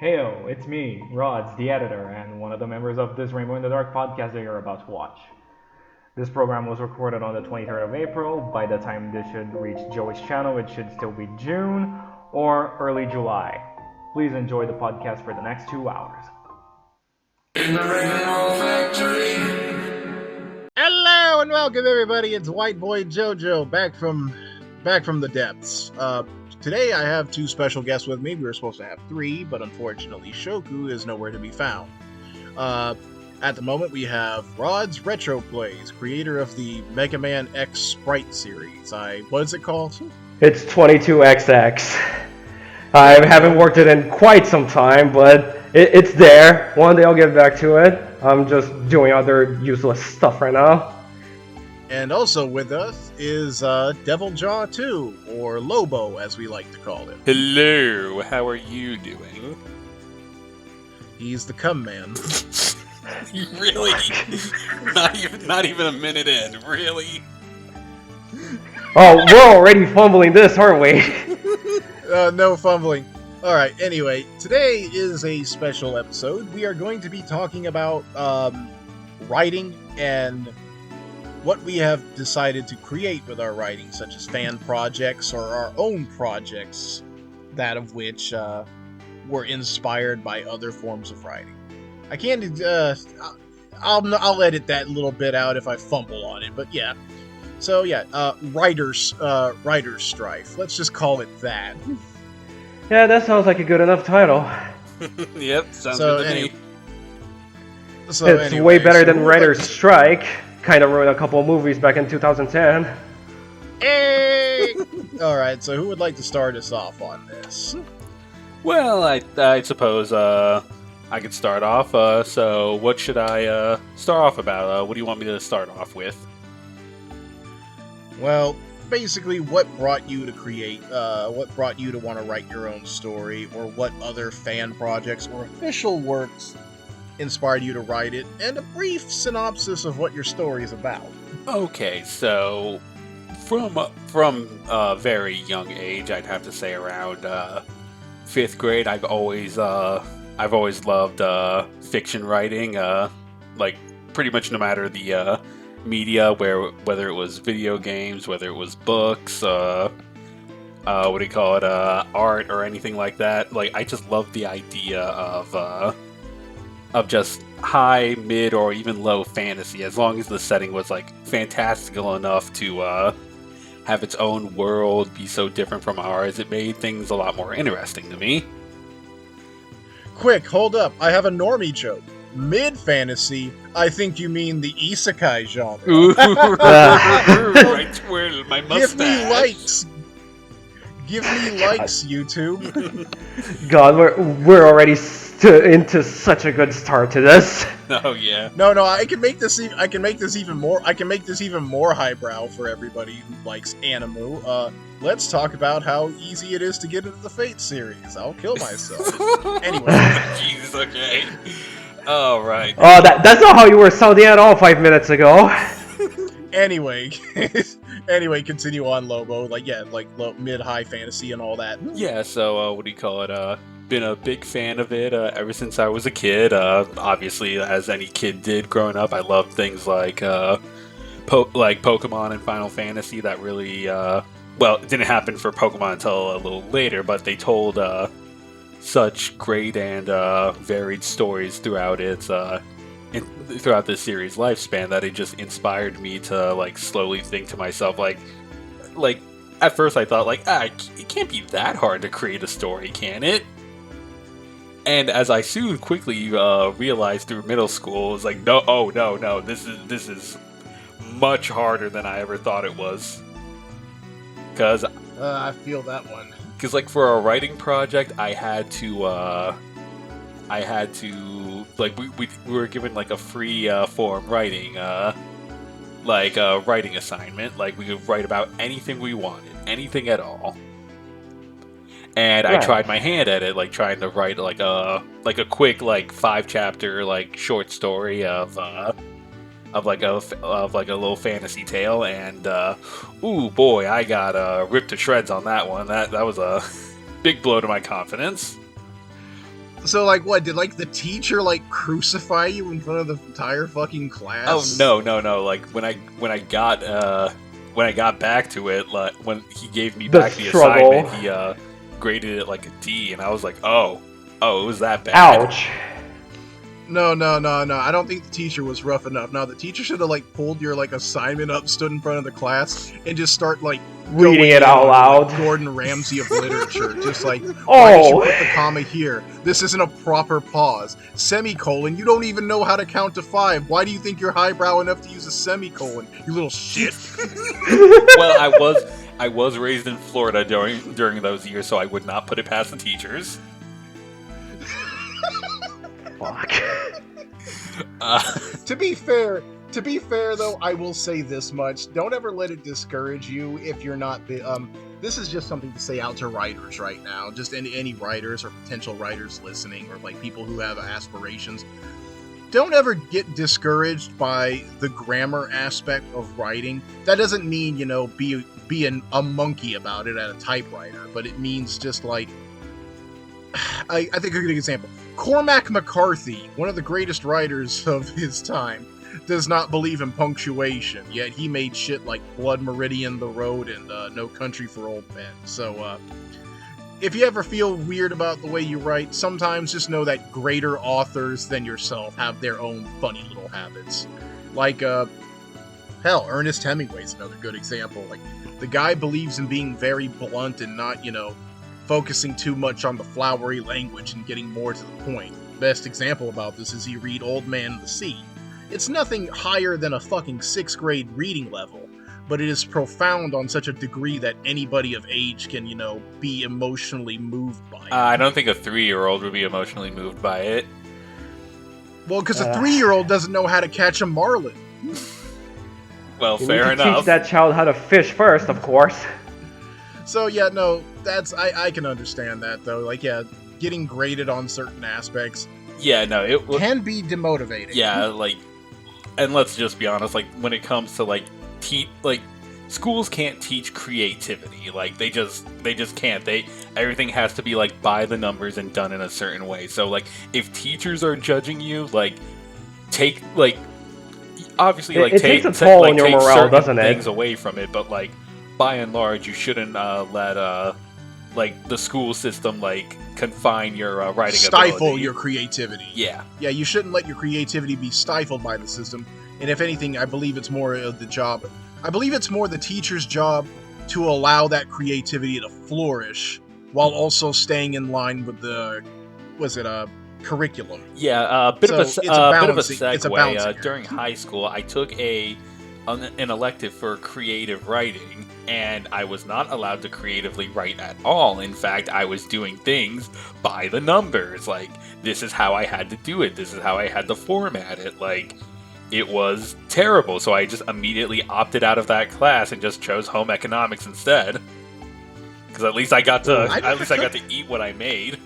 Heyo, it's me, Rods, the editor, and one of the members of this Rainbow in the Dark podcast that you're about to watch. This program was recorded on the 23rd of April. By the time this should reach Joey's channel, it should still be June or early July. Please enjoy the podcast for the next 2 hours. In the Rainbow Factory. Hello and welcome everybody. It's White Boy JoJo back from the depths. Today I have two special guests with me. We were supposed to have three, but unfortunately Shoku is nowhere to be found. At the moment we have Rod's Retro Plays, creator of the Mega Man X Sprite series. What is it called? It's 22XX. I haven't worked it in quite some time, but it's there. One day I'll get back to it. I'm just doing other useless stuff right now. And also with us is Devil Jaw 2, or Lobo as we like to call him. Hello, how are you doing? He's the cum man. Really? Not even a minute in, really? Oh, we're already fumbling this, aren't we? No fumbling. Alright, anyway, today is a special episode. We are going to be talking about writing and what we have decided to create with our writing, such as fan projects or our own projects, that of which were inspired by other forms of writing. I can't, I'll edit that little bit out if I fumble on it, but yeah. So yeah, writer's strife. Let's just call it that. Yeah, that sounds like a good enough title. Yep, sounds good to me. It's way better than Writer's Strike. Kind of ruined a couple of movies back in 2010. Hey! Alright, so who would like to start us off on this? Well, I suppose I could start off. So what should I start off about? What do you want me to start off with? Well, basically, what brought you to create, what brought you to want to write your own story, or what other fan projects or official works inspired you to write it, and a brief synopsis of what your story is about. Okay, so from a very young age, I'd have to say around 5th grade, I've always loved fiction writing. Like pretty much no matter the media, whether it was video games, whether it was books, art or anything like that. Like I just love the idea of just high, mid, or even low fantasy, as long as the setting was like fantastical enough to have its own world, be so different from ours. It made things a lot more interesting to me. Quick, hold up, I have a normie joke. Mid-fantasy, I think you mean the isekai genre. Ooh, right twirl my mustache. Give me likes, YouTube. God, we're already into such a good start to this. Oh yeah. No, I can make this even more highbrow for everybody who likes anime. Let's talk about how easy it is to get into the Fate series. I'll kill myself. Anyway. Jesus, okay. All right. Oh, that's not how you were sounding at all 5 minutes ago. Anyway, continue on, Lobo. Mid-high fantasy and all that. Yeah, so what do you call it? Been a big fan of it ever since I was a kid. Obviously, as any kid did growing up, I loved things like Pokemon and Final Fantasy. That really, it didn't happen for Pokemon until a little later, but they told such great and varied stories throughout throughout this series' lifespan that it just inspired me to like slowly think to myself like at first I thought it can't be that hard to create a story, can it? And as I soon quickly realized through middle school, it was like no, this is much harder than I ever thought it was. Cause I feel that one. Because like for a writing project, I had to we were given like a free form writing writing assignment. Like we could write about anything we wanted, anything at all. And Right. I tried my hand at it, like trying to write like a quick 5-chapter short story of a little fantasy tale, and ooh boy, I got ripped to shreds on that one. That was a big blow to my confidence. So, like, what? Did, like, the teacher, like, crucify you in front of the entire fucking class? Oh no! Like when I got back to it, like when he gave me The back the struggle. assignment, he graded it like a D, and I was like, oh, it was that bad. Ouch. No. I don't think the teacher was rough enough. No, the teacher should have, like, pulled your, like, assignment up, stood in front of the class, and just start, like, Reading going it in out on, loud. like, Gordon Ramsay of literature. Just like, why did you Oh. put the comma here? This isn't a proper pause. Semicolon, you don't even know how to count to 5. Why do you think you're highbrow enough to use a semicolon? You little shit. Well, I was raised in Florida during those years, so I would not put it past the teachers. Fuck. To be fair though, I will say this much: don't ever let it discourage you if you're not. This is just something to say out to writers right now. Just any writers or potential writers listening, or like people who have aspirations. Don't ever get discouraged by the grammar aspect of writing. That doesn't mean, be a monkey about it at a typewriter, but it means just like, I think a good example. Cormac McCarthy, one of the greatest writers of his time, does not believe in punctuation, yet he made shit like Blood Meridian, The Road, and No Country for Old Men. So, if you ever feel weird about the way you write, sometimes just know that greater authors than yourself have their own funny little habits. Like, hell, Ernest Hemingway's another good example. Like, the guy believes in being very blunt and not, focusing too much on the flowery language and getting more to the point. Best example about this is you read Old Man and the Sea. It's nothing higher than a fucking 6th grade reading level, but it is profound on such a degree that anybody of age can, be emotionally moved by it. I don't think a 3-year-old would be emotionally moved by it. Well, because a 3-year-old doesn't know how to catch a marlin. Well, You fair need to enough. teach that child how to fish first, of course. So yeah, no, I can understand that though. Like, yeah, getting graded on certain aspects Yeah, no, it was. can be demotivating. Yeah, like, and let's just be honest. Like, when it comes to schools can't teach creativity. Like, they just can't. Everything has to be like by the numbers and done in a certain way. So like, if teachers are judging you, like, obviously, like, it take takes a toll on your take morale, certain doesn't it? things away from it, but like, by and large, you shouldn't let like the school system like confine your writing Stifle ability. your creativity. Yeah. Yeah, you shouldn't let your creativity be stifled by the system. And if anything, I believe it's more of the job. I believe it's more the teacher's job to allow that creativity to flourish while also staying in line with the curriculum. Yeah, a bit of a So, it's a segue. balancing act. During high school, I took an elective for creative writing, and I was not allowed to creatively write at all. In fact, I was doing things by the numbers. Like, this is how I had to do it. This is how I had to format it. Like, it was terrible. So I just immediately opted out of that class and just chose home economics instead. Because at least I got to eat what I made.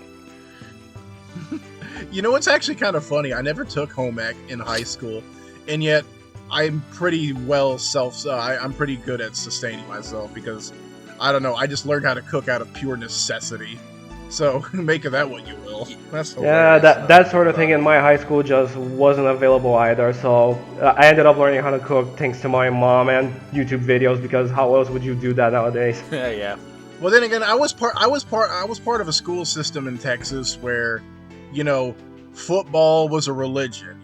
You know what's actually kind of funny? I never took home ec in high school, and yet I'm pretty well I'm pretty good at sustaining myself because, I don't know, I just learned how to cook out of pure necessity. So, make of that what you will. That's Yeah, hilarious. that sort of thing in my high school just wasn't available either. So I ended up learning how to cook thanks to my mom and YouTube videos, because how else would you do that nowadays? Yeah. Well, then again, I was part of a school system in Texas where, football was a religion.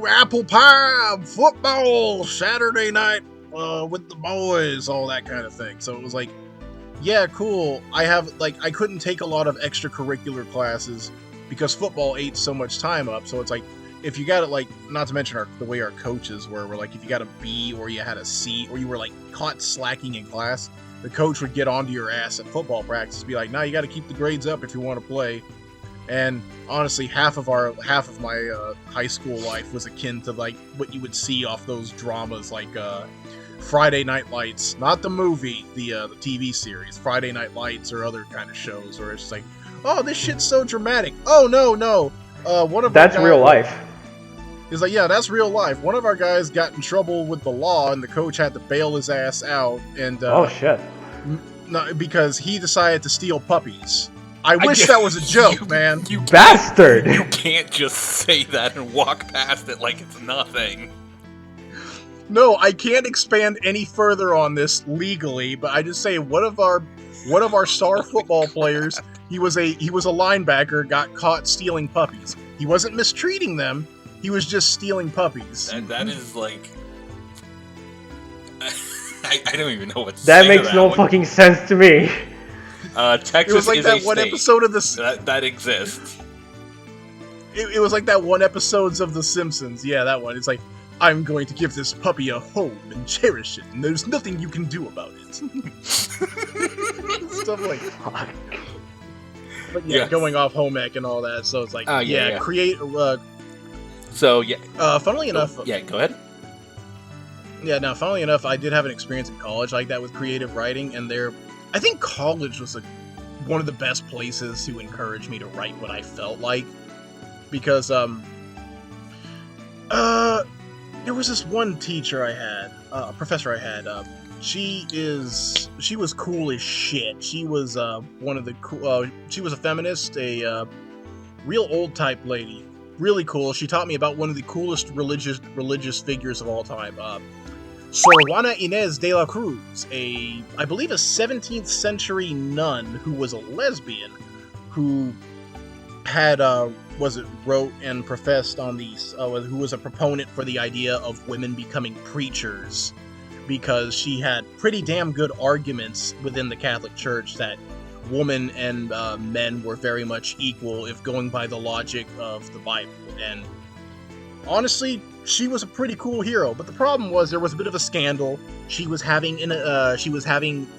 Apple pie, football, Saturday night with the boys, all that kind of thing. So it was like, yeah, cool. I couldn't take a lot of extracurricular classes because football ate so much time up. So it's like, if you got it, like, not to mention the way our coaches were like, if you got a B or you had a C or you were like caught slacking in class, the coach would get onto your ass at football practice, be like, "No, you got to keep the grades up if you want to play." And honestly, half of my high school life was akin to like what you would see off those dramas, like Friday Night Lights, not the movie, the TV series, Friday Night Lights or other kind of shows, where it's just like, "Oh, this shit's so dramatic." Oh no, one of That's real life. He's like, "Yeah, that's real life." One of our guys got in trouble with the law, and the coach had to bail his ass out, and Oh shit. because he decided to steal puppies. I wish guess that was a joke, man. You Bastard! You can't just say that and walk past it like it's nothing. No, I can't expand any further on this legally, but I just say one of our star football players, he was a linebacker, got caught stealing puppies. He wasn't mistreating them, he was just stealing puppies. That is like I don't even know what to That say makes to no one. fucking sense to me. Texas It was like is that a one state. episode of the that exists. it was like that one episodes of The Simpsons. Yeah, that one. It's like, I'm going to give this puppy a home and cherish it, and there's nothing you can do about it. Stuff like that. But yeah, Yes. going off home ec and all that, so it's like, Yeah. create. So yeah, Funnily enough, yeah. Go ahead. yeah. Now, funnily enough, I did have an experience in college like that with creative writing, and I think college was one of the best places to encourage me to write what I felt like, because there was this one teacher I had, a professor I had. She was cool as shit. She was one of the cool. She was a feminist, a real old type lady, really cool. She taught me about one of the coolest religious figures of all time, Sor Juana Inés de la Cruz, I believe a 17th century nun who was a lesbian, who had wrote and professed on these, who was a proponent for the idea of women becoming preachers, because she had pretty damn good arguments within the Catholic Church that women and men were very much equal if going by the logic of the Bible. And honestly, she was a pretty cool hero, but the problem was there was a bit of a scandal. She was having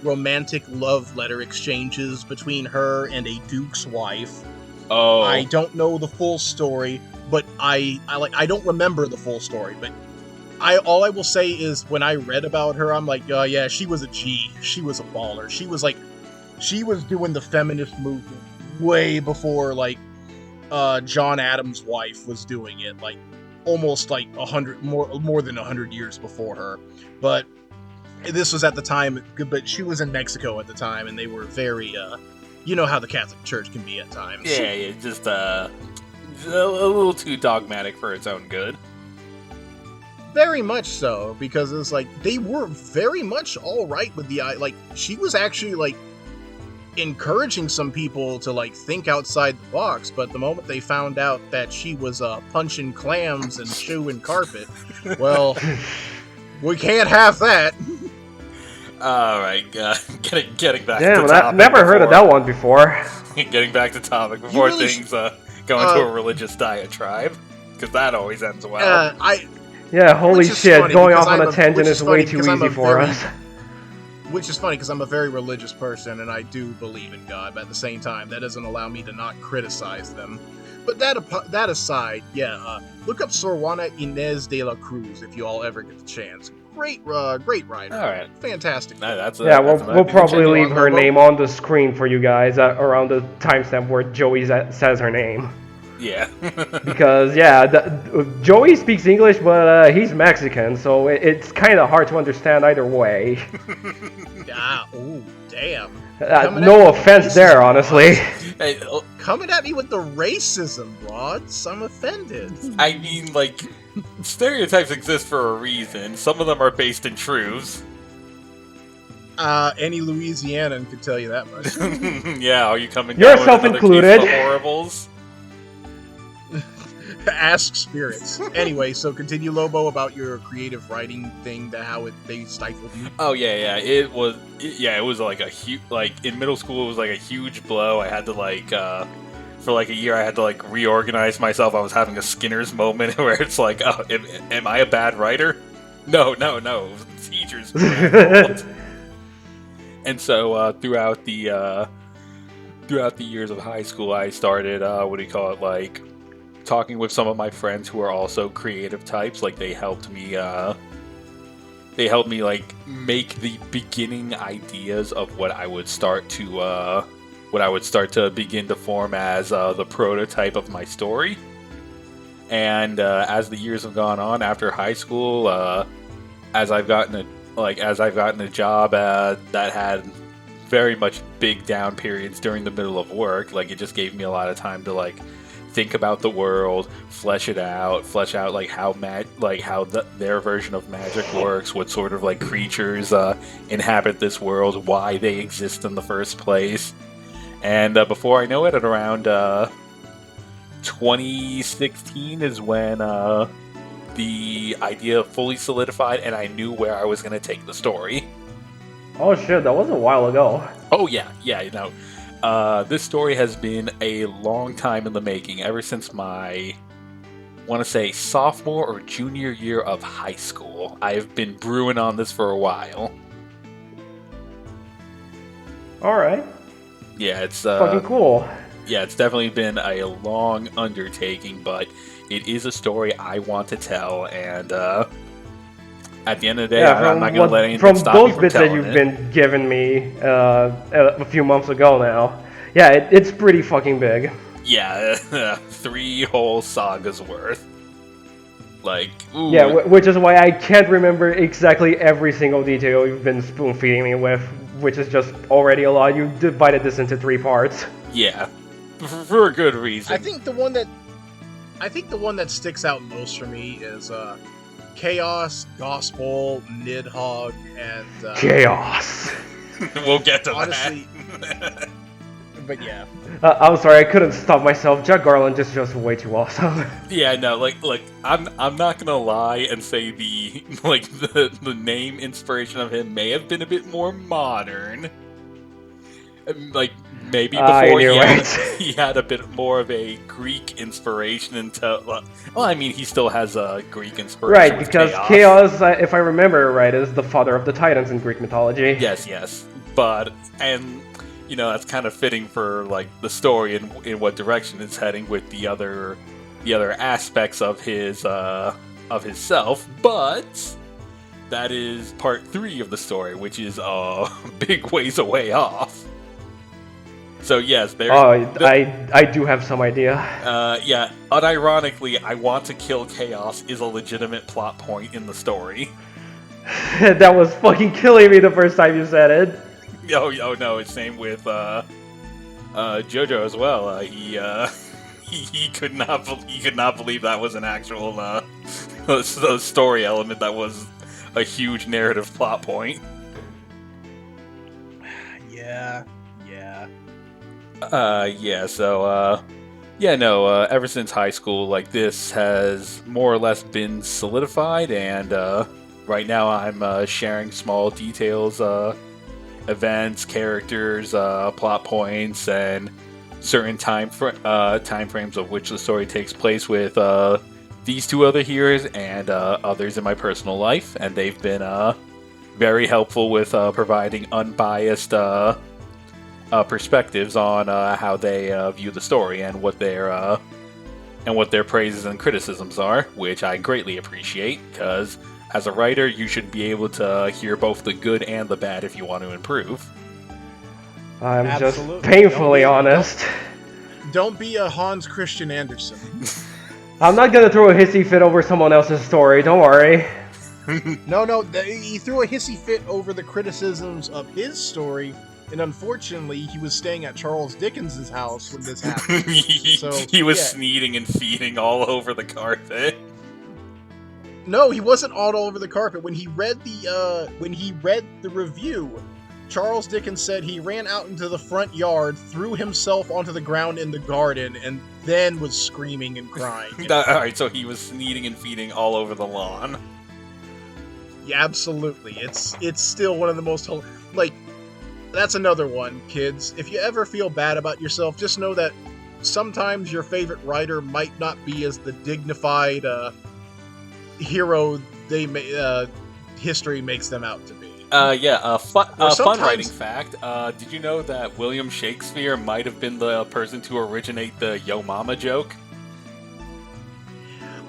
romantic love letter exchanges between her and a duke's wife. Oh, I don't know the full story, but I don't remember the full story, but all I will say is when I read about her, I'm like, oh yeah, she was a G. She was a baller. She was doing the feminist movement way before John Adams' wife was doing it, like almost like more than 100 years before her. But this was at the time, but she was in Mexico at the time, and they were very you know how the Catholic Church can be at times. yeah, just a little too dogmatic for its own good. Very much so, because it's like they were very much all right with the she was actually encouraging some people to think outside the box, but the moment they found out that she was punching clams and chewing carpet, well, we can't have that. All right, getting back Damn, to topic. I've never heard of that one before. Getting back to topic before really things go into a religious diatribe, because that always ends well. Yeah, holy Which is shit, funny, going because off on I'm a a- tangent which is is way funny, too because I'm easy a for very- us. Which is funny because I'm a very religious person and I do believe in God, but at the same time, that doesn't allow me to not criticize them. But that aside, look up Sor Juana Inés de la Cruz if you all ever get the chance. Great writer. All right. Fantastic. We'll probably leave her Well, name on the screen for you guys around the timestamp where Joey says her name. Yeah. Because, Joey speaks English, but he's Mexican, so it's kind of hard to understand either way. Oh, damn. No offense there, honestly. Hey, Coming at me with the racism, Rods. I'm offended. I mean, stereotypes exist for a reason. Some of them are based in truths. Any Louisianan could tell you that much. Yeah, are you coming down Yourself with another included. case of horribles? Ask spirits. Anyway, so continue, Lobo, about your creative writing thing, they stifled you. Oh yeah. It was like a huge, in middle school it was like a huge blow. I had to for a year I had to reorganize myself. I was having a Skinner's moment where it's like, oh, am I a bad writer? No. It was the teachers. who were at fault. And so throughout the years of high school, I started talking with some of my friends who are also creative types. They helped me make the beginning ideas of what I would start to begin to form as the prototype of my story. And as the years have gone on after high school, as I've gotten a job that had very much big down periods during the middle of work. Like, it just gave me a lot of time to like think about the world, flesh out like how their version of magic works, what sort of like creatures inhabit this world, why they exist in the first place. And before I know it, at around 2016 is when the idea fully solidified, and I knew where I was going to take the story. Oh shit, that was a while ago. Oh yeah, you know. This story has been a long time in the making, ever since my, want to say, sophomore or junior year of high school. I've been brewing on this for a while. Alright. Yeah, it's fucking cool. Yeah, it's definitely been a long undertaking, but it is a story I want to tell, and at the end of the day, I'm not going to let anything stop me from telling it. From those bits that you've been giving me a few months ago now, yeah, it's pretty fucking big. Yeah, 3 whole sagas worth. Like, ooh. Yeah, which is why I can't remember exactly every single detail you've been spoon-feeding me with, which is just already a lot. You divided this into 3 parts. Yeah, for a good reason. I think the one that sticks out most for me is Chaos, Gospel, Nidhogg, and Chaos. We'll get to honestly, that. But yeah. I'm sorry, I couldn't stop myself. Jack Garland is just way too awesome. Yeah, no, like I'm not gonna lie and say the name inspiration of him may have been a bit more modern. Like, maybe before he had a bit more of a Greek inspiration into. Well, I mean, he still has a Greek inspiration. Right, because Chaos, if I remember right, is the father of the Titans in Greek mythology. Yes, but you know, that's kind of fitting for like the story and in what direction it's heading with the other aspects of his self. But that is part 3 of the story, which is a big ways away off. So yes, there. I do have some idea. Yeah, unironically, I want to kill Chaos is a legitimate plot point in the story. That was fucking killing me the first time you said it. Oh no, it's same with JoJo as well. He could not believe that was an actual story element that was a huge narrative plot point. Yeah. Ever since high school, like, this has more or less been solidified, and right now I'm sharing small details, events, characters, plot points, and certain time frames of which the story takes place with these 2 other heroes and others in my personal life, and they've been very helpful with providing unbiased perspectives on how they view the story and what their praises and criticisms are, which I greatly appreciate, because as a writer, you should be able to hear both the good and the bad if you want to improve. I'm Absolutely. Just painfully honest. Don't be a Hans Christian Andersen. I'm not gonna throw a hissy fit over someone else's story, don't worry. No, he threw a hissy fit over the criticisms of his story. And unfortunately, he was staying at Charles Dickens' house when this happened. He was sneezing and feeding all over the carpet. No, he wasn't all over the carpet. When he read the review, Charles Dickens said he ran out into the front yard, threw himself onto the ground in the garden, and then was screaming and crying. Alright, so he was sneezing and feeding all over the lawn. Yeah, absolutely. It's still one of the most that's another one, kids. If you ever feel bad about yourself, just know that sometimes your favorite writer might not be as the dignified hero history makes them out to be. Fun writing fact. Did you know that William Shakespeare might have been the person to originate the Yo Mama joke?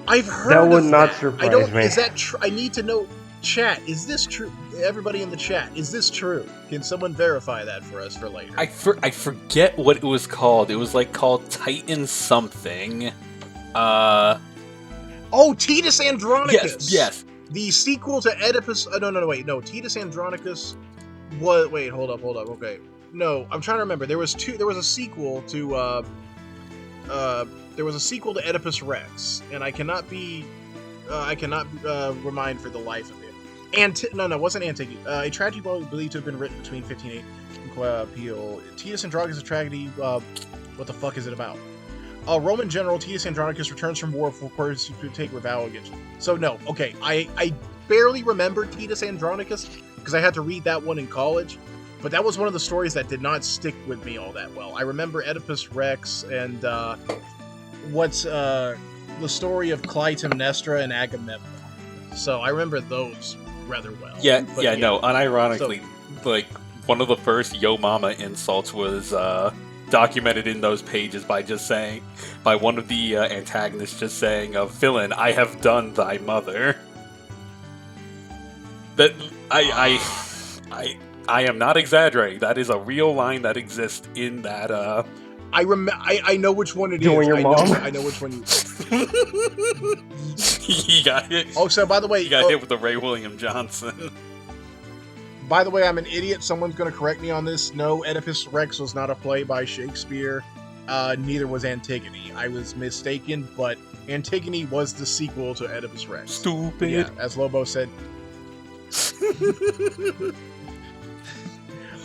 I've heard that would of not that. surprise me. Is that true? I need to know. Chat, is this true? Everybody in the chat, is this true? Can someone verify that for us for later? I forget what it was called. It was called Titan something. Oh, Titus Andronicus. Yes. The sequel to Oedipus. No, wait, no. Titus Andronicus was. Wait, hold up. Okay. No, I'm trying to remember. There was a sequel to Oedipus Rex, and I cannot remind for the life of it. No, it wasn't Antigone. A tragedy believed to have been written between 1508 and Peel. Titus Andronicus' tragedy. What the fuck is it about? Roman general Titus Andronicus returns from war for purpose to take revenge against. So no, okay, I barely remember Titus Andronicus because I had to read that one in college, but that was one of the stories that did not stick with me all that well. I remember Oedipus Rex and what's the story of Clytemnestra and Agamemnon. So I remember those rather well. No, unironically, like one of the first Yo Mama insults was documented in those pages by one of the antagonists just saying, "Villain, I have done thy mother." That I am not exaggerating. That is a real line that exists in that. I know which one it is. Doing your mom. I know which one you. He got hit. Oh, so by the way, he got hit with the Ray William Johnson. By the way, I'm an idiot. Someone's going to correct me on this. No, Oedipus Rex was not a play by Shakespeare. Neither was Antigone. I was mistaken, but Antigone was the sequel to Oedipus Rex. Stupid. Yeah, as Lobo said.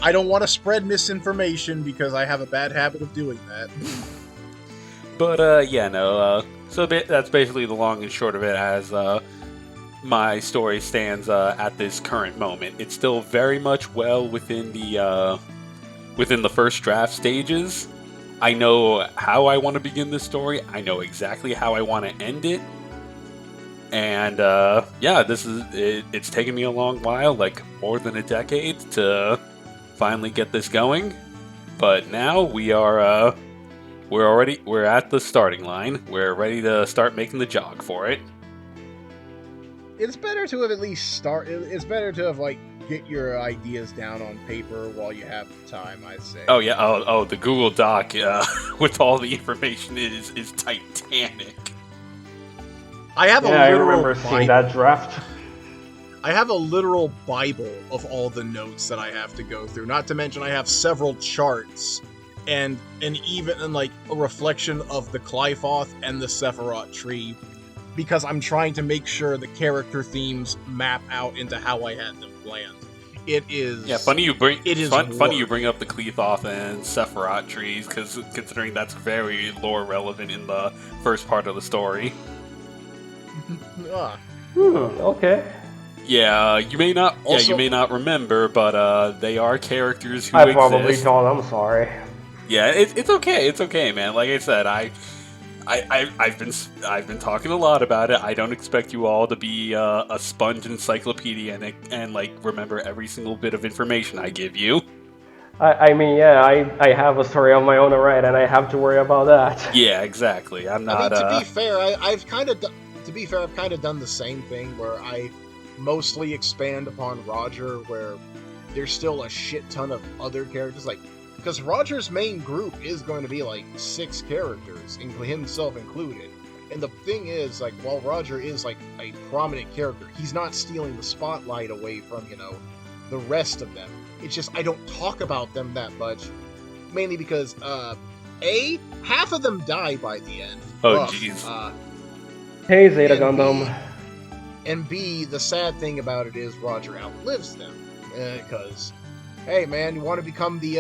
I don't want to spread misinformation because I have a bad habit of doing that. But, so that's basically the long and short of it as my story stands at this current moment. It's still very much well within the first draft stages. I know how I want to begin this story. I know exactly how I want to end it. And, it's taken me a long while, like more than a decade, to finally get this going. But now we're at the starting line. We're ready to start making the jog for it. It's better to have at least it's better to have, like, get your ideas down on paper while you have the time, I'd say. Oh, yeah. Oh, the Google Doc with all the information is titanic. I remember seeing that draft. I have a literal Bible of all the notes that I have to go through. Not to mention I have several charts and even like a reflection of the Qliphoth and the Sephiroth tree, because I'm trying to make sure the character themes map out into how I had them planned. It is funny you bring up the Qliphoth and Sephiroth trees, because considering that's very lore relevant in the first part of the story. Okay. Yeah, you may not remember, but they are characters who I exist. probably don't. I'm sorry. Yeah, it's okay. It's okay, man. Like I said, I've been talking a lot about it. I don't expect you all to be a sponge encyclopedia and like remember every single bit of information I give you. I have a story of my own alright, and I have to worry about that. Yeah, exactly. I'm not. To be fair, I've kind of done the same thing where I mostly expand upon Roger, where there's still a shit ton of other characters, like, because Roger's main group is going to be like 6 characters, himself included. And the thing is, like, while Roger is like a prominent character, he's not stealing the spotlight away from, the rest of them. It's just I don't talk about them that much, mainly because half of them die by the end. Oh jeez. Hey, Zeta Gundam. And B, the sad thing about it is Roger outlives them, because, hey man, you want to become the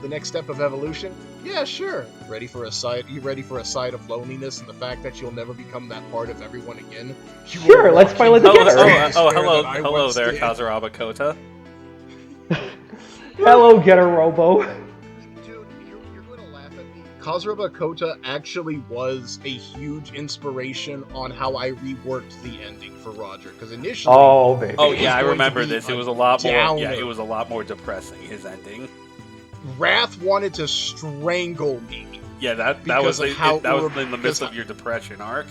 next step of evolution? Yeah, sure. You ready for a side of loneliness and the fact that you'll never become that part of everyone again? Sure, let's pilot together. Hello there, Kazuraba Kota. Hello, Getter Robo. Dude, you're going to laugh at me. Kazuraba Kota actually was a huge inspiration on how I reworked the ending for Roger, because initially... Oh, baby. Oh, yeah, I remember this. It was a lot more... Yeah, it was a lot more depressing, his ending. Wrath wanted to strangle me. Yeah, that was in the midst of your depression arc.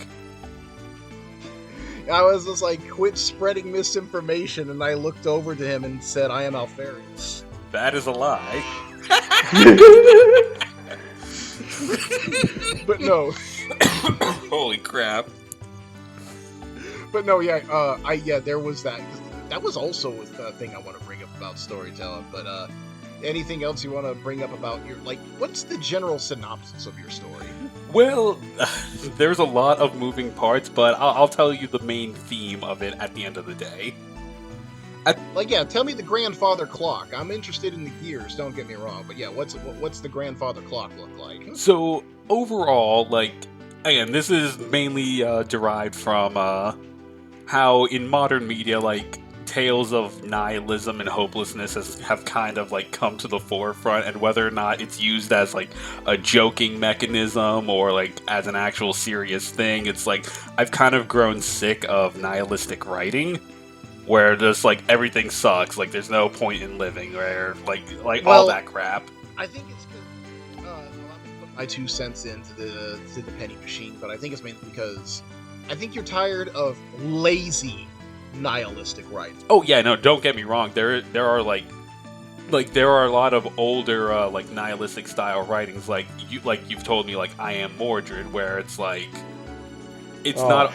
I was just like, quit spreading misinformation, and I looked over to him and said, I am Alfarius. That is a lie. But no. Holy crap. But no, there was that. That was also a thing I want to bring up about storytelling. But anything else you want to bring up about your, like, what's the general synopsis of your story? Well, there's a lot of moving parts, but I'll tell you the main theme of it at the end of the day. Like, yeah, tell me the grandfather clock. I'm interested in the gears, don't get me wrong, but yeah, what's the grandfather clock look like? So, overall, like, again, this is mainly derived from how in modern media, like, tales of nihilism and hopelessness have kind of, like, come to the forefront, and whether or not it's used as, like, a joking mechanism or, like, as an actual serious thing, it's like, I've kind of grown sick of nihilistic writing, where just, like, everything sucks, like, there's no point in living, or, like all that crap. I think it's because, allow me to put my 2 cents into the penny machine, but I think it's mainly because I think you're tired of lazy nihilistic writing. Oh yeah, no, don't get me wrong. There are there are a lot of older like nihilistic style writings, you've told me, like I Am Mordred, where it's like it's not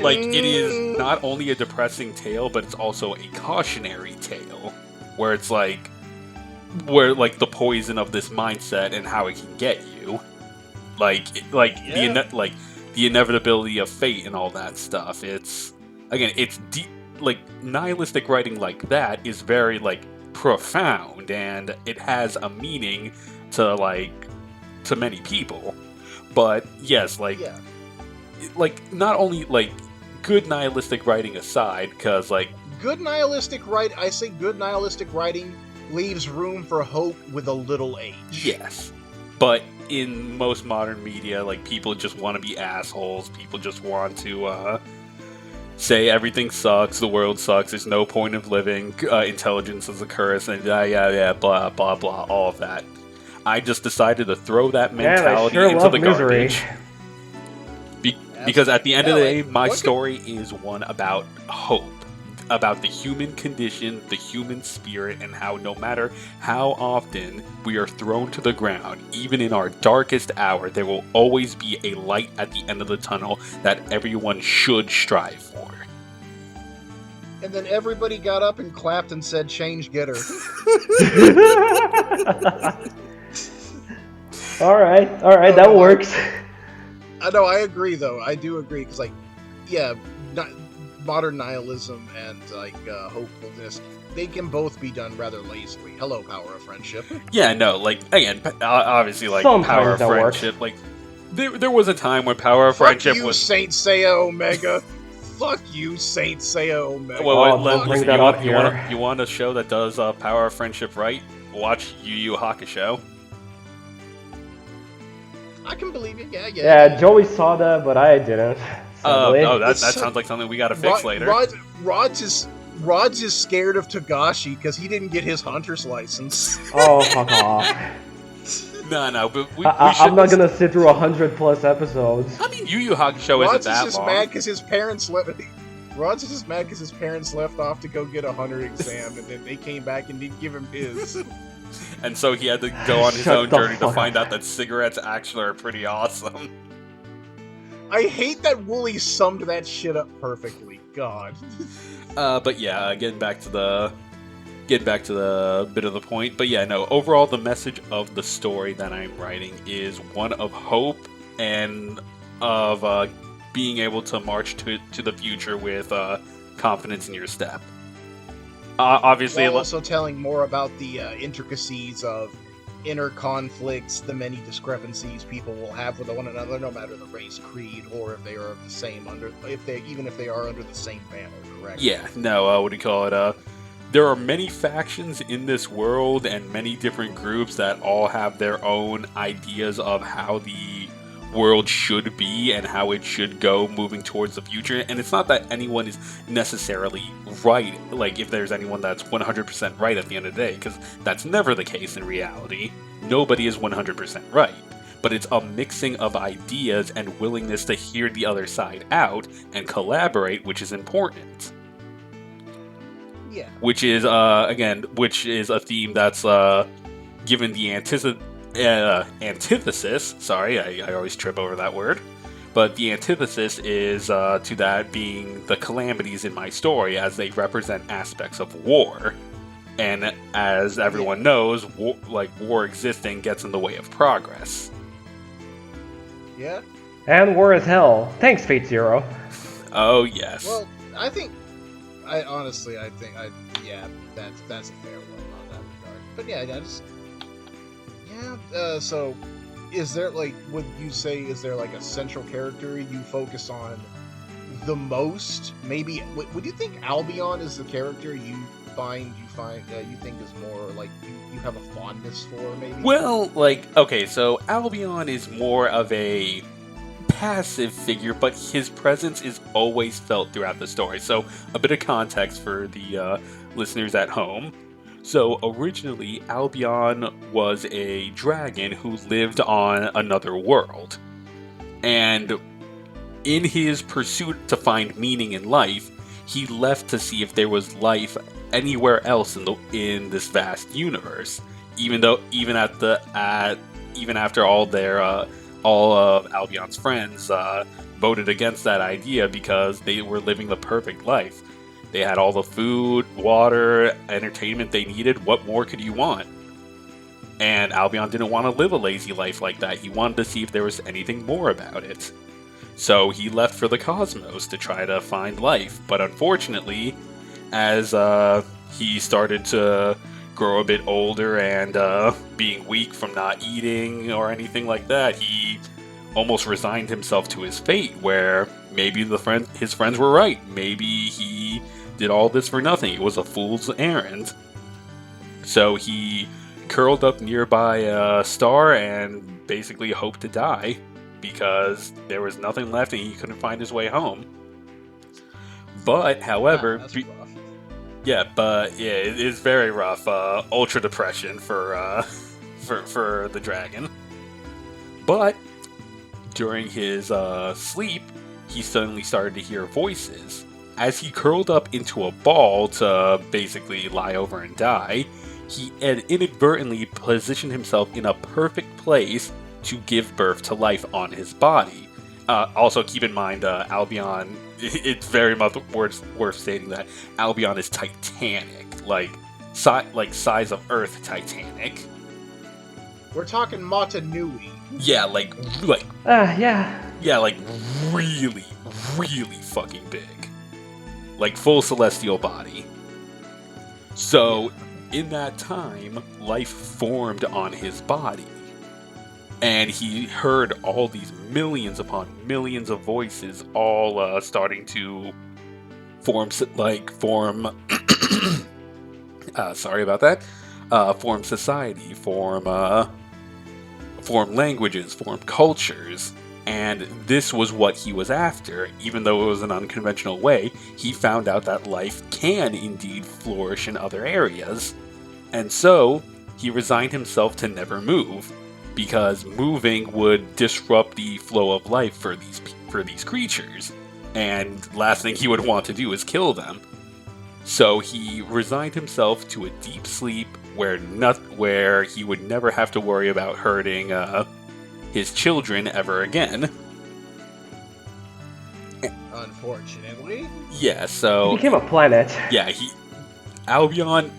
like it is not only a depressing tale, but it's also a cautionary tale, where it's like the poison of this mindset and how it can get you, the inevitability of fate and all that stuff. It's again, it's deep. Like, nihilistic writing like that is very, like, profound, and it has a meaning to many people. But yes, not only, like, good nihilistic writing aside, because, like, good nihilistic writing leaves room for hope with a little H. Yes, but in most modern media, like, people just want to be assholes. People just want to say everything sucks, the world sucks, there's no point of living, intelligence is a curse, and blah blah blah, all of that. I just decided to throw that mentality into the garbage. Because at the end of the day, my story is one about hope, about the human condition, the human spirit, and how no matter how often we are thrown to the ground, even in our darkest hour, there will always be a light at the end of the tunnel that everyone should strive for. And then everybody got up and clapped and said, "Change, get her." All right, that works. I know, I agree, though. I do agree, because, like, yeah, modern nihilism and, like, hopefulness, they can both be done rather lazily. Hello, Power of Friendship. Yeah, no, like, again, obviously, like, sometimes Power of Friendship, like, there was a time when Power of Friendship was... Saint Seiya Omega! Fuck you, Saint Seiya Omega! Wait, you want a show that does Power of Friendship right? Watch Yu Yu Hakusho. I can believe it, yeah. Yeah, Joey saw that, but I didn't. That sounds like something we gotta fix later. Rods is scared of Togashi because he didn't get his hunter's license. Oh, fuck off. No, but I'm not gonna sit through 100+ episodes. I mean, Yu Yu Hakusho isn't that long. Rods is just mad because his parents left. Rod's just mad because his parents left off to go get a hunter exam, and then they came back and didn't give him his. And so he had to go on his own journey to find out that cigarettes actually are pretty awesome. I hate that Wooly summed that shit up perfectly. God. But yeah, getting back to the bit of the point. But yeah, no, overall the message of the story that I'm writing is one of hope and of being able to march to the future with confidence in your step. Obviously, while also telling more about the intricacies of inner conflicts, the many discrepancies people will have with one another, no matter the race, creed, or if they are of the same even if they are under the same banner. Correct? Yeah. No. What do you call it? There are many factions in this world and many different groups that all have their own ideas of how the world should be and how it should go moving towards the future. And it's not that anyone is necessarily right, like if there's anyone that's 100% right at the end of the day, because that's never the case in reality. Nobody is 100% right. But it's a mixing of ideas and willingness to hear the other side out and collaborate, which is important. Yeah. Which is a theme that's given the antithesis. Sorry, I always trip over that word. But the antithesis is to that being the calamities in my story, as they represent aspects of war. And as everyone knows, war existing gets in the way of progress. Yeah. And war is hell. Thanks, Fate Zero. Oh yes. Well, I think yeah, that's a fair one on that regard. But yeah, so is there would you say is there like a central character you focus on the most? Maybe would you think Albion is the character you think is more like you have a fondness for, maybe? Well, okay, so Albion is more of a passive figure, but his presence is always felt throughout the story. So, a bit of context for the listeners at home. So, originally, Albion was a dragon who lived on another world. And in his pursuit to find meaning in life, he left to see if there was life anywhere else in this vast universe. Even after all of Albion's friends voted against that idea because they were living the perfect life. They had all the food, water, entertainment they needed. What more could you want? And Albion didn't want to live a lazy life like that. He wanted to see if there was anything more about it. So he left for the cosmos to try to find life. But unfortunately, as he started to grow a bit older and being weak from not eating or anything like that, he almost resigned himself to his fate, where maybe his friends were right. Maybe he did all this for nothing. It was a fool's errand. So he curled up nearby a star and basically hoped to die because there was nothing left and he couldn't find his way home. But, however... That's rough. Yeah, it is very rough. Ultra depression for the dragon. But during his sleep, he suddenly started to hear voices. As he curled up into a ball to basically lie over and die, he had inadvertently positioned himself in a perfect place to give birth to life on his body. Also, keep in mind, Albion, it's very much worth stating that Albion is titanic, size of Earth titanic. We're talking Mata Nui. Yeah, Yeah. Yeah, really, really fucking big. Like full celestial body. So, in that time, life formed on his body. And he heard all these millions upon millions of voices all starting to form sorry about that, form society, form languages, form cultures. And this was what he was after. Even though it was an unconventional way, he found out that life can indeed flourish in other areas. And so, he resigned himself to never move, because moving would disrupt the flow of life for these creatures. And last thing he would want to do is kill them. So he resigned himself to a deep sleep where he would never have to worry about hurting his children ever again. Unfortunately. Yeah, so... He became a planet. Yeah, Albion,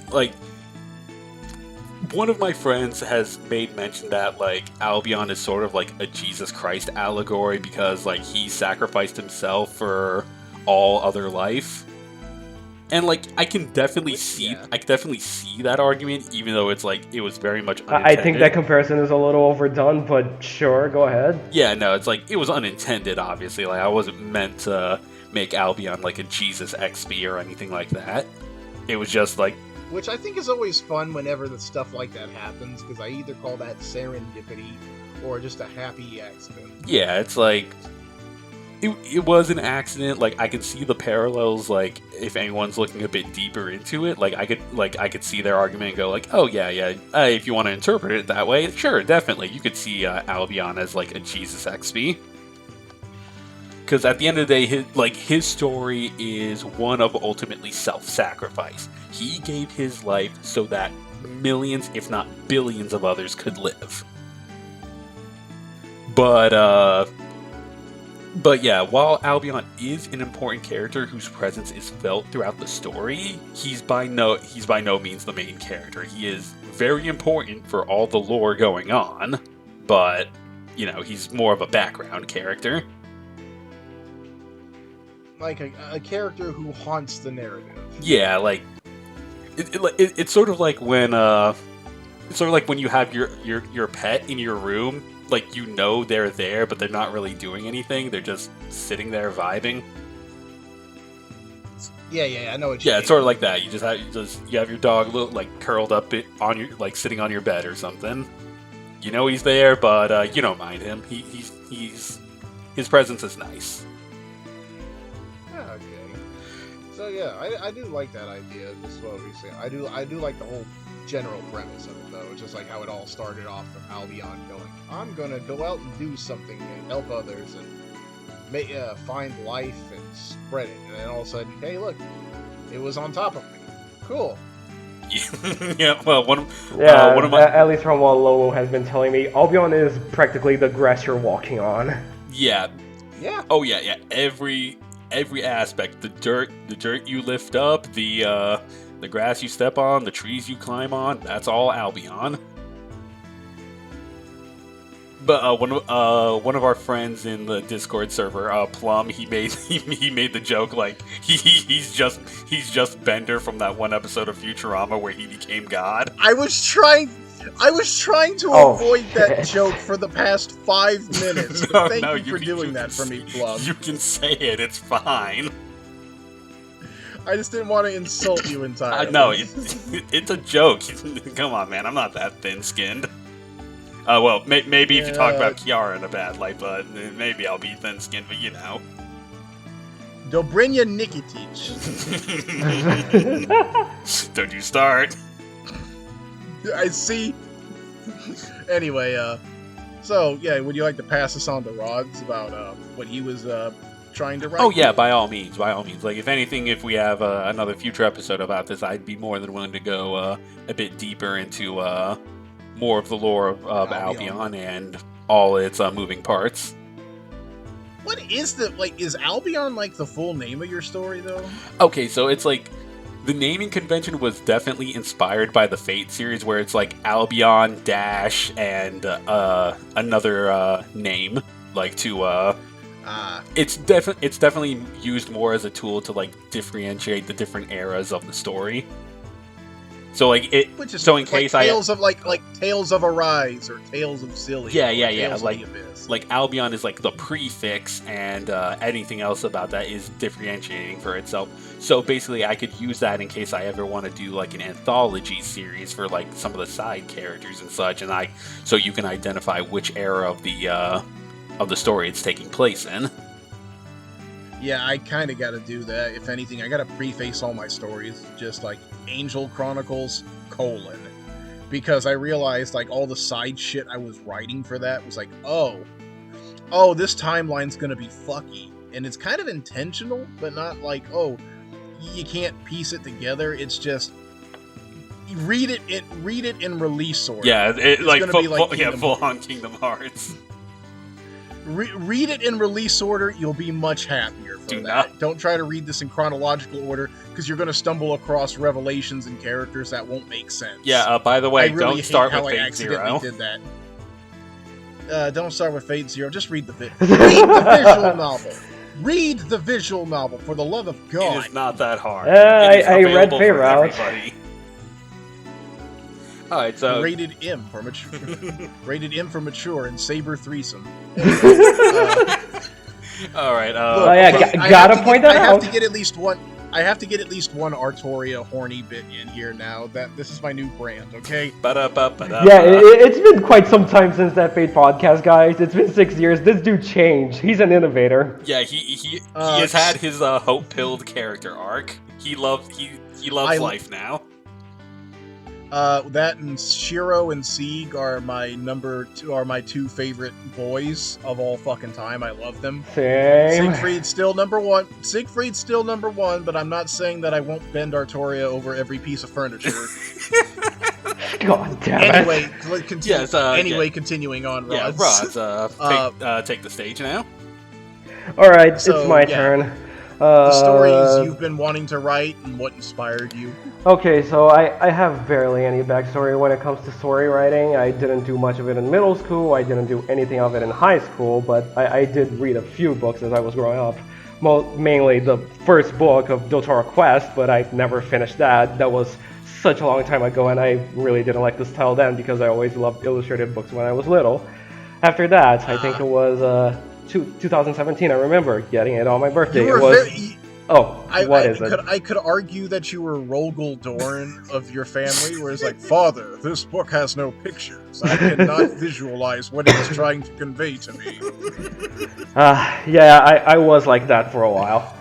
one of my friends has made mention that, Albion is sort of like a Jesus Christ allegory because, he sacrificed himself for all other life. And, I can definitely see that argument, even though it's, it was very much unintended. I think that comparison is a little overdone, but sure, go ahead. Yeah, no, it's it was unintended, obviously. I wasn't meant to make Albion, a Jesus XP or anything like that. It was just, Which I think is always fun whenever the stuff like that happens, because I either call that serendipity or just a happy accident. Yeah, it's it was an accident. I could see the parallels. If anyone's looking a bit deeper into it, I could see their argument and go oh yeah. If you want to interpret it that way, sure, definitely, you could see Albion as a Jesus XP. Because at the end of the day, his story is one of ultimately self-sacrifice. He gave his life so that millions, if not billions, of others could live. But But yeah, while Albion is an important character whose presence is felt throughout the story, he's by no means the main character. He is very important for all the lore going on, but he's more of a background character. Like a character who haunts the narrative. Yeah, like it's sort of like when you have your pet in your room. Like, they're there, but they're not really doing anything. They're just sitting there vibing. Yeah, I know what you mean. It's sort of like that. You have your dog curled up on your sitting on your bed or something. He's there, but you don't mind him. His presence is nice. Okay. So yeah, I do like that idea. Just what we say. I do like the whole general premise of it, though. It's just like how it all started off from Albion going, I'm gonna go out and do something and help others and find life and spread it. And then all of a sudden, hey, look, it was on top of me. Cool. Yeah, well, one of my... at least from what Lolo has been telling me, Albion is practically the grass you're walking on. Yeah. Yeah. Oh yeah. Every aspect, the dirt you lift up, the grass you step on, the trees you climb on, that's all Albion. But one of our friends in the Discord server, Plum, he made the joke like he's just Bender from that one episode of Futurama where he became God. I was trying to avoid that joke for the past 5 minutes. But thank you for doing that for me, Plum. You can say it. It's fine. I just didn't want to insult you entirely. No, it's a joke. Come on, man. I'm not that thin-skinned. Well, maybe if you talk about Kiara in a bad light, but maybe I'll be thin-skinned, but Dobrynia Nikitic. Don't you start. I see. Anyway, so, yeah, would you like to pass this on to Rods about what he was trying to write? Oh, yeah, by all means. Like, if anything, if we have another future episode about this, I'd be more than willing to go a bit deeper into more of the lore of Albion and all its moving parts. What is is Albion the full name of your story, though? Okay, so it's the naming convention was definitely inspired by the Fate series, where it's Albion dash and another name, it's definitely used more as a tool to differentiate the different eras of the story. So which is so in case Tales of Tales of Arise or Tales of Silly. Yeah. Tales of the Abyss. Albion is the prefix, and anything else about that is differentiating for itself. So basically, I could use that in case I ever want to do an anthology series for some of the side characters and such, and so you can identify which era of the story it's taking place in. Yeah, I kind of got to do that. If anything, I got to preface all my stories just Angel Chronicles : because I realized all the side shit I was writing for that was oh, this timeline's gonna be fucky, and it's kind of intentional, but not oh, you can't piece it together. It's just read it in release order. Yeah, it's full on Kingdom Hearts. Read it in release order. You'll be much happier for that. Don't try to read this in chronological order, because you're going to stumble across revelations and characters that won't make sense. Yeah, by the way, I really don't start with I Fate accidentally Zero. did that. Don't start with Fate Zero. Just read the visual novel. Read the visual novel, for the love of God. It is not that hard. I read Fate Route. Alright, so... Rated M for mature. Rated M for mature and Saber threesome. Alright, gotta point that out. I have to get at least one Artoria horny bit in here now. This is my new brand, okay? Yeah, it's been quite some time since that Fate podcast, guys. It's been 6 years. This dude changed. He's an innovator. Yeah, he has had his hope-pilled character arc. He loves life now. That and Shiro and Sieg are my two favorite boys of all fucking time. I love them. Same. Siegfried's still number one, but I'm not saying that I won't bend Artoria over every piece of furniture. God damn it. Anyway, continuing on, Rods. Yeah, Rods, take the stage now. All right, So, it's my yeah. turn. The stories you've been wanting to write and what inspired you. Okay, so I have barely any backstory when it comes to story writing. I didn't do much of it in middle school. I didn't do anything of it in high school, but I did read a few books as I was growing up. Mainly the first book of Dotara Quest, but I never finished that. That was such a long time ago, and I really didn't like the style then because I always loved illustrated books when I was little. After that, I think it was 2017. I remember getting it on my birthday. You were It was very. what is it? I could argue that you were Rogel Dorn of your family, where it's like, Father, this book has no pictures. I cannot visualize what it is trying to convey to me. Yeah, I was like that for a while.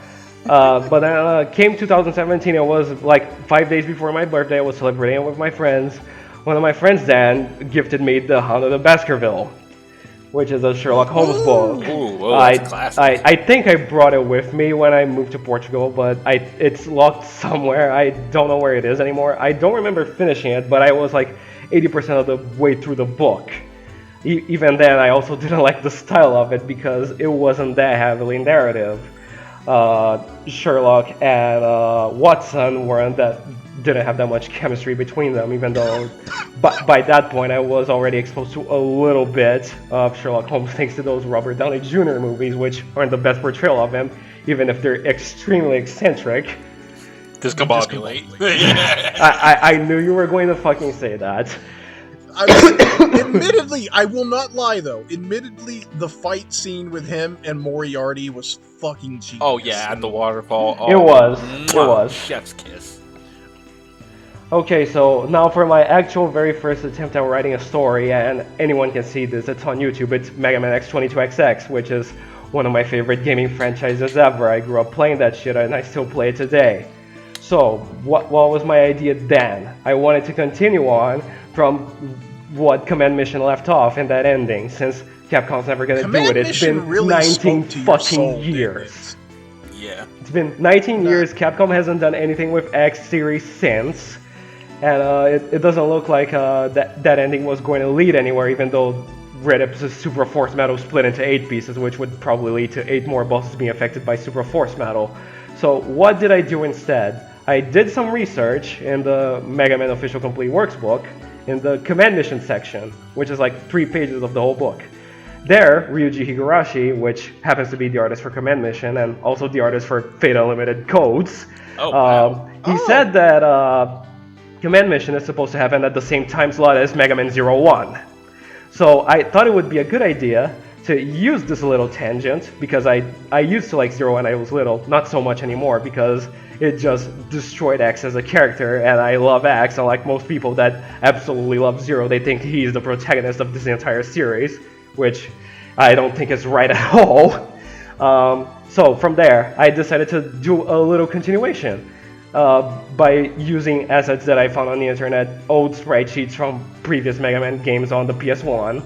But then came 2017, it was like 5 days before my birthday. I was celebrating it with my friends. One of my friends then gifted me The Hound of the Baskerville, which is a Sherlock Holmes book. Ooh, whoa, that's a classic. I think I brought it with me when I moved to Portugal, but it's locked somewhere. I don't know where it is anymore. I don't remember finishing it, but I was like 80% of the way through the book. Even then, I also didn't like the style of it because it wasn't that heavily narrative. Sherlock and Watson didn't have that much chemistry between them, even though by that point I was already exposed to a little bit of Sherlock Holmes thanks to those Robert Downey Jr. movies, which aren't the best portrayal of him, even if they're extremely eccentric. Discombobulate. I knew you were going to fucking say that. Admittedly, I will not lie though. Admittedly, the fight scene with him and Moriarty was fucking genius. Oh yeah, at the waterfall. Oh, It was. Chef's kiss. Okay, so now for my actual very first attempt at writing a story, and anyone can see this, it's on YouTube. It's Mega Man X22XX, which is one of my favorite gaming franchises ever. I grew up playing that shit and I still play it today. So, what was my idea then? I wanted to continue on from what Command Mission left off in that ending, since Capcom's never gonna do it. It's been really 19 spoke to your fucking soul, years. Yeah. It's been 19 years. Capcom hasn't done anything with X series since, and it doesn't look like that ending was going to lead anywhere, even though Red Ep's Super Force Metal split into 8 pieces, which would probably lead to 8 more bosses being affected by Super Force Metal. So what did I do instead? I did some research in the Mega Man Official Complete Works book, in the Command Mission section, which is like 3 pages of the whole book. There, Ryuji Higurashi, which happens to be the artist for Command Mission and also the artist for Fate Unlimited Codes, he said that Command Mission is supposed to happen at the same time slot as Mega Man 01. So I thought it would be a good idea to use this little tangent, because I used to like Zero when I was little, not so much anymore because it just destroyed X as a character, and I love X, unlike most people that absolutely love Zero. They think he's the protagonist of this entire series, which I don't think is right at all. So from there, I decided to do a little continuation by using assets that I found on the internet, old sprite sheets from previous Mega Man games on the PS1.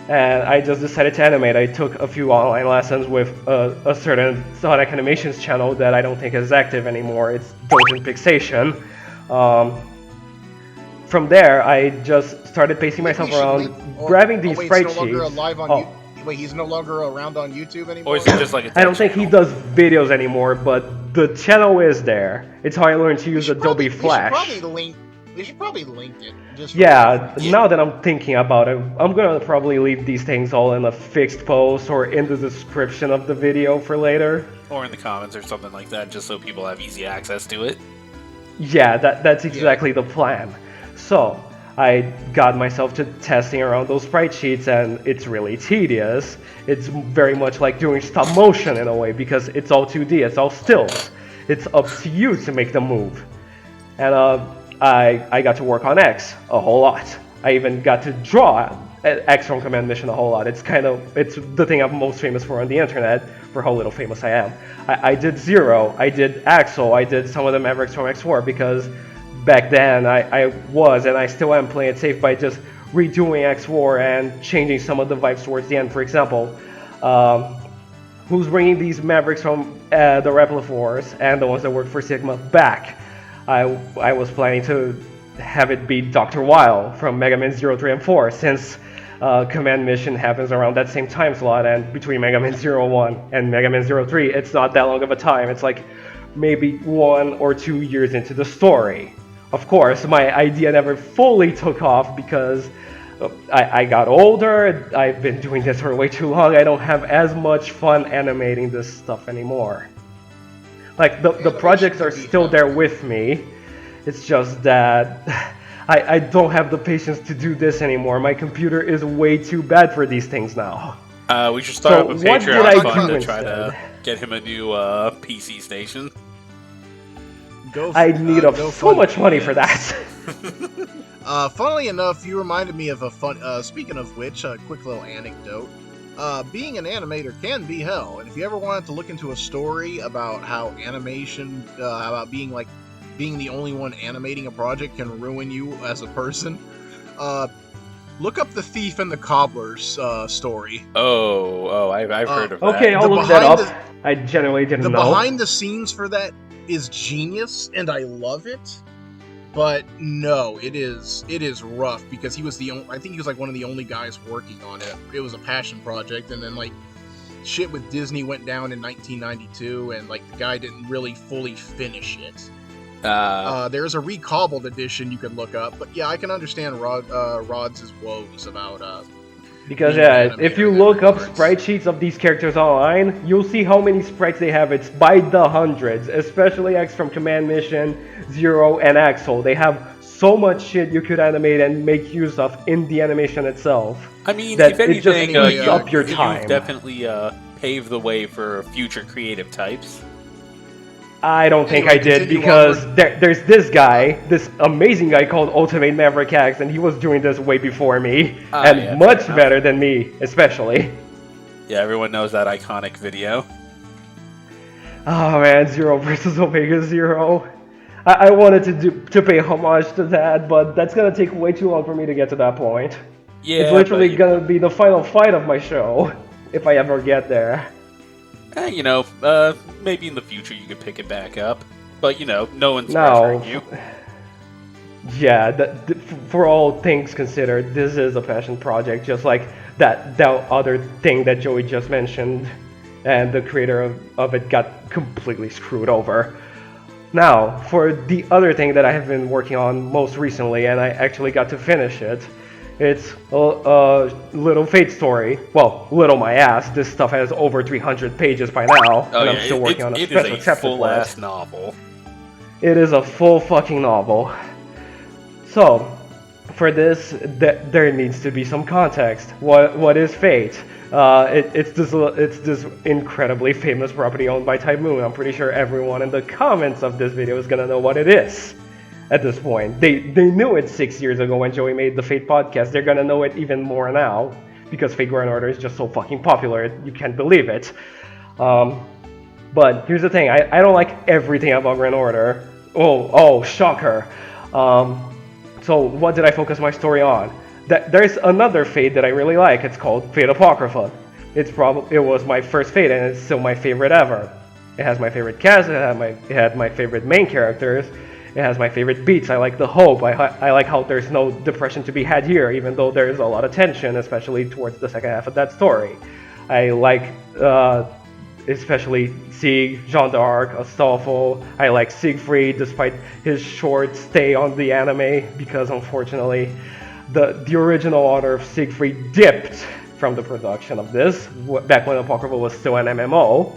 And I just decided to animate. I took a few online lessons with a certain Sonic Animations channel that I don't think is active anymore. It's Dojin Fixation. From there, I just started pacing myself around, grabbing these sprite sheets. Wait, he's no longer around on YouTube anymore? Or is it just like a I don't think he does videos anymore, but the channel is there. It's how I learned to use Adobe Flash. We should probably link it. Yeah, now that I'm thinking about it, I'm gonna probably leave these things all in a fixed post or in the description of the video for later. Or in the comments or something like that, just so people have easy access to it. Yeah, that's exactly the plan. So, I got myself to testing around those sprite sheets, and it's really tedious. It's very much like doing stop motion in a way, because it's all 2D, it's all stills. It's up to you to make the move. And I got to work on X a whole lot. I even got to draw X from Command Mission a whole lot. It's the thing I'm most famous for on the internet, for how little famous I am. I did Zero, I did Axel, I did some of the Mavericks from X4, because back then I was, and I still am, playing it safe by just redoing X4 and changing some of the vibes towards the end. For example, who's bringing these Mavericks from the Replicors and the ones that work for Sigma back? I was planning to have it be Dr. Weil from Mega Man 0, 3, and 4, since command mission happens around that same time slot, and between Mega Man 01 and Mega Man 03, it's not that long of a time. It's like maybe 1 or 2 years into the story. Of course, my idea never fully took off because I got older, I've been doing this for way too long, I don't have as much fun animating this stuff anymore. Like, the projects are still there with me, it's just that I don't have the patience to do this anymore. My computer is way too bad for these things now. We should start up a what did I Patreon fund do to try to instead? get him a new PC station. I need so much money for that. Funnily enough, you reminded me of a fun. Speaking of which, a quick little anecdote. Being an animator can be hell, and if you ever wanted to look into a story about how animation, about being the only one animating a project can ruin you as a person, look up the Thief and the Cobbler's story. I've heard of that. Okay, I'll look that up. I genuinely didn't know. The behind the scenes for that is genius, and I love it. But no, it is rough because he was I think he was like one of the only guys working on it. It was a passion project, and then like shit with Disney went down in 1992, and like the guy didn't really fully finish it. There's a recobbled edition you can look up, but yeah, I can understand Rod's woes about because yeah, if you look up sprite sheets of these characters online, you'll see how many sprites they have. It's by the hundreds, especially X from Command Mission, Zero, and Axel. They have so much shit you could animate and make use of in the animation itself. I mean, that if anything, it just eats up your time. You've definitely paved the way for future creative types. I don't think I did, because there's this guy, this amazing guy called Ultimate Maverick X, and he was doing this way before me, and yeah, much better than me, especially. Yeah, everyone knows that iconic video. Oh man, Zero versus Omega Zero. I wanted to pay homage to that, but that's gonna take way too long for me to get to that point. Yeah, it's literally gonna be the final fight of my show, if I ever get there. Maybe in the future you could pick it back up. But, no one's pressuring you. Yeah, for all things considered, this is a passion project, just like that other thing that Joey just mentioned, and the creator of it got completely screwed over. Now, for the other thing that I have been working on most recently, and I actually got to finish it, it's a Little Fate story. Well, little my ass. This stuff has over 300 pages by now, and I'm still working on a special chapter for it. It is a full-ass novel. It is a full fucking novel. So, for this, there needs to be some context. What is Fate? It's this incredibly famous property owned by Type Moon. I'm pretty sure everyone in the comments of this video is gonna know what it is. At this point, they knew it 6 years ago when Joey made the Fate podcast. They're gonna know it even more now because Fate Grand Order is just so fucking popular. You can't believe it. But here's the thing: I don't like everything about Grand Order. Oh, shocker! So what did I focus my story on? There's another Fate that I really like. It's called Fate Apocrypha. It was my first Fate, and it's still my favorite ever. It has my favorite cast. It had my favorite main characters. It has my favorite beats. I like the hope. I like how there's no depression to be had here, even though there's a lot of tension, especially towards the second half of that story. I like, especially Sieg, Jeanne d'Arc, Astolfo. I like Siegfried, despite his short stay on the anime, because unfortunately, the original author of Siegfried dipped from the production of this, back when Apocrypha was still an MMO.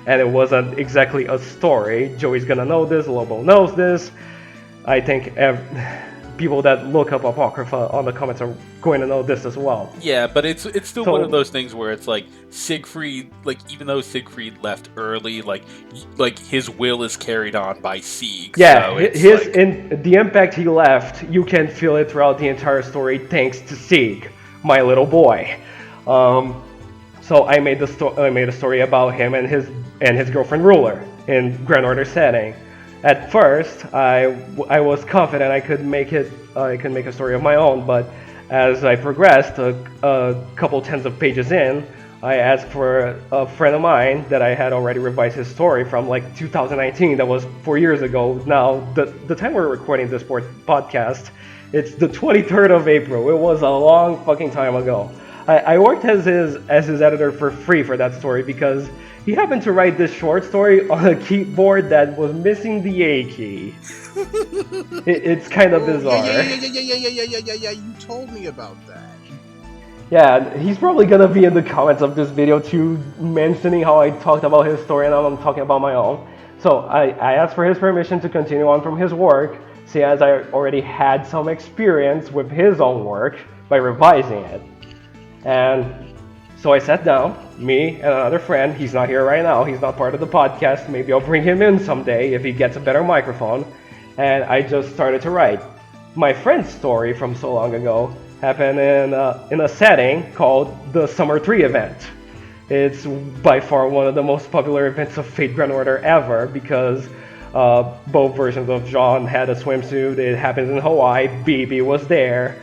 And it wasn't exactly a story. Joey's gonna know this, Lobo knows this. I think people that look up Apocrypha on the comments are going to know this as well. Yeah, but it's still one of those things where it's like Siegfried, like even though Siegfried left early, like his will is carried on by Sieg. Yeah, so the impact he left, you can feel it throughout the entire story thanks to Sieg, my little boy. So I made a story about him and his girlfriend Ruler in Grand Order setting. At first, I was confident I could make a story of my own, but as I progressed, a couple tens of pages in, I asked for a friend of mine that I had already revised his story from like 2019. That was 4 years ago. Now, the time we're recording this podcast It's the 23rd of April. It was a long fucking time ago. I worked as his editor for free for that story because he happened to write this short story on a keyboard that was missing the A key. It's kind of bizarre. Yeah. You told me about that. Yeah, he's probably gonna be in the comments of this video too, mentioning how I talked about his story and now I'm talking about my own. So I asked for his permission to continue on from his work, seeing as I already had some experience with his own work by revising it. And so I sat down, me and another friend. He's not here right now, he's not part of the podcast. Maybe I'll bring him in someday if he gets a better microphone. And I just started to write. My friend's story from so long ago happened in a setting called the Summer 3 event. It's by far one of the most popular events of Fate Grand Order ever because both versions of Jean had a swimsuit. It happens in Hawaii. BB was there.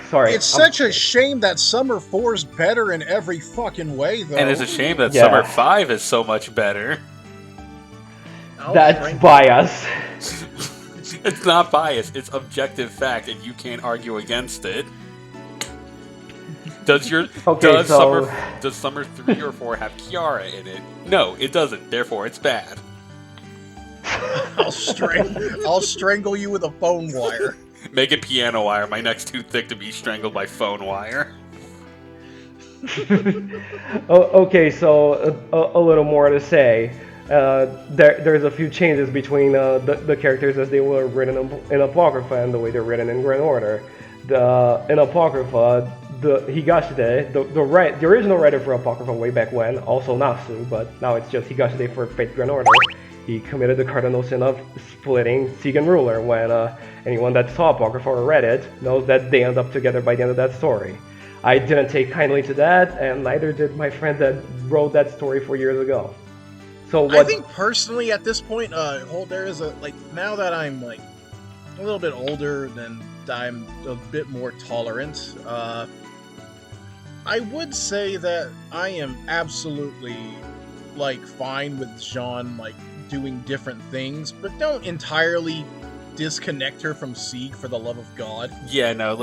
Sorry. It's such a shame that Summer 4's better in every fucking way, though. And it's a shame that Summer 5 is so much better. That's bias. It's not bias, it's objective fact, and you can't argue against it. Does Summer 3 or 4 have Kiara in it? No, it doesn't. Therefore, it's bad. I'll strangle you with a phone wire. Make it piano wire. My neck's too thick to be strangled by phone wire. Okay, so a little more to say. There's a few changes between the characters as they were written in Apocrypha and the way they're written in Grand Order. In Apocrypha, the Higashide, the original writer for Apocrypha way back when, also Nasu, but now it's just Higashide for Fate Grand Order. He committed the cardinal sin of splitting Sieg and Ruler. When anyone that saw Apocrypha or read it knows that they end up together by the end of that story. I didn't take kindly to that, and neither did my friend that wrote that story 4 years ago. So what? I think personally at this point, there is now that I'm like a little bit older and I'm a bit more tolerant, I would say that I am absolutely fine with Jean doing different things, but don't entirely disconnect her from Sieg for the love of God. Yeah, no,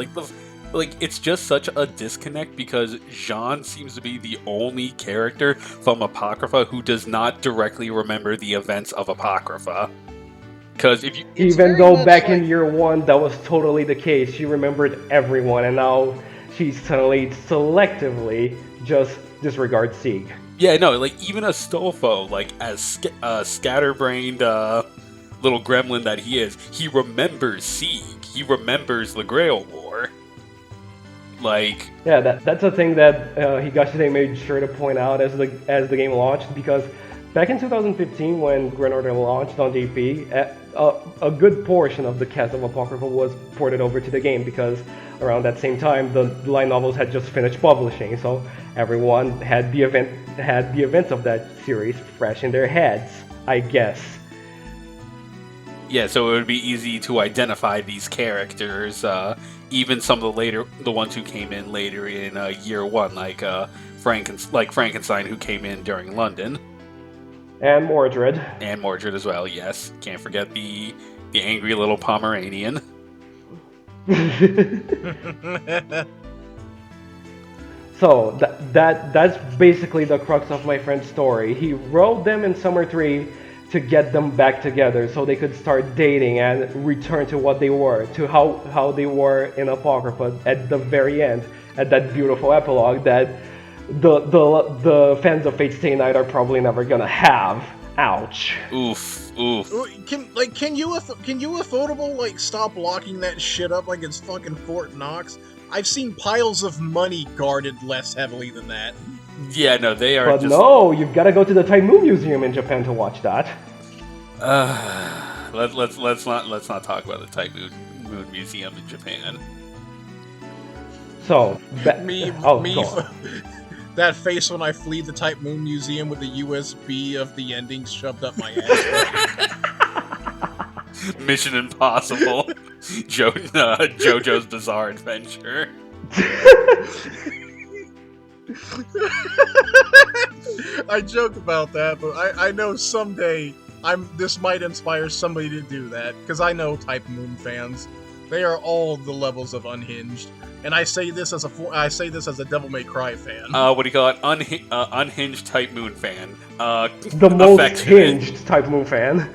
it's just such a disconnect because Jean seems to be the only character from Apocrypha who does not directly remember the events of Apocrypha. Because if you even though back in year 1 that was totally the case, she remembered everyone, and now she suddenly selectively just disregards Sieg. Yeah, no, even Astolfo, as scatterbrained little gremlin that he is, he remembers Sieg. He remembers the Grail War. Yeah, that's a thing that Higashide made sure to point out as the game launched, because back in 2015 when Grand Order launched on JP, a good portion of the cast of Apocrypha was ported over to the game because around that same time the light novels had just finished publishing, so everyone had the events of that series fresh in their heads, I guess. Yeah, so it would be easy to identify these characters, even some of the ones who came in later in year 1, like Frankenstein, who came in during London. And Mordred. And Mordred as well, yes. Can't forget the angry little Pomeranian. So that's basically the crux of my friend's story. He wrote them in Summer 3 to get them back together so they could start dating and return to what they were, to how they were in Apocrypha at the very end, at that beautiful epilogue that the fans of Fate Stay Night are probably never gonna have. Ouch. Oof. Can Ufotable stop locking that shit up like it's fucking Fort Knox? I've seen piles of money guarded less heavily than that. Yeah, no, they are. But no, you've got to go to the Time Moon Museum in Japan to watch that. Let's not talk about the Time Moon Museum in Japan. So that face when I flee the Type Moon Museum with the USB of the ending shoved up my ass. Mission Impossible. JoJo's Bizarre Adventure. I joke about that, but I know someday This might inspire somebody to do that, because I know Type Moon fans. They are all the levels of unhinged, and I say this as a Devil May Cry fan. What do you call it? Unhinged Type Moon fan. The most affectionate. hinged Type Moon fan.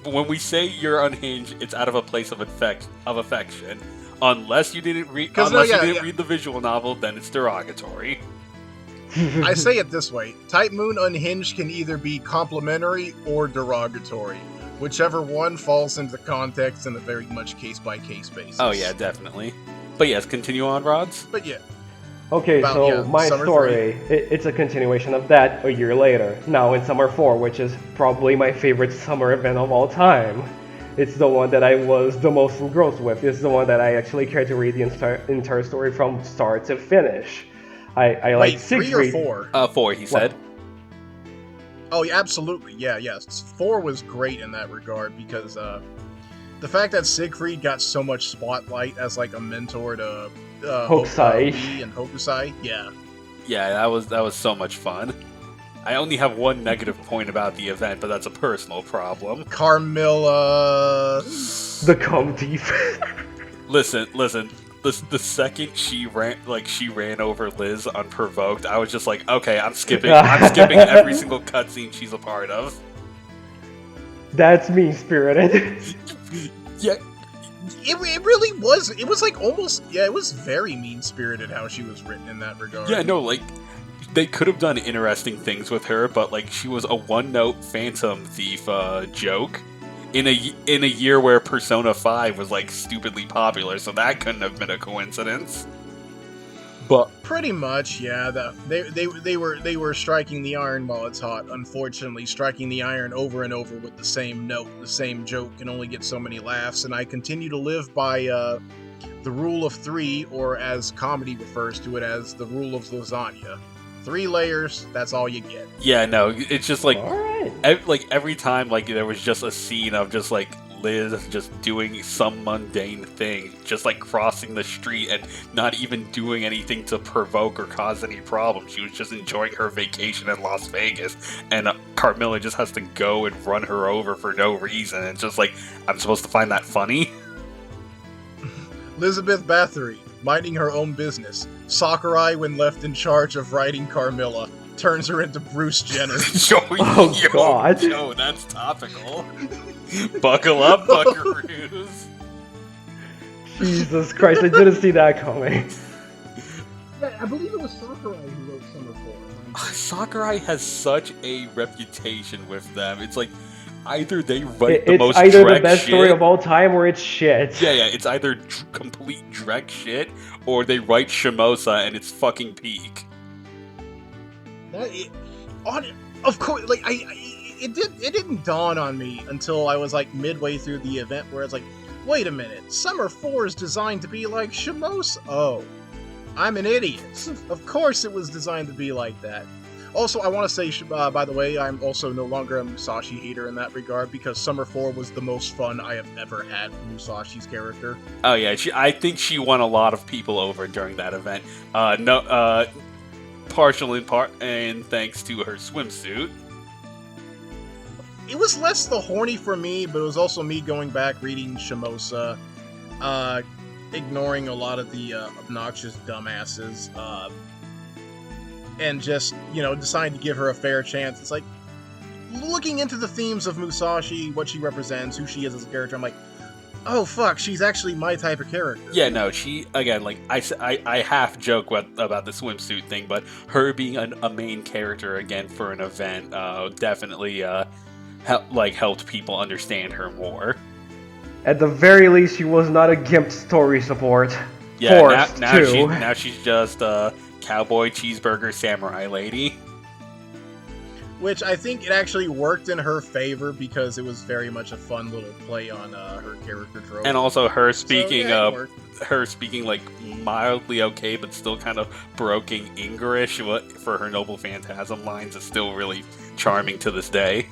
When we say you're unhinged, it's out of a place of affection. Unless you didn't read the visual novel, then it's derogatory. I say it this way: Type Moon unhinged can either be complimentary or derogatory. Whichever one falls into context in a very much case-by-case basis. Oh yeah, definitely. But yes, continue on, Rods. But yeah. Okay, my story, it's a continuation of that a year later. Now in Summer 4, which is probably my favorite summer event of all time. It's the one that I was the most engrossed with. It's the one that I actually cared to read the entire story from start to finish. I like Siegfried. 3 or 4? 4, he said. Oh, yeah, absolutely. Yeah, yes. 4 was great in that regard because the fact that Siegfried got so much spotlight as like a mentor to Hokusai and Hokusai, yeah. Yeah, that was so much fun. I only have one negative point about the event, but that's a personal problem. Carmilla. The cum teeth. Listen. The second she ran over Liz unprovoked, I was just like, okay, I'm skipping every single cutscene she's a part of. That's mean-spirited. Yeah. It really was. It was like almost, yeah, it was very mean-spirited how she was written in that regard. Yeah, no, like, they could have done interesting things with her, but like, she was a one-note Phantom Thief joke. In a year where Persona 5 was like stupidly popular, so that couldn't have been a coincidence. But pretty much, yeah. They were striking the iron while it's hot. Unfortunately, striking the iron over and over with the same note, the same joke can only get so many laughs. And I continue to live by the rule of 3, or as comedy refers to it as the rule of lasagna. 3 layers, that's all you get. Yeah, no, it's just like, Alright. every time like there was just a scene of just like Liz just doing some mundane thing, just like crossing the street and not even doing anything to provoke or cause any problems. She was just enjoying her vacation in Las Vegas, and Carmilla just has to go and run her over for no reason. It's just like, I'm supposed to find that funny? Elizabeth Bathory, minding her own business. Sakurai, when left in charge of writing Carmilla, turns her into Bruce Jenner. God. Yo, that's topical. Buckle up, buckaroos. Jesus Christ, I didn't see that coming. Yeah, I believe it was Sakurai who wrote Summer 4. Sakurai has such a reputation with them. It's like, either they write the most It's either Drek the best shit. story of all time or it's shit. Yeah, it's either complete Drek shit, or they write Shimosa and it's fucking peak. Of course, like it didn't dawn on me until I was like midway through the event, where it's like, wait a minute, Summer 4 is designed to be like Shimosa. Oh, I'm an idiot. Of course, it was designed to be like that. Also, I want to say, by the way, I'm also no longer a Musashi hater in that regard, because Summer 4 was the most fun I have ever had with Musashi's character. Oh yeah, I think she won a lot of people over during that event. Partial in part, and thanks to her swimsuit. It was less the horny for me, but it was also me going back, reading Shimosa, ignoring a lot of the obnoxious dumbasses, and just, deciding to give her a fair chance. It's like, looking into the themes of Musashi, what she represents, who she is as a character, I'm like, oh fuck, she's actually my type of character. Yeah, no, she, again, like, I half joke about the swimsuit thing, but her being a main character again for an event definitely helped people understand her more. At the very least, she was not a GIMP story support. Yeah, Forced too. now she's just a cowboy cheeseburger samurai lady. Which I think it actually worked in her favor, because it was very much a fun little play on her character trope. And also her speaking So, yeah, like mildly okay but still kind of broken English for her Noble Phantasm lines is still really charming to this day.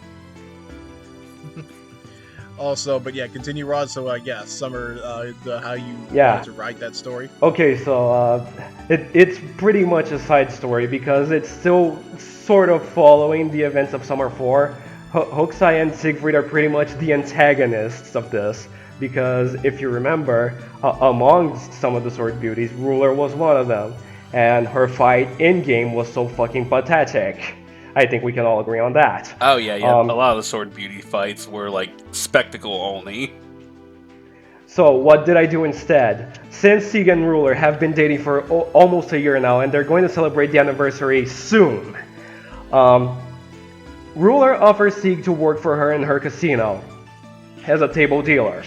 Also, but yeah, continue, Rod. So, yeah, Summer, how you Yeah. wanted to write that story. Okay, so it's pretty much a side story because it's still sort of following the events of Summer 4. Hokusai and Siegfried are pretty much the antagonists of this, because if you remember, amongst some of the sword beauties, Ruler was one of them, and her fight in-game was so fucking pathetic. I think we can all agree on that. Oh yeah. A lot of the Sword Beauty fights were like spectacle only. So what did I do instead? Since Sieg and Ruler have been dating for almost a year now, and they're going to celebrate the anniversary soon, Ruler offers Sieg to work for her in her casino as a table dealer.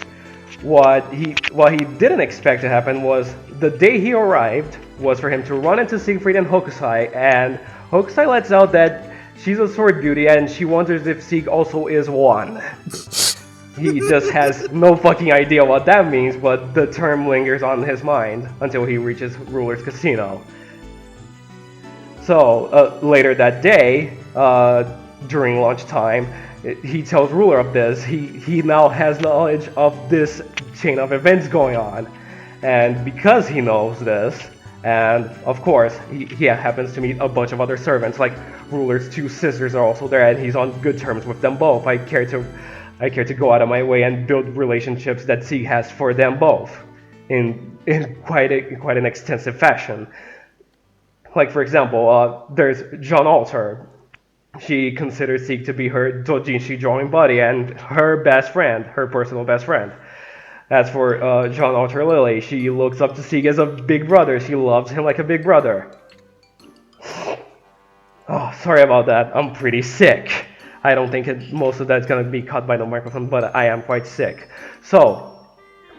What he didn't expect to happen was the day he arrived was for him to run into Siegfried and Hokusai, and Hokusai lets out that she's a sword beauty and she wonders if Sieg also is one. He just has no fucking idea what that means, but the term lingers on his mind until he reaches Ruler's casino. So, later that day, during lunchtime, he tells Ruler of this. He now has knowledge of this chain of events going on. And because he knows this, and of course, he happens to meet a bunch of other servants, like Ruler's two sisters are also there, and he's on good terms with them both. I care to go out of my way and build relationships that Sieg has for them both in quite an extensive fashion. Like, for example, there's John Alter. She considers Sieg to be her doujinshi drawing buddy and her best friend, her personal best friend. As for John Alter Lily, she looks up to Sieg as a big brother. She loves him like a big brother. Oh, sorry about that. I'm pretty sick. I don't think most of that's going to be cut by the microphone, but I am quite sick. So,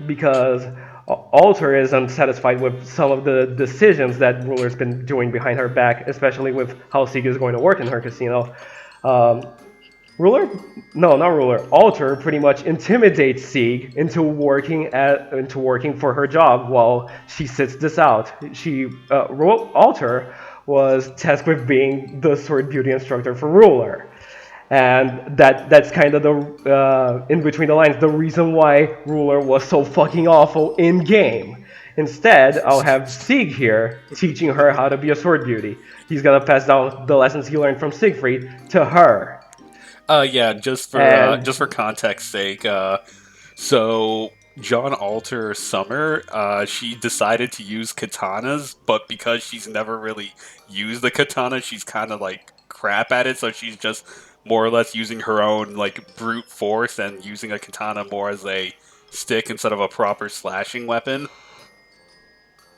because Alter is unsatisfied with some of the decisions that Ruler's been doing behind her back, especially with how Sieg is going to work in her casino, Alter pretty much intimidates Sieg into working for her job while she sits this out. Alter was tasked with being the sword beauty instructor for Ruler. And that's kind of the, in between the lines, the reason why Ruler was so fucking awful in-game. Instead, I'll have Sieg here teaching her how to be a sword beauty. He's gonna pass down the lessons he learned from Siegfried to her. Yeah, just for context sake, so John Alter Summer, she decided to use katanas, but because she's never really used the katana, she's kind of like crap at it, so she's just more or less using her own like brute force and using a katana more as a stick instead of a proper slashing weapon.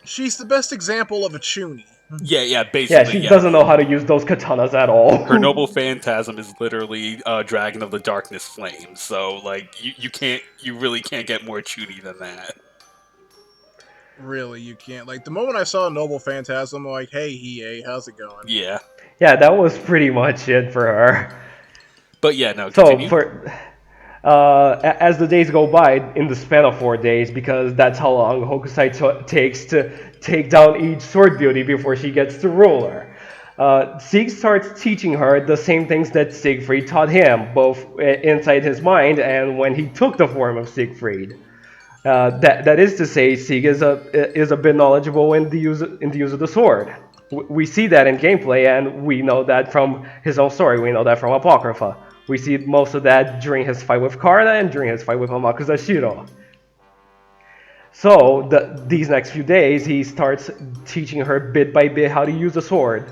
She's the best example of a chuny. Yeah, basically. Yeah, she doesn't know how to use those katanas at all. Her noble phantasm is literally Dragon of the Darkness Flames, so like you really can't get more chuny than that. Really, you can't. Like, the moment I saw Noble Phantasm, I'm like, hey, Hiei, how's it going? Yeah. Yeah, that was pretty much it for her. But yeah, no, continue. So, as the days go by, in the span of 4 days, because that's how long Hokusai takes to take down each sword beauty before she gets to Ruler, Sieg starts teaching her the same things that Siegfried taught him, both inside his mind and when he took the form of Siegfried. That is to say, Sieg is a bit knowledgeable in the use of the sword. We see that in gameplay, and we know that from his own story. We know that from Apocrypha. We see most of that during his fight with Karna and during his fight with Amakusa Shiro. So, these next few days, he starts teaching her bit by bit how to use the sword.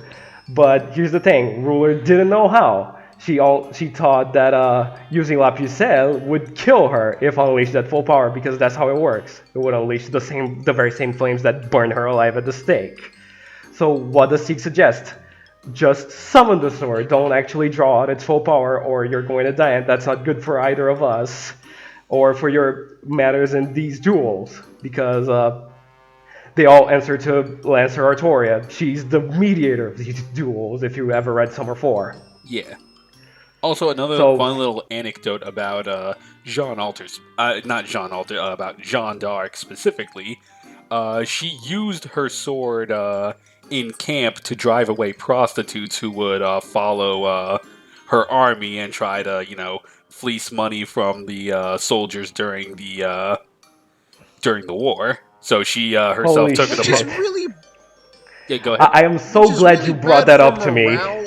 But here's the thing, Ruler didn't know how. She thought that using La Pucelle would kill her if unleashed at full power, because that's how it works. It would unleash the very same flames that burned her alive at the stake. So what does Sieg suggest? Just summon the sword, don't actually draw out its full power, or you're going to die, and that's not good for either of us, or for your matters in these duels, because they all answer to Lancer Artoria. She's the mediator of these duels, if you ever read Summer 4. Yeah. Also, another fun little anecdote about about Jeanne d'Arc specifically. She used her sword in camp to drive away prostitutes who would follow her army and try to, fleece money from the soldiers during the war. So she herself took it upon. Really, Yeah, go ahead. I am so glad you brought that up to me.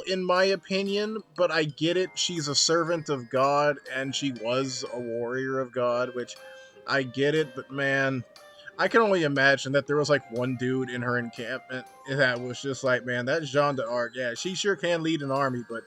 in my opinion, but I get it. She's a servant of God, and she was a warrior of God, which I get it, but man, I can only imagine that there was like one dude in her encampment that was just like, man, that's Jeanne d'Arc. Yeah, she sure can lead an army, but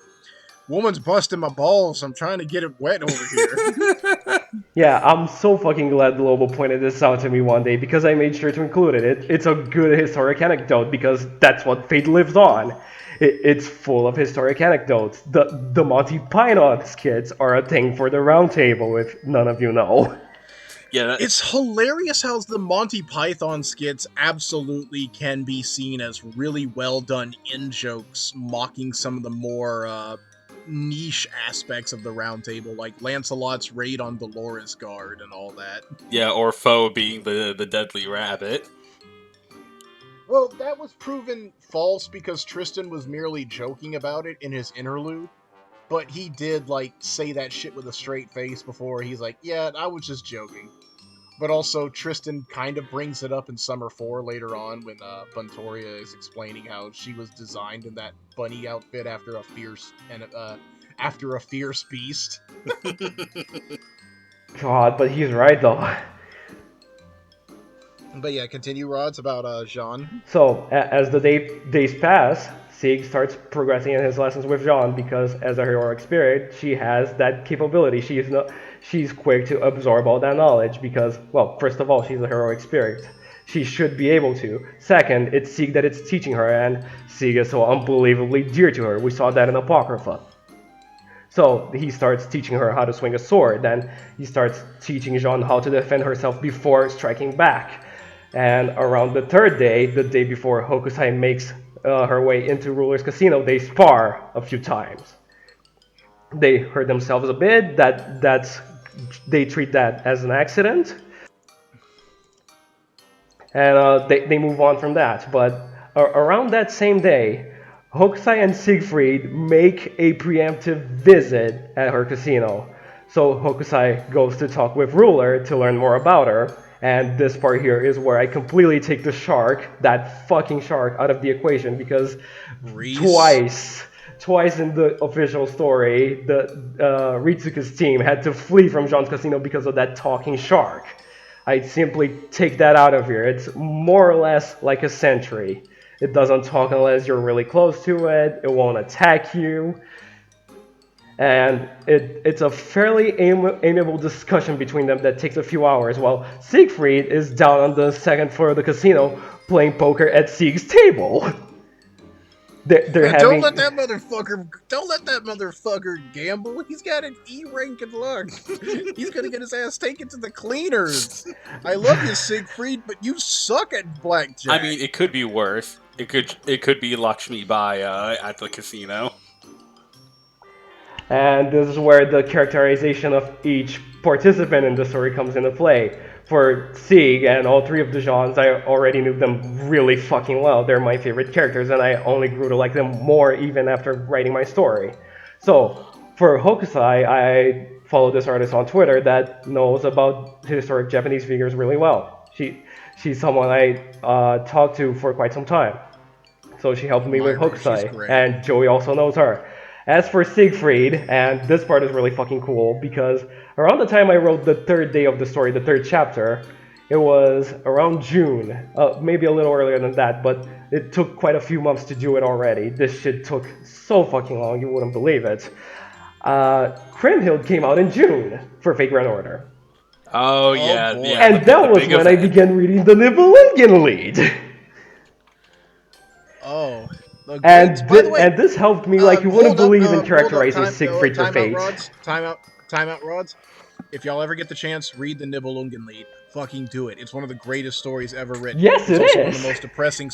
woman's busting my balls. I'm trying to get it wet over here. Yeah, I'm so fucking glad Lobo pointed this out to me one day because I made sure to include it. It's a good historic anecdote because that's what Fate lives on. It's full of historic anecdotes. The Monty Python skits are a thing for the round table, if none of you know. Yeah, It's hilarious how the Monty Python skits absolutely can be seen as really well done in-jokes, mocking some of the more niche aspects of the Round Table, like Lancelot's raid on Dolores Guard and all that. yeah, or Foe being the deadly rabbit. Well, that was proven false because Tristan was merely joking about it in his interlude, but he did, like, say that shit with a straight face before. He's like, yeah, I was just joking. But also, Tristan kind of brings it up in Summer 4 later on when Buntoria is explaining how she was designed in that bunny outfit after a fierce beast. God, but he's right though. But yeah, continue, Rods, about Jean. So, as the days pass, Sieg starts progressing in his lessons with Jean because, as a heroic spirit, she has that capability. She's quick to absorb all that knowledge because, well, first of all, she's a heroic spirit. She should be able to. Second, it's Sieg that it's teaching her, and Sieg is so unbelievably dear to her. We saw that in Apocrypha. So he starts teaching her how to swing a sword, then he starts teaching Jean how to defend herself before striking back. And around the third day, the day before Hokusai makes her way into Ruler's Casino, they spar a few times. They hurt themselves a bit. They treat that as an accident, and they move on from that. But around that same day, Hokusai and Siegfried make a preemptive visit at her casino. So Hokusai goes to talk with Ruler to learn more about her. And this part here is where I completely take the shark, that fucking shark, out of the equation because twice in the official story, the Ritsuka's team had to flee from Jean's casino because of that talking shark. I'd simply take that out of here. It's more or less like a sentry. It doesn't talk unless you're really close to it. It won't attack you. And it's a fairly amiable discussion between them that takes a few hours, while Siegfried is down on the second floor of the casino playing poker at Sieg's table. Don't let that motherfucker gamble. He's got an E rank in luck. He's gonna get his ass taken to the cleaners. I love you, Siegfried, but you suck at blackjack. I mean, it could be worse. It could be Lakshmi Bai at the casino. And this is where the characterization of each participant in the story comes into play. For Sieg and all three of the Jeans, I already knew them really fucking well. They're my favorite characters, and I only grew to like them more even after writing my story. So, for Hokusai, I follow this artist on Twitter that knows about historic Japanese figures really well. She's someone I talked to for quite some time. So she helped me with Hokusai, and Joey also knows her. As for Siegfried, and this part is really fucking cool because around the time I wrote the third day of the story, the third chapter, it was around June, maybe a little earlier than that, but it took quite a few months to do it already. This shit took so fucking long, you wouldn't believe it. Kriemhild came out in June for Fate Grand Order. Oh yeah, boy. yeah. And that was when I began reading the Nibelungen lead. Oh. And this helped me like you wouldn't believe in characterizing Siegfried for Fate. Time out, Rods. If y'all ever get the chance, read the Nibelungen lead. Fucking do it. It's one of the greatest stories ever written. Yes, it's it also is. One of the most depressing.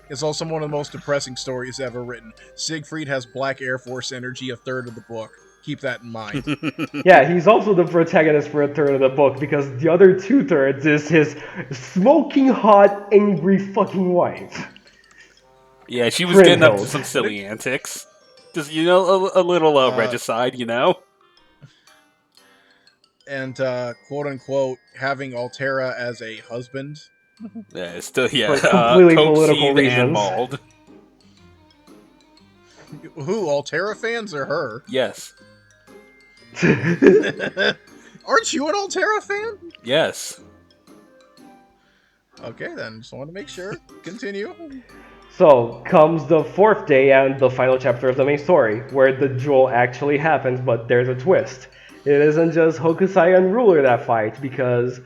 It's also one of the most depressing stories ever written. Siegfried has Black Air Force energy a third of the book. Keep that in mind. Yeah, he's also the protagonist for a third of the book because the other 2/3 is his smoking hot, angry fucking wife. Yeah, she was getting up to some silly antics. Just, a little regicide, And, quote-unquote, having Altera as a husband. Yeah, still, For completely political and reasons. bald. Who, Altera fans or her? Yes. Aren't you an Altera fan? Yes. Okay, then. Just want to make sure. Continue. So comes the fourth day and the final chapter of the main story, where the duel actually happens, but there's a twist. It isn't just Hokusai and Ruler that fight, because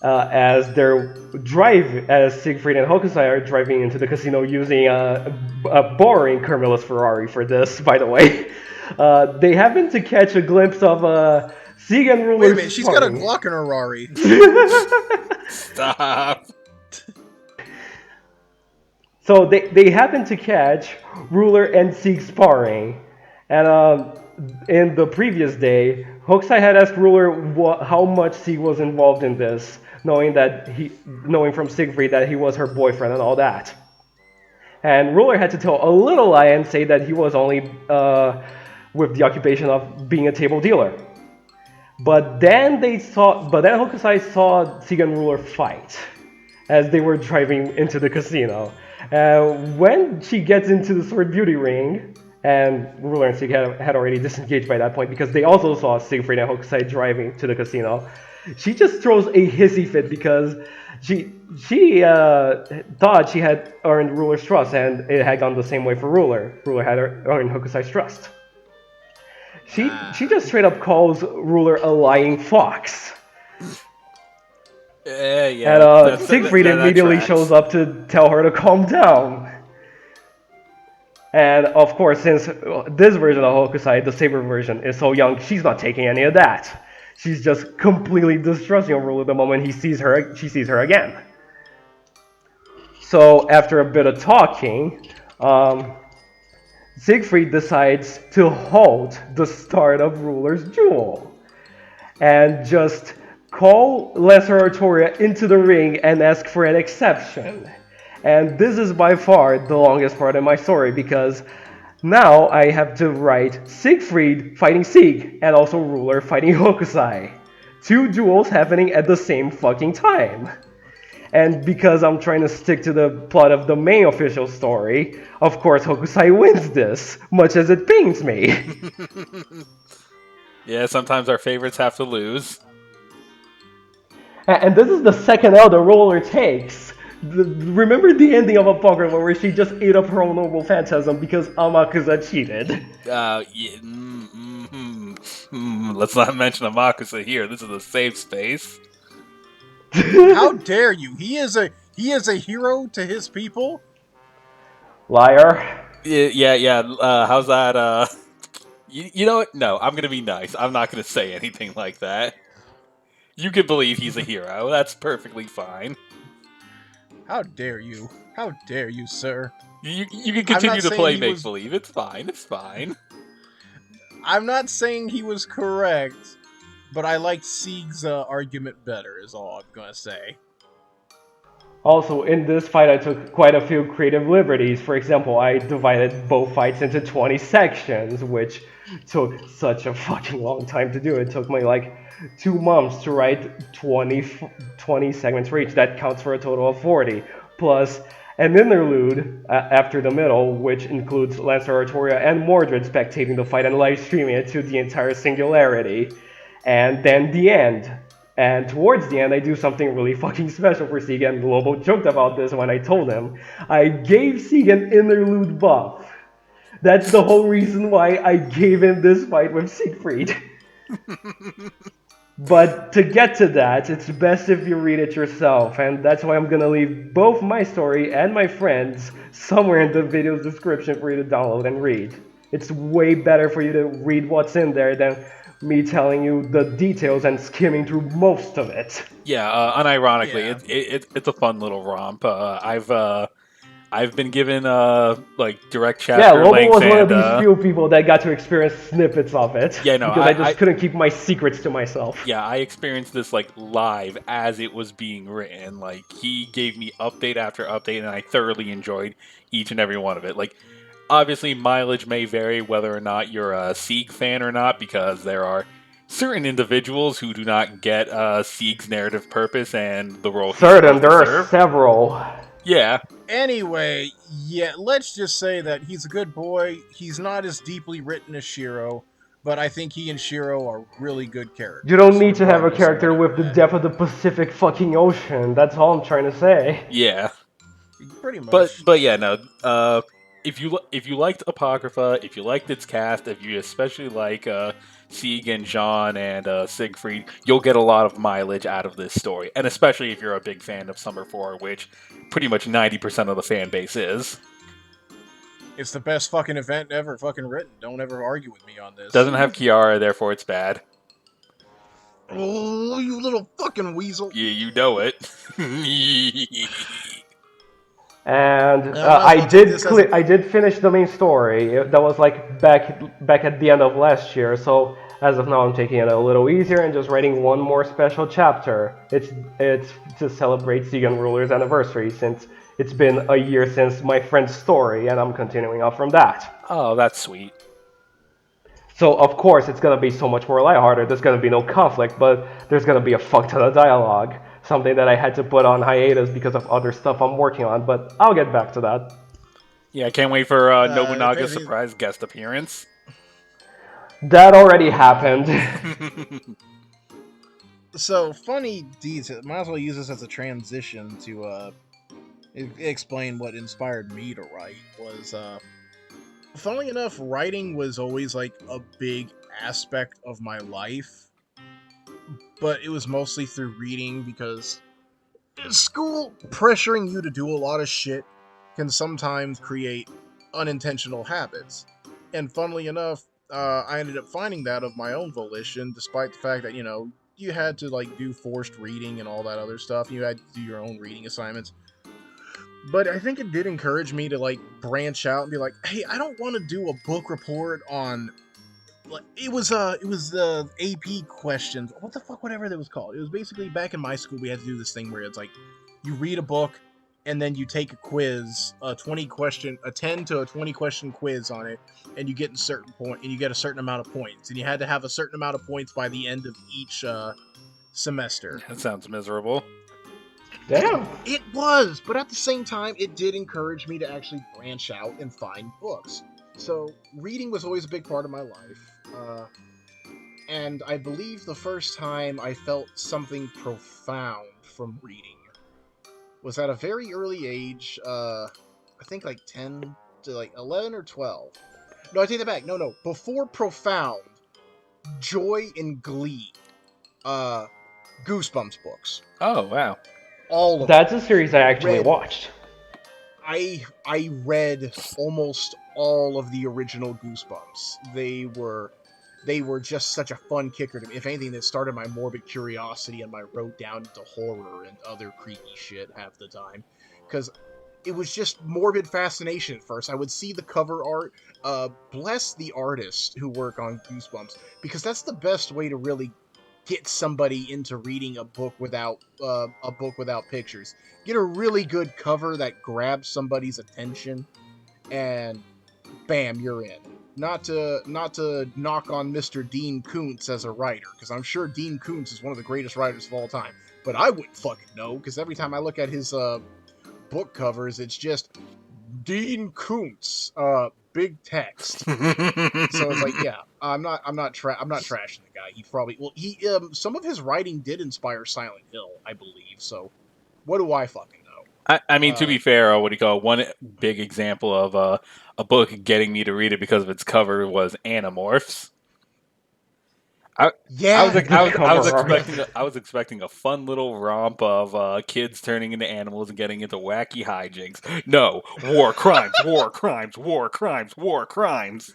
as Siegfried and Hokusai are driving into the casino using a boring Carmilla's Ferrari for this, by the way, they happen to catch a glimpse of Sieg and Ruler. Wait a minute, she's got a Glock in her Rari. Stop. So they happen to catch Ruler and Sieg sparring, and in the previous day, Hokusai had asked Ruler how much Sieg was involved in this, knowing from Siegfried that he was her boyfriend and all that. And Ruler had to tell a little lie and say that he was only with the occupation of being a table dealer. But then Hokusai saw Sieg and Ruler fight as they were driving into the casino. When she gets into the sword beauty ring, and Ruler and Sieg had already disengaged by that point because they also saw Siegfried and Hokusai driving to the casino, she just throws a hissy fit because she thought she had earned Ruler's trust, and it had gone the same way for Ruler. Ruler had earned Hokusai's trust. She just straight up calls Ruler a lying fox. Yeah. And Siegfried immediately shows up to tell her to calm down. And of course, since this version of Hokusai, the Saber version, is so young, she's not taking any of that. She's just completely distrusting of Ruler the moment she sees her again. So after a bit of talking, Siegfried decides to halt the start of Ruler's duel and just call Lesser Artoria into the ring and ask for an exception. And this is by far the longest part of my story because now I have to write Siegfried fighting Sieg and also Ruler fighting Hokusai. 2 duels happening at the same fucking time. And because I'm trying to stick to the plot of the main official story, of course Hokusai wins this, much as it pains me. Yeah, sometimes our favorites have to lose. And this is the second L the Ruler takes. Remember the ending of Apocrypha where she just ate up her own noble phantasm because Amakusa cheated? Let's not mention Amakusa here. This is a safe space. How dare you? He is a hero to his people. Liar. Yeah. How's that? You know what? No, I'm gonna be nice. I'm not gonna say anything like that. You can believe he's a hero. That's perfectly fine. How dare you? How dare you, sir? You can continue to play make-believe. It's fine. It's fine. I'm not saying he was correct, but I liked Sieg's argument better, is all I'm gonna say. Also, in this fight I took quite a few creative liberties. For example, I divided both fights into 20 sections, which took such a fucking long time to do. It took me like 2 months to write 20 segments for each. That counts for a total of 40. Plus an interlude after the middle, which includes Lancer Artoria and Mordred spectating the fight and live streaming it to the entire singularity. And then the end. And towards the end, I do something really fucking special for Sieg, and Lobo joked about this when I told him. I gave Sieg an interlude buff. That's the whole reason why I gave him this fight with Siegfried. But to get to that, it's best if you read it yourself, and that's why I'm gonna leave both my story and my friends somewhere in the video's description for you to download and read. It's way better for you to read what's in there than me telling you the details and skimming through most of it. Yeah, unironically, yeah. It's a fun little romp. I've been given like direct chapter Lobo links. was one of these few people that got to experience snippets of it. Yeah, no, because I just couldn't keep my secrets to myself. Yeah, I experienced this like live as it was being written. Like he gave me update after update, and I thoroughly enjoyed each and every one of it. Like obviously, mileage may vary whether or not you're a Sieg fan or not, because there are certain individuals who do not get Sieg's narrative purpose and the role. Certain, there are several. Yeah, Anyway, yeah, let's just say that he's a good boy. He's not as deeply written as Shiro, but I think he and Shiro are really good You don't characters, need to have a regardless of character whatever with the that depth of the Pacific fucking Ocean. That's all I'm trying to say. Yeah, pretty but much. but yeah, no. If you liked Apocrypha, if you liked its cast, if you especially like Sieg and Jean and Siegfried, you'll get a lot of mileage out of this story, and especially if you're a big fan of Summer 4, which pretty much 90% of the fan base is. It's the best fucking event ever fucking written. Don't ever argue with me on this. Doesn't have Kiara, therefore it's bad. Oh, you little fucking weasel. Yeah, you know it. And I might as well take this as I did finish the main story. That was like back at the end of last year. So as of now, I'm taking it a little easier and just writing one more special chapter. It's to celebrate Segan Ruler's anniversary, since it's been a year since my friend's story, and I'm continuing on from that. Oh, that's sweet. So of course it's gonna be so much more lighthearted. There's gonna be no conflict, but there's gonna be a fuck ton of dialogue. Something that I had to put on hiatus because of other stuff I'm working on, but I'll get back to that. Yeah, I can't wait for if Nobunaga's anything, surprise guest appearance. That already happened. so funny detail. Might as well use this as a transition to explain what inspired me to write. Was funnily enough, writing was always like a big aspect of my life, but it was mostly through reading because school pressuring you to do a lot of shit can sometimes create unintentional habits. And funnily enough, I ended up finding that of my own volition, despite the fact that, you had to like do forced reading and all that other stuff. You had to do your own reading assignments. But I think it did encourage me to like branch out and be like, hey, I don't want to do a book report on like it was the AP questions. What the fuck, whatever that was called. It was basically back in my school we had to do this thing where it's like you read a book and then you take a quiz, a 10 to a 20 question quiz on it, and you get a certain point and you get a certain amount of points. And you had to have a certain amount of points by the end of each semester. That sounds miserable. Damn. It was, but at the same time, it did encourage me to actually branch out and find books. So, reading was always a big part of my life. And I believe the first time I felt something profound from reading was at a very early age, I think like 10 to like 11 or 12. No, I take that back. No. Before profound, joy and glee. Goosebumps books. Oh, wow. All of That's them. a series I actually Read. watched. I read almost all of the original Goosebumps. They were just such a fun kicker to me. If anything, that started my morbid curiosity and my road down into horror and other creepy shit half the time. Because it was just morbid fascination at first. I would see the cover art. Bless the artists who work on Goosebumps, because that's the best way to really get somebody into reading a book without pictures. Get a really good cover that grabs somebody's attention, and bam, you're in. Not to knock on Mr. Dean Koontz as a writer, because I'm sure Dean Koontz is one of the greatest writers of all time. But I wouldn't fucking know, because every time I look at his book covers, it's just Dean Koontz, big text. So it's like, yeah, I'm not trashing the guy. Some of his writing did inspire Silent Hill, I believe. So what do I fucking know? I mean, to be fair, what do you call it? One big example of a book getting me to read it because of its cover was Animorphs. Yeah, I was expecting a fun little romp of kids turning into animals and getting into wacky hijinks. No, war crimes, war crimes, war crimes, war crimes.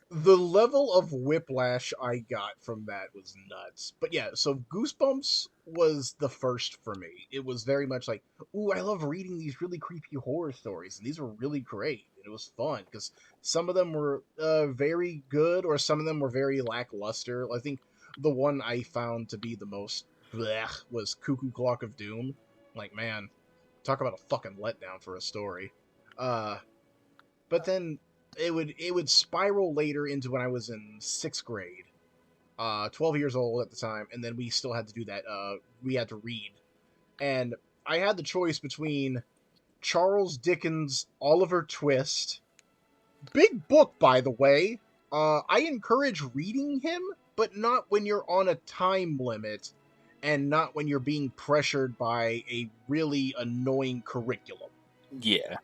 the level of whiplash I got from that was nuts. But yeah, so Goosebumps was the first for me. It was very much like, ooh, I love reading these really creepy horror stories, and these were really great. And it was fun because some of them were very good, or some of them were very lackluster. I think the one I found to be the most blech was Cuckoo Clock of Doom. Like, man, talk about a fucking letdown for a story. But then it would spiral later into when I was in 6th grade, 12 years old at the time, and then we still had to do that. We had to read, and I had the choice between Charles Dickens' Oliver Twist. Big book, by the way. I encourage reading him, but not when you're on a time limit and not when you're being pressured by a really annoying curriculum. Yeah.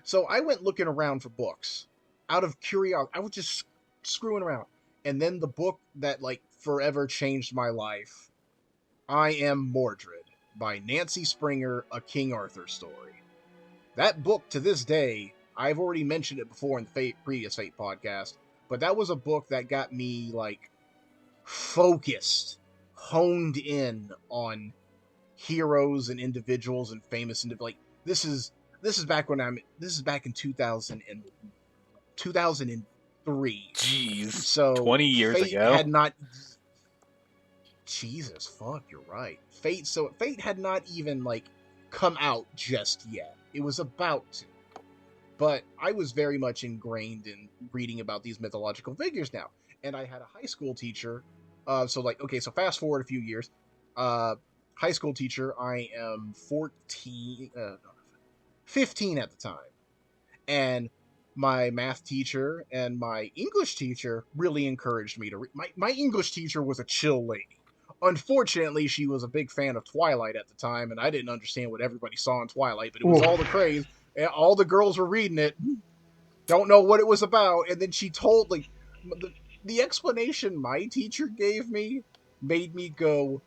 So I went looking around for books out of curiosity. I was just screwing around. And then the book that like forever changed my life, I Am Mordred by Nancy Springer, A King Arthur Story. That book to this day, I've already mentioned it before in the previous Fate podcast, but that was a book that got me like focused, honed in on heroes and individuals and famous like this is back in 2003. Jeez. So 20 years Fate ago. had not. Jesus fuck, you're right. Fate had not even like come out just yet. It was about to. But I was very much ingrained in reading about these mythological figures now. And I had a high school teacher. So fast forward a few years. High school teacher, I am 15 at the time. And my math teacher and my English teacher really encouraged me to read. My English teacher was a chill lady. Unfortunately, she was a big fan of Twilight at the time, and I didn't understand what everybody saw in Twilight, but it was all the craze. All the girls were reading it. Don't know what it was about. And then she told, like, the explanation my teacher gave me made me go,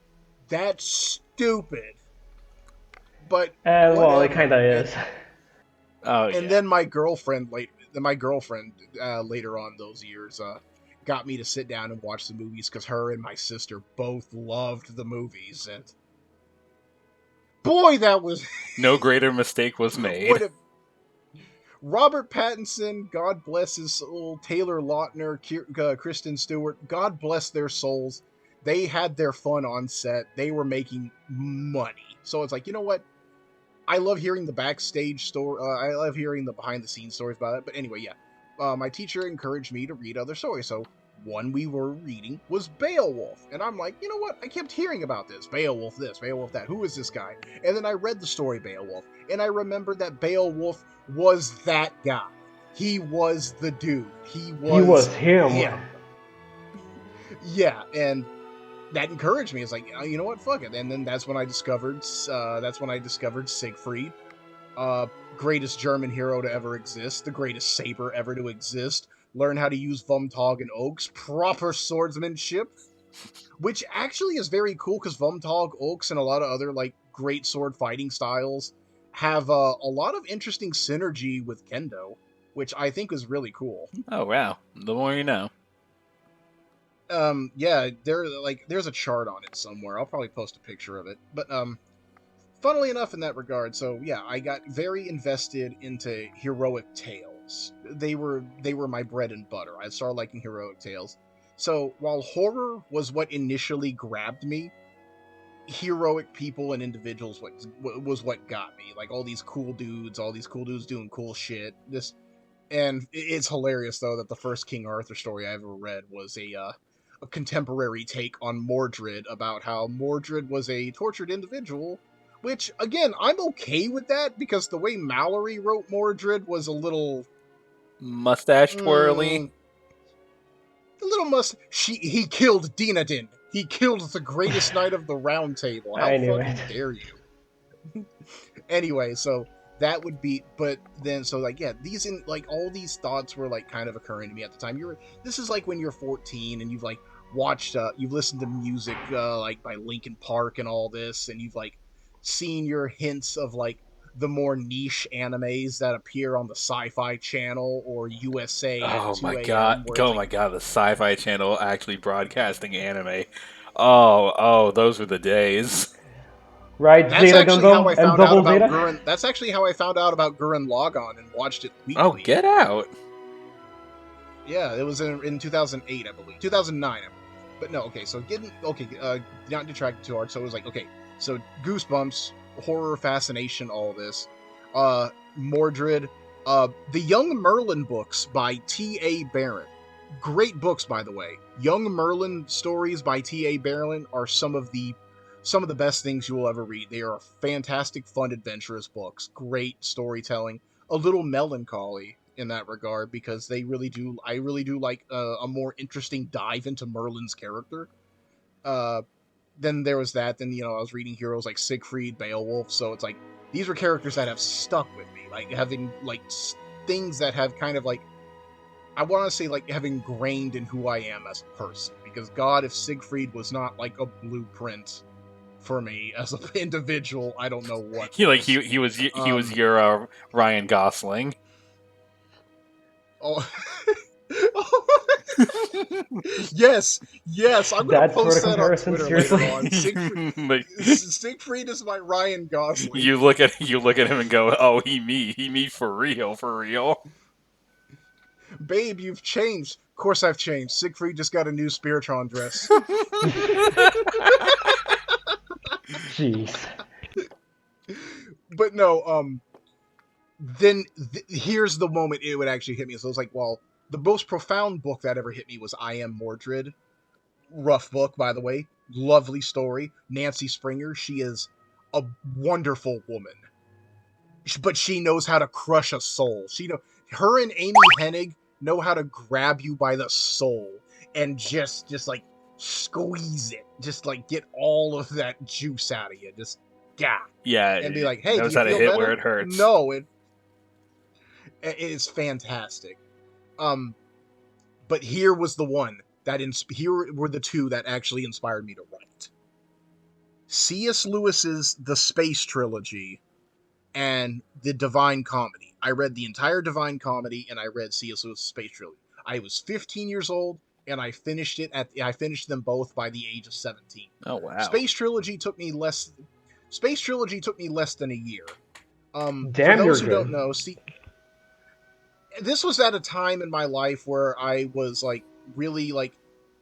that's stupid. But well, it kind of is. Oh, and then my girlfriend later on those years got me to sit down and watch the movies because her and my sister both loved the movies, and boy, that was no greater mistake was made. Robert Pattinson, God bless his soul, Taylor Lautner, Kristen Stewart, God bless their souls. They had their fun on set. They were making money. So it's like, you know what? I love hearing the backstage story. I love hearing the behind-the-scenes stories about it. But anyway, yeah. My teacher encouraged me to read other stories. So one we were reading was Beowulf. And I'm like, you know what? I kept hearing about this. Beowulf this, Beowulf that. Who is this guy? And then I read the story Beowulf. And I remembered that Beowulf was that guy. He was the dude. He was him. Yeah, and that encouraged me. It's like, you know what? Fuck it. And then that's when I discovered Siegfried. Greatest German hero to ever exist, the greatest saber ever to exist, learn how to use Vumtog and Oaks, proper swordsmanship, which actually is very cool because Vumtog, Oaks, and a lot of other like great sword fighting styles have a lot of interesting synergy with Kendo, which I think is really cool. Oh wow, the more you know. Yeah, there's a chart on it somewhere. I'll probably post a picture of it. But funnily enough in that regard, so yeah, I got very invested into heroic tales. They were my bread and butter. I started liking heroic tales. So while horror was what initially grabbed me, heroic people and individuals was what got me. Like all these cool dudes doing cool shit. And it's hilarious though that the first King Arthur story I ever read was a contemporary take on Mordred, about how Mordred was a tortured individual, which, again, I'm okay with that, because the way Mallory wrote Mordred was a little... mustache twirly? He killed Dínadin. He killed the greatest knight of the Round Table. How fucking dare you? Anyway, so that would be... But then, so, like, yeah, all these thoughts were, like, kind of occurring to me at the time. This is, like, when you're 14, and you've, like, you've listened to music, like, by Linkin Park and all this, and you've, like, seen your hints of, like, the more niche animes that appear on the Sci-Fi Channel or USA. Oh my god! Oh my god! The Sci-Fi Channel actually broadcasting anime. Oh, those were the days. Right, that's actually how I found out about Gurren. That's actually how I found out about Gurren Lagann and watched it weekly. Oh, get out! Yeah, it was in 2008, I believe. 2009, I believe. But no, okay, so not detracted too hard. So it was like, okay, so Goosebumps, horror, fascination, all this. Mordred, the Young Merlin books by T.A. Barron. Great books, by the way. Young Merlin stories by T.A. Barron are some of the some of the best things you will ever read. They are fantastic, fun, adventurous books. Great storytelling. A little melancholy in that regard because they really do. I really do like a more interesting dive into Merlin's character. Then there was that. Then I was reading heroes like Siegfried, Beowulf. So it's like these are characters that have stuck with me, like having like things that have kind of like I want to say like have ingrained in who I am as a person. Because God, if Siegfried was not like a blueprint for me as an individual, I don't know what. He was your Ryan Gosling. Oh. yes, I'm gonna That post sort of that on comparison, Twitter seriously? later on. Like, Siegfried is my Ryan Gosling. you look at him and go, "Oh, he me for real." Babe, you've changed. Of course I've changed. Siegfried just got a new Spiritron dress. Jeez. But no, then here's the moment it would actually hit me. So it was like, well, the most profound book that ever hit me was I Am Mordred. Rough book, by the way. Lovely story. Nancy Springer, she is a wonderful woman. But she knows how to crush a soul. Her and Amy Hennig know how to grab you by the soul and just like squeeze it. Just like get all of that juice out of you. Just yeah, and be like, hey, knows do you how to feel hit better? where it hurts. No, it is fantastic. But here was the one that here were the two that actually inspired me to write. C.S. Lewis's The Space Trilogy and The Divine Comedy. I read the entire Divine Comedy and I read C.S. Lewis's Space Trilogy. I was 15 years old and I finished them both by the age of 17. Oh wow! Space Trilogy took me less than a year. Damn, for those who you're don't good. know, this was at a time in my life where I was like really like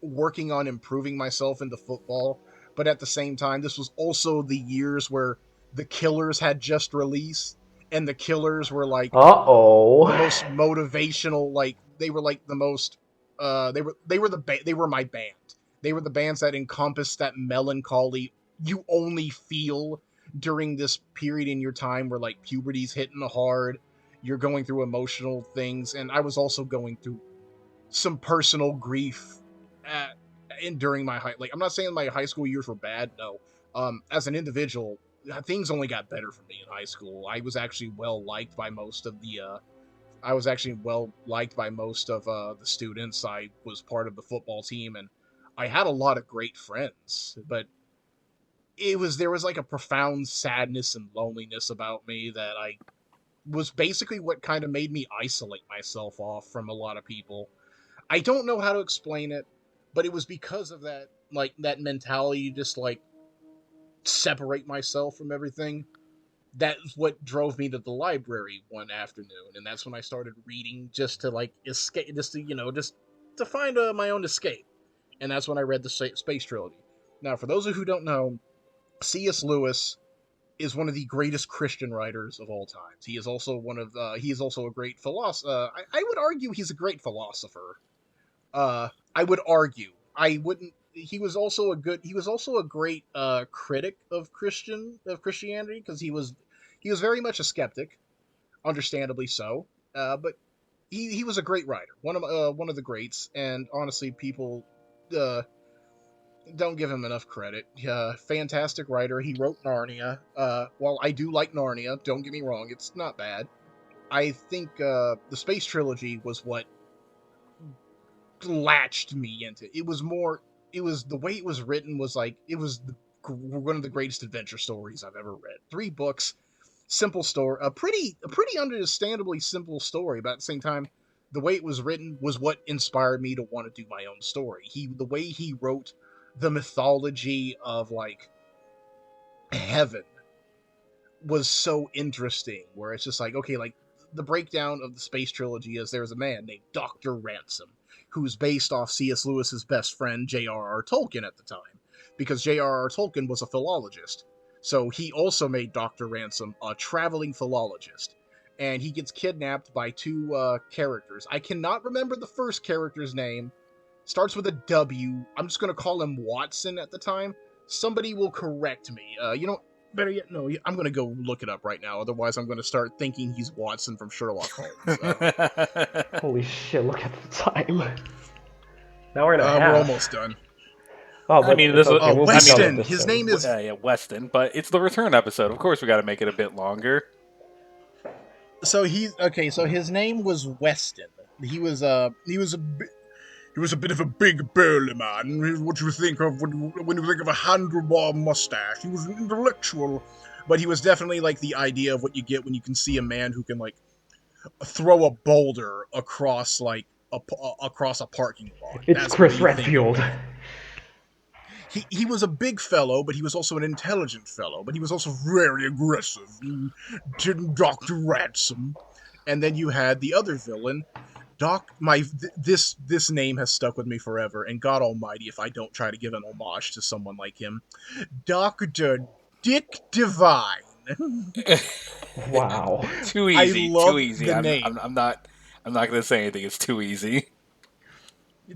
working on improving myself into football, but at the same time, this was also the years where The Killers had just released, and The Killers were like Uh-oh. the most motivational. Like they were like the most. They were my band. They were the bands that encompassed that melancholy you only feel during this period in your time where like puberty's hitting hard. You're going through emotional things, and I was also going through some personal grief during my I'm not saying my high school years were bad. No, as an individual, things only got better for me in high school. I was actually well liked by most of the. The students. I was part of the football team, and I had a lot of great friends. But there was like a profound sadness and loneliness about me that I was basically what kind of made me isolate myself off from a lot of people. I don't know how to explain it, but it was because of that, like that mentality, just like separate myself from everything. That's what drove me to the library one afternoon, and that's when I started reading just to like escape, just to find my own escape. And that's when I read the Space Trilogy. Now, for those of you who don't know, C.S. Lewis is one of the greatest Christian writers of all times. He is also a great philosopher. I would argue he's a great philosopher. I would argue. I wouldn't. He was also a great critic of Christianity, because he was very much a skeptic, understandably so. But he was a great writer, one of the greats, and honestly, people don't give him enough credit. Fantastic writer. He wrote Narnia. While I do like Narnia, don't get me wrong, it's not bad. I think the Space Trilogy was what latched me into it. It was the way it was written was like, it was one of the greatest adventure stories I've ever read. 3 books, simple story, a pretty understandably simple story, but at the same time, the way it was written was what inspired me to want to do my own story. The way he wrote the mythology of like heaven was so interesting, where it's just like, okay, like the breakdown of the Space Trilogy is there's a man named Dr. Ransom, who's based off C.S. Lewis's best friend J.R.R. Tolkien at the time, because J.R.R. Tolkien was a philologist. So he also made Dr. Ransom a traveling philologist, and he gets kidnapped by 2 characters. I cannot remember the first character's name. Starts with a W. I'm just going to call him Watson at the time. somebody will correct me. Better yet, no, I'm going to go look it up right now. Otherwise, I'm going to start thinking he's Watson from Sherlock Holmes. Holy shit, look at the time. Now we're in a half. We're almost done. Oh, but I mean, it's this okay. We'll be done Weston. with this His soon. name is yeah, Weston, but it's the return episode. Of course, we got to make it a bit longer. So his name was Weston. He was a bit of a big burly man. What you think of when you think of a handlebar mustache. He was an intellectual, but he was definitely like the idea of what you get when you can see a man who can like throw a boulder across like across a parking lot. It's That's Chris what you think of. Redfield. He was a big fellow, but he was also an intelligent fellow, but he was also very aggressive. Dr. Ransom. And then you had the other villain, this name has stuck with me forever, and God almighty if I don't try to give an homage to someone like him. Dr. Dick Divine. Wow. Too easy. I love too easy. the name. I'm not gonna say anything. It's too easy.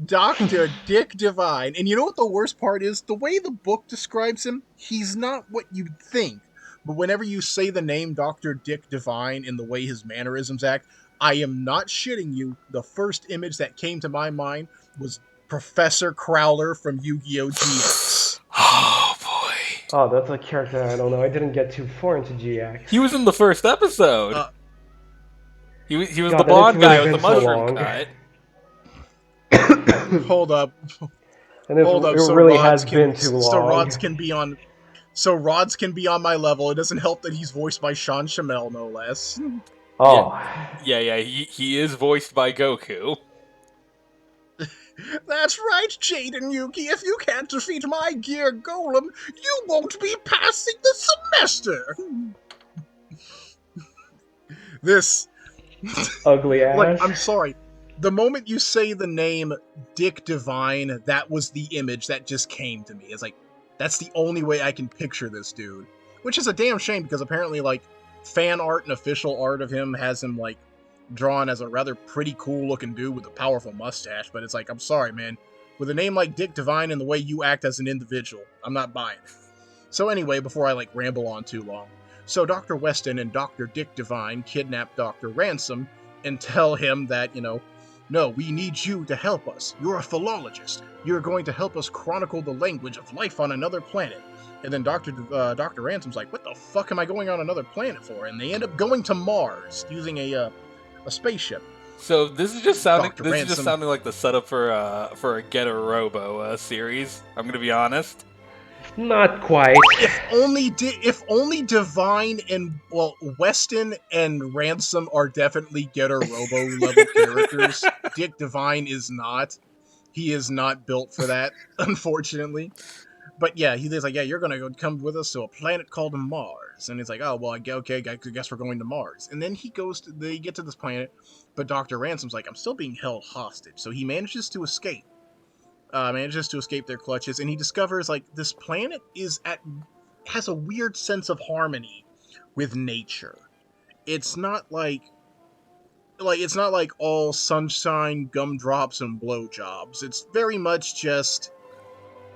Dr. Dick Divine. And you know what the worst part is? The way the book describes him, he's not what you'd think. But whenever you say the name Dr. Dick Divine in the way his mannerisms act, I am not shitting you. The first image that came to my mind was Professor Crowler from Yu-Gi-Oh! GX. Oh boy. Oh, that's a character I don't know. I didn't get too far into GX. He was in the first episode. He was God, the that blonde it's guy really with the been so mushroom long. cut. Hold up. And it Hold up. So really Rods has been too long. So Rods can be on my level. It doesn't help that he's voiced by Sean Shamel, no less. Oh. Yeah. He is voiced by Goku. That's right, Jaden Yuki. If you can't defeat my gear golem, you won't be passing the semester. This Ugly ass. like, I'm sorry. The moment you say the name Dick Divine, that was the image that just came to me. It's like, that's the only way I can picture this dude. Which is a damn shame, because apparently, like, fan art and official art of him has him, like, drawn as a rather pretty cool-looking dude with a powerful mustache. But it's like, I'm sorry, man. With a name like Dick Divine and the way you act as an individual, I'm not buying it. So anyway, before I, like, ramble on too long. So Dr. Weston and Dr. Dick Divine kidnap Dr. Ransom and tell him that, no, we need you to help us. You're a philologist. You're going to help us chronicle the language of life on another planet. And then Dr. Ransom's like, what the fuck am I going on another planet for? And they end up going to Mars using a spaceship. So this is just sounding Dr. this is just Ransom. sounding like the setup for a Get a Robo series. I'm gonna be honest. Not quite. If only Divine and Weston and Ransom are definitely Getter Robo level characters. Dick Divine is not. He is not built for that, unfortunately. But yeah, he's like, yeah, you're gonna go come with us to a planet called Mars, and he's like, oh well, okay, I guess we're going to Mars. And then they get to this planet, but Dr. Ransom's like, I'm still being held hostage, so he manages to escape. Their clutches, and he discovers like this planet has a weird sense of harmony with nature. It's not like all sunshine, gumdrops, and blowjobs. It's very much just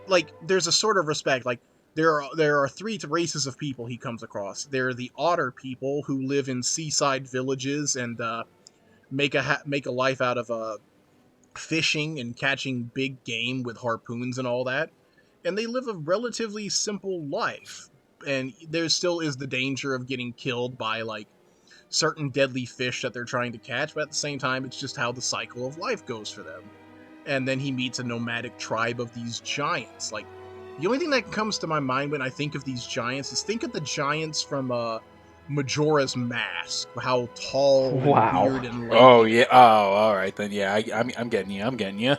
like there's a sort of respect. Like there are three races of people he comes across. There are the otter people who live in seaside villages and make a life out of fishing and catching big game with harpoons and all that, and they live a relatively simple life, and there still is the danger of getting killed by like certain deadly fish that they're trying to catch, but at the same time it's just how the cycle of life goes for them. And then he meets a nomadic tribe of these giants. Like, the only thing that comes to my mind when I think of these giants is think of the giants from Majora's Mask, how tall and Wow. weird and lanky. Oh yeah. Oh, all right then. Yeah, I'm getting you.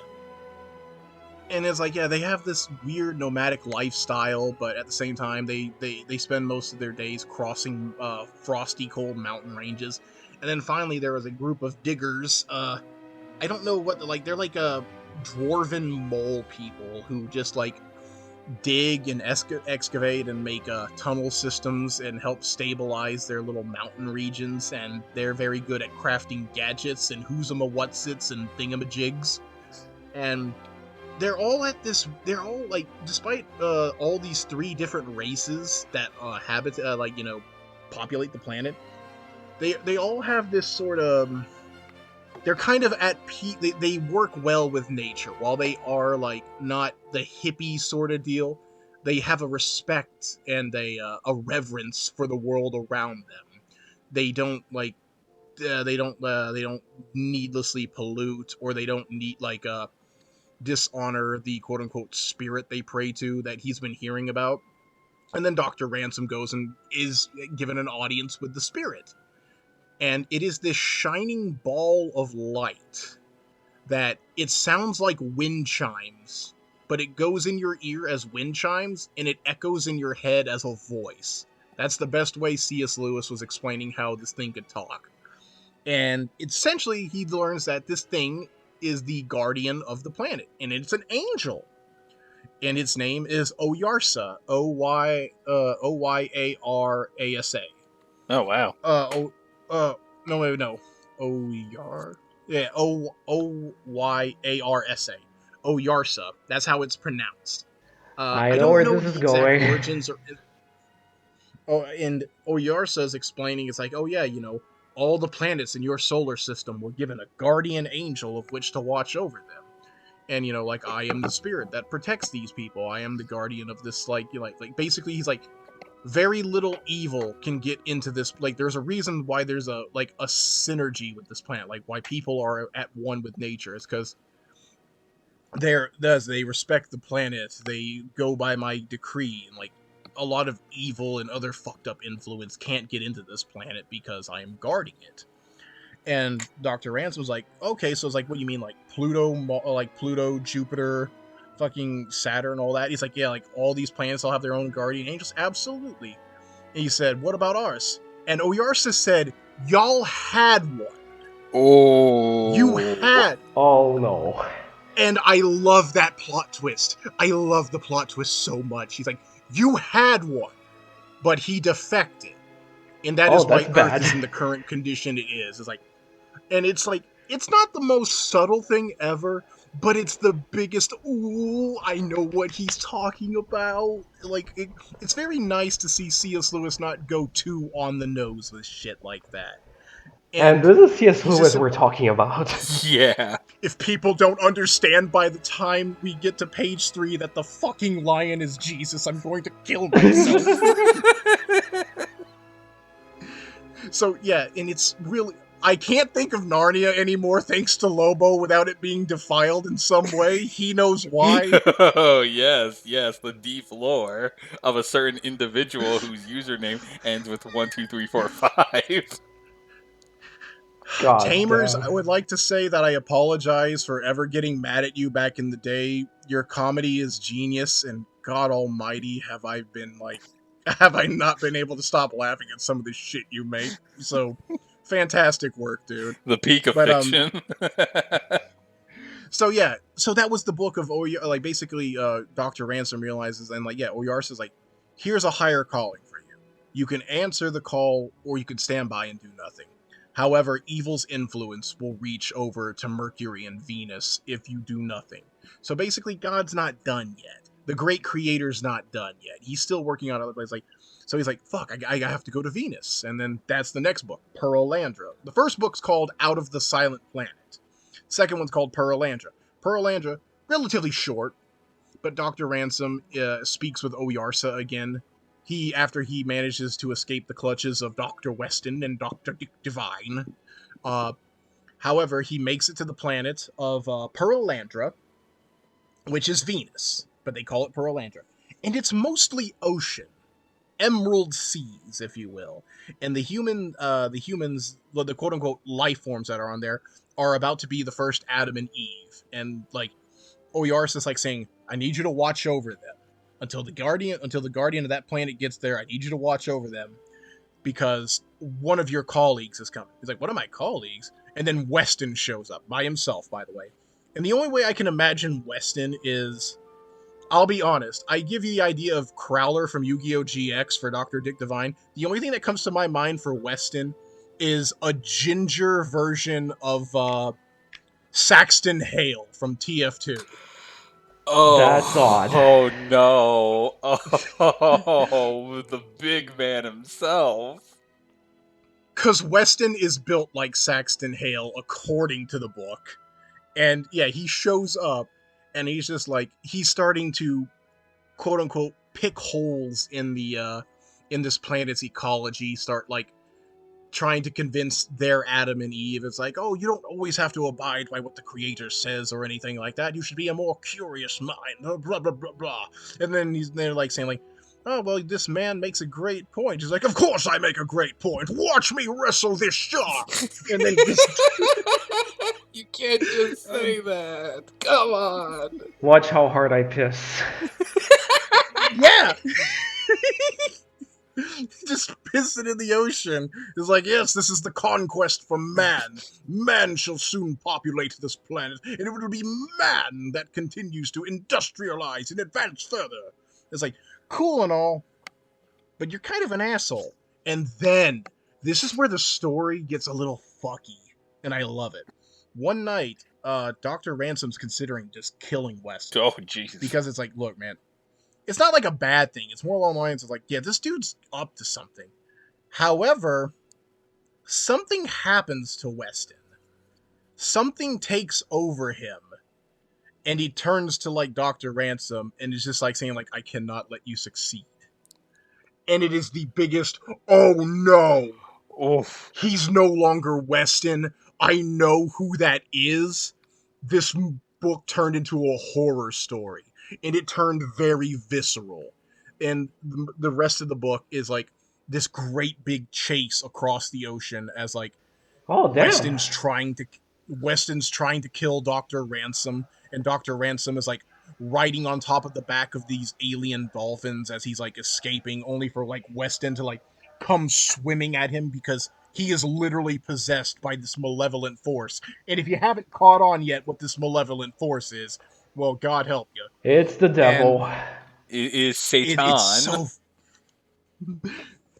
And it's like, yeah, they have this weird nomadic lifestyle, but at the same time, they spend most of their days crossing frosty, cold mountain ranges. And then finally, there was a group of diggers. I don't know what they're like dwarven mole people who just like dig and excavate and make tunnel systems and help stabilize their little mountain regions, and they're very good at crafting gadgets and who's-em-a-whatsits and thingamajigs. And they're all at this. They're all like, despite all these 3 different races that populate the planet. They all have this sort of. They're kind of at peace. They work well with nature, while they are like not the hippie sort of deal. They have a respect and a reverence for the world around them. They don't like. They don't needlessly pollute, or they don't dishonor the quote unquote spirit they pray to that he's been hearing about. And then Dr. Ransom goes and is given an audience with the spirit. And it is this shining ball of light that it sounds like wind chimes, but it goes in your ear as wind chimes, and it echoes in your head as a voice. That's the best way C.S. Lewis was explaining how this thing could talk. And essentially, he learns that this thing is the guardian of the planet, and it's an angel. And its name is Oyarsa, Oyarasa. Oh wow. No. Oyar. Yeah, Oyarsa. Oyarsa. That's how it's pronounced. I know where this is going. Origins and Oyarsa is explaining, it's like, oh yeah, all the planets in your solar system were given a guardian angel of which to watch over them. And, like, I am the spirit that protects these people. I am the guardian of this, basically, he's like, very little evil can get into this. Like, there's a reason why there's a synergy with this planet. Like, why people are at one with nature. It's because they respect the planet. They go by my decree. And, like, a lot of evil and other fucked up influence can't get into this planet because I am guarding it. And Dr. Ransom was like, okay, so it's like, what do you mean, like Pluto, Jupiter, fucking Saturn, all that? He's like, yeah, like all these planets all have their own guardian angels? Absolutely. And he said, what about ours? And Oyarsa said, y'all had one. Oh. You had. Oh no. And I love that plot twist. I love the plot twist so much. He's like, you had one, but he defected. And that is why Earth is in the current condition it is. It's like, and it's like, it's not the most subtle thing ever, but it's the biggest, ooh, I know what he's talking about. Like, it's very nice to see C.S. Lewis not go too on the nose with shit like that. And this is C.S. Lewis we're talking about. Yeah. If people don't understand by the time we get to page 3 that the fucking lion is Jesus, I'm going to kill myself. So, yeah, and it's really... I can't think of Narnia anymore thanks to Lobo without it being defiled in some way. He knows why. Oh, yes, the deep lore of a certain individual whose username ends with 1, 2, 3, 4, 5. God Tamers, damn. I would like to say that I apologize for ever getting mad at you back in the day. Your comedy is genius, and God almighty, have I not been able to stop laughing at some of the shit you make. So... fantastic work, dude. The peak of fiction. So yeah, so that was the book of basically Dr. Ransom realizes, and Oyarsa is like, here's a higher calling for you. You can answer the call, or you can stand by and do nothing. However, evil's influence will reach over to Mercury and Venus if you do nothing. So basically, God's not done yet. The great creator's not done yet. He's still working on other places. So he's like, fuck, I have to go to Venus. And then that's the next book, Pearlandra. The first book's called Out of the Silent Planet. Second one's called Pearlandra. Pearlandra, relatively short, but Dr. Ransom speaks with Oyarsa again. After he manages to escape the clutches of Dr. Weston and Dr. Dick Divine. However, he makes it to the planet of Pearlandra, which is Venus, but they call it Pearlandra. And it's mostly ocean. Emerald seas, if you will. And the humans, the quote-unquote life forms that are on there, are about to be the first Adam and Eve. And, Oyarsa's saying, I need you to watch over them. Until the guardian of that planet gets there, I need you to watch over them. Because one of your colleagues is coming. He's like, one of my colleagues? And then Weston shows up, by himself, by the way. And the only way I can imagine Weston is... I'll be honest, I give you the idea of Crowler from Yu-Gi-Oh! GX for Dr. Dick Divine. The only thing that comes to my mind for Weston is a ginger version of Saxton Hale from TF2. Oh, That's odd. Oh no! Oh, the big man himself. Because Weston is built like Saxton Hale, according to the book. And yeah, he shows up, and he's just like, he's starting to, quote unquote, pick holes in the in this planet's ecology, start like trying to convince their Adam and Eve. It's like, oh, you don't always have to abide by what the creator says or anything like that. You should be a more curious mind, blah, blah, blah, blah. And then they're like saying like, oh, well, this man makes a great point. He's like, of course I make a great point. Watch me wrestle this shark. And then just... You can't just say that. Come on. Watch how hard I piss. yeah. Just piss it in the ocean. It's like, yes, this is the conquest for man. Man shall soon populate this planet, and it will be man that continues to industrialize and advance further. It's like, cool and all, but you're kind of an asshole. And then, this is where the story gets a little fucky, and I love it. One night, Dr. Ransom's considering just killing West. Oh, jeez. Because it's like, look, man, it's not like a bad thing. It's more along the lines of like, yeah, this dude's up to something. However, something happens to Weston. Something takes over him. And he turns to like Dr. Ransom and is just like saying like, I cannot let you succeed. And it is the biggest, oh no. Oof. He's no longer Weston. I know who that is. This book turned into a horror story. And it turned very visceral. And the rest of the book is like this great big chase across the ocean as like Oh, damn. Weston's trying to kill Dr. Ransom, and Dr. Ransom is like riding on top of the back of these alien dolphins as he's like escaping, only for like Weston to like come swimming at him because he is literally possessed by this malevolent force. And if you haven't caught on yet what this malevolent force is, well, God help you. It's the devil. It is Satan.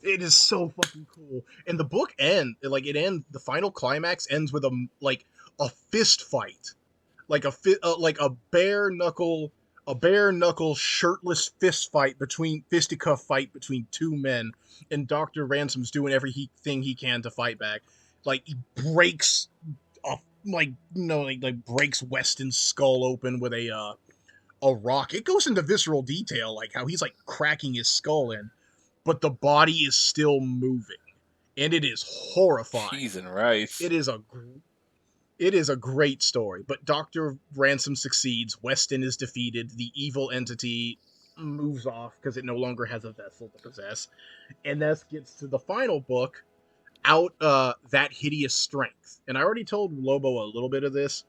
It is so fucking cool. And the book the final climax ends with a fist fight. Like a bare knuckle shirtless fisticuff fight between two men, and Dr. Ransom's doing everything he can to fight back. Like he breaks breaks Weston's skull open with a rock. It goes into visceral detail, like how he's like cracking his skull in, but the body is still moving, and it is horrifying. Cheese and rice. It is a great story, but Dr. Ransom succeeds. Weston is defeated. The evil entity moves off because it no longer has a vessel to possess, and that gets to the final book, That Hideous Strength. And I already told Lobo a little bit of this,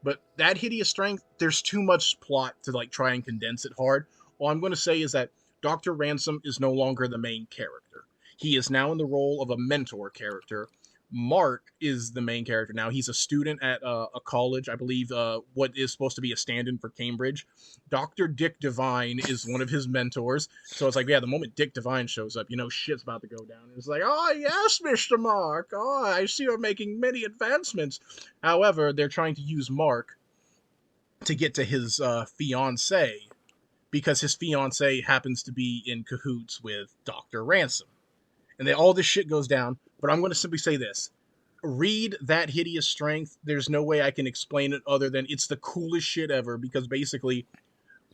but That Hideous Strength, there's too much plot to like try and condense it hard. All I'm going to say is that Dr. Ransom is no longer the main character. He is now in the role of a mentor character. Mark is the main character now. He's a student at a college, I believe, what is supposed to be a stand-in for Cambridge. Dr. Dick Devine is one of his mentors. So it's like, yeah, the moment Dick Devine shows up, you know shit's about to go down. It's like, oh, yes, Mr. Mark. Oh, I see you're making many advancements. However, they're trying to use Mark to get to his fiancée, because his fiancée happens to be in cahoots with Dr. Ransom. And then all this shit goes down. But I'm going to simply say this. Read That Hideous Strength. There's no way I can explain it other than it's the coolest shit ever, because basically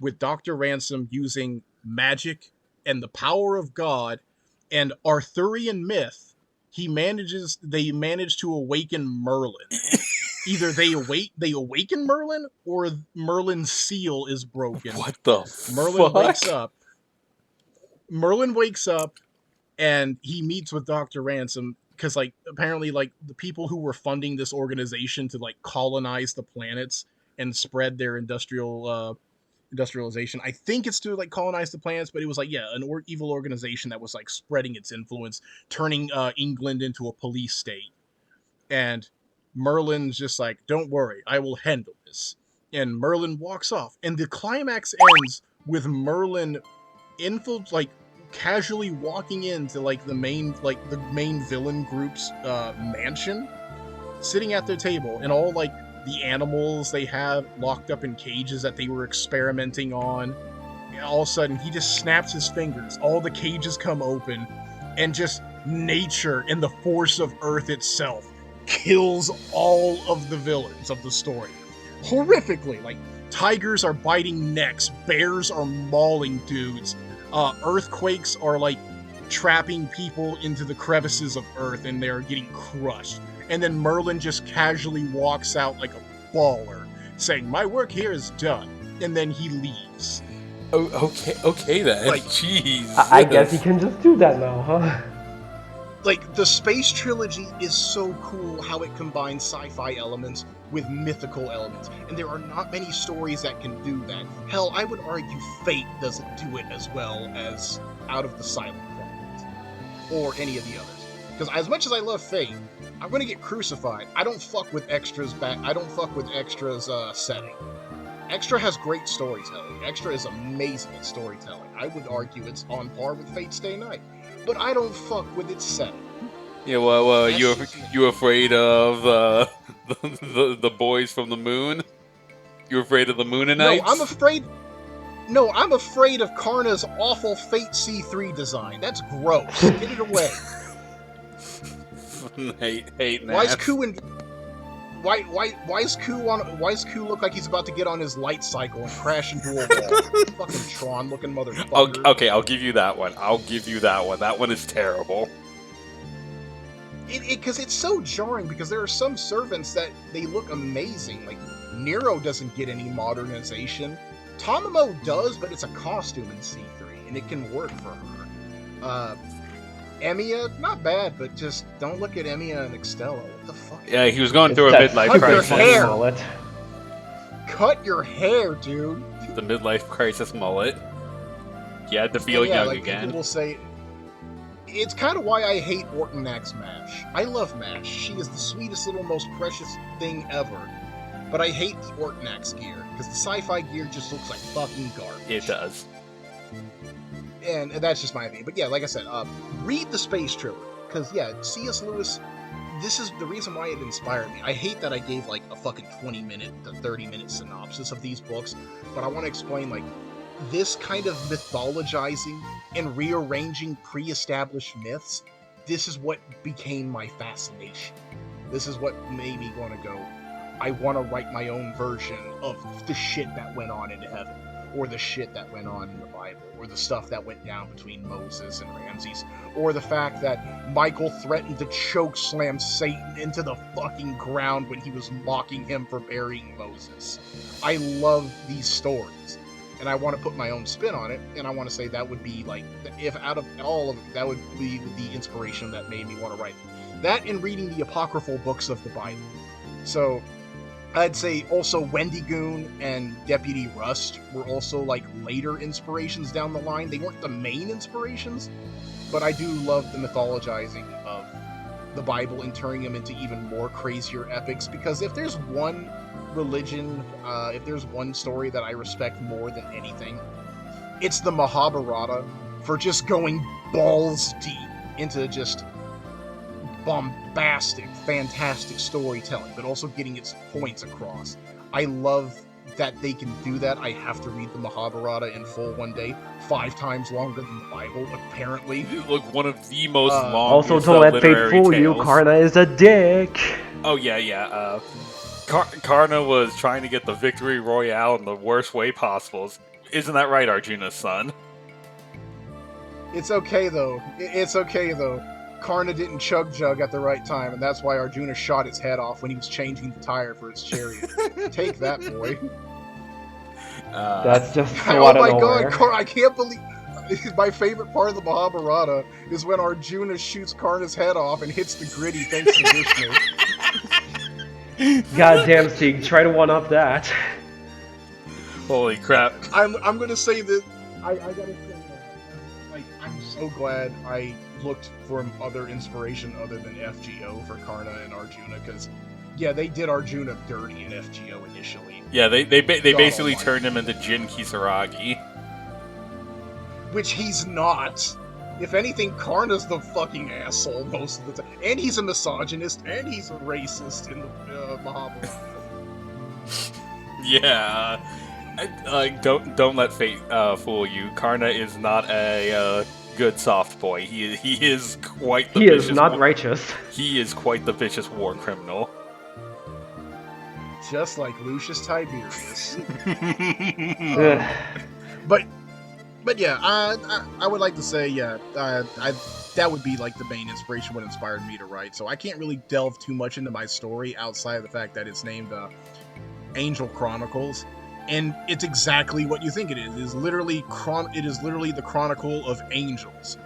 with Dr. Ransom using magic and the power of God and Arthurian myth, they manage to awaken Merlin. Either they awaken Merlin, or Merlin's seal is broken. What the Merlin fuck? Merlin wakes up and he meets with Dr. Ransom because, like, apparently, like, the people who were funding this organization to, like, colonize the planets and spread their industrialization. I think it's to, like, colonize the planets, but it was, like, yeah, an evil organization that was, like, spreading its influence, turning England into a police state. And Merlin's just like, don't worry, I will handle this. And Merlin walks off. And the climax ends with Merlin casually walking into the main villain group's mansion, sitting at their table, and all the animals they have locked up in cages that they were experimenting on. All of a sudden, he just snaps his fingers. All the cages come open, and just nature and the force of Earth itself kills all of the villains of the story. Horrifically. Like, tigers are biting necks, bears are mauling dudes, earthquakes are, like, trapping people into the crevices of Earth, and they're getting crushed. And then Merlin just casually walks out like a baller, saying, "My work here is done," and then he leaves. Oh, okay then. Like, jeez. I guess he can just do that now, huh? Like, the Space Trilogy is so cool how it combines sci-fi elements with mythical elements, and there are not many stories that can do that. Hell, I would argue Fate doesn't do it as well as Out of the Silent Planet, or any of the others. Because as much as I love Fate, I'm gonna get crucified. I don't fuck with Extra's setting. Extra has great storytelling. Extra is amazing at storytelling. I would argue it's on par with Fate's Stay Night. But I don't fuck with its setting. Yeah, well, you afraid of the boys from the moon? You afraid of the Moonanites? No, I'm afraid of Karna's awful Fate C3 design. That's gross. Get it away. hate Why is Nats. Ku in... Why's Ku look like he's about to get on his light cycle and crash into a wall? Fucking Tron-looking motherfucker. Okay, I'll give you that one. That one is terrible. Because it's so jarring, because there are some servants that they look amazing. Like, Nero doesn't get any modernization. Tamamo does, but it's a costume in C3, and it can work for her. Emiya, not bad, but just don't look at Emiya and Extella. What the fuck? Yeah, he was going through a That midlife Cut your crisis. hair. Mullet. Cut your hair, dude. The midlife crisis mullet. He had to feel Yeah, young like, again. people will say... It's kind of why I hate Ortonak's Mash. I love Mash. She is the sweetest little, most precious thing ever. But I hate the Ortonak's gear, because the sci-fi gear just looks like fucking garbage. It does. And that's just my opinion. But yeah, like I said, read the Space Trilogy. Because, yeah, C.S. Lewis, this is the reason why it inspired me. I hate that I gave, like, a fucking 20-minute to 30-minute synopsis of these books, but I want to explain, like, this kind of mythologizing and rearranging pre-established myths, this is what became my fascination. This is what made me want to go, I want to write my own version of the shit that went on in heaven, or the shit that went on in the Bible, or the stuff that went down between Moses and Ramses, or the fact that Michael threatened to choke slam Satan into the fucking ground when he was mocking him for burying Moses. I love these stories, and I want to put my own spin on it, and I want to say that would be, like, if out of all of it, that would be the inspiration that made me want to write. That and reading the apocryphal books of the Bible. So, I'd say also Wendigoon and Deputy Rust were also, like, later inspirations down the line. They weren't the main inspirations, but I do love the mythologizing of the Bible and turning them into even more crazier epics, because if there's one religion, if there's one story that I respect more than anything, it's the Mahabharata, for just going balls deep into just bombastic, fantastic storytelling, but also getting its points across. I love that they can do that. I have to read the Mahabharata in full one day, 5 times longer than the Bible, apparently. Look, one of the most long. Also, don't let fate fool you, Karna is a dick. Oh yeah. Karna was trying to get the victory royale in the worst way possible. Isn't that right, Arjuna's son? It's okay though. It's okay though. Karna didn't chug jug at the right time, and that's why Arjuna shot his head off when he was changing the tire for his chariot. Take that, boy. That's just so Oh out of my nowhere. god, I can't believe... My favorite part of the Mahabharata is when Arjuna shoots Karna's head off and hits the gritty thanks to Vishnu. Goddamn, Sieg, try to one-up that. Holy crap! I'm gonna say that... I gotta say that. Like, I'm so glad I looked for other inspiration other than FGO for Karna and Arjuna, because, yeah, they did Arjuna dirty in FGO initially. Yeah, they basically almighty. turned him into Jin Kisaragi. Which he's not. If anything, Karna's the fucking asshole most of the time. And he's a misogynist, and he's a racist in the Mahabharata. Yeah. Don't let fate fool you. Karna is not a good soft boy. He is quite the He is vicious not righteous. He is quite the vicious war criminal. Just like Lucius Tiberius. Ugh. But yeah, I would like to say, yeah, that would be like the main inspiration, what inspired me to write. So I can't really delve too much into my story outside of the fact that it's named Angel Chronicles, and it's exactly what you think it is. It is literally the chronicle of angels.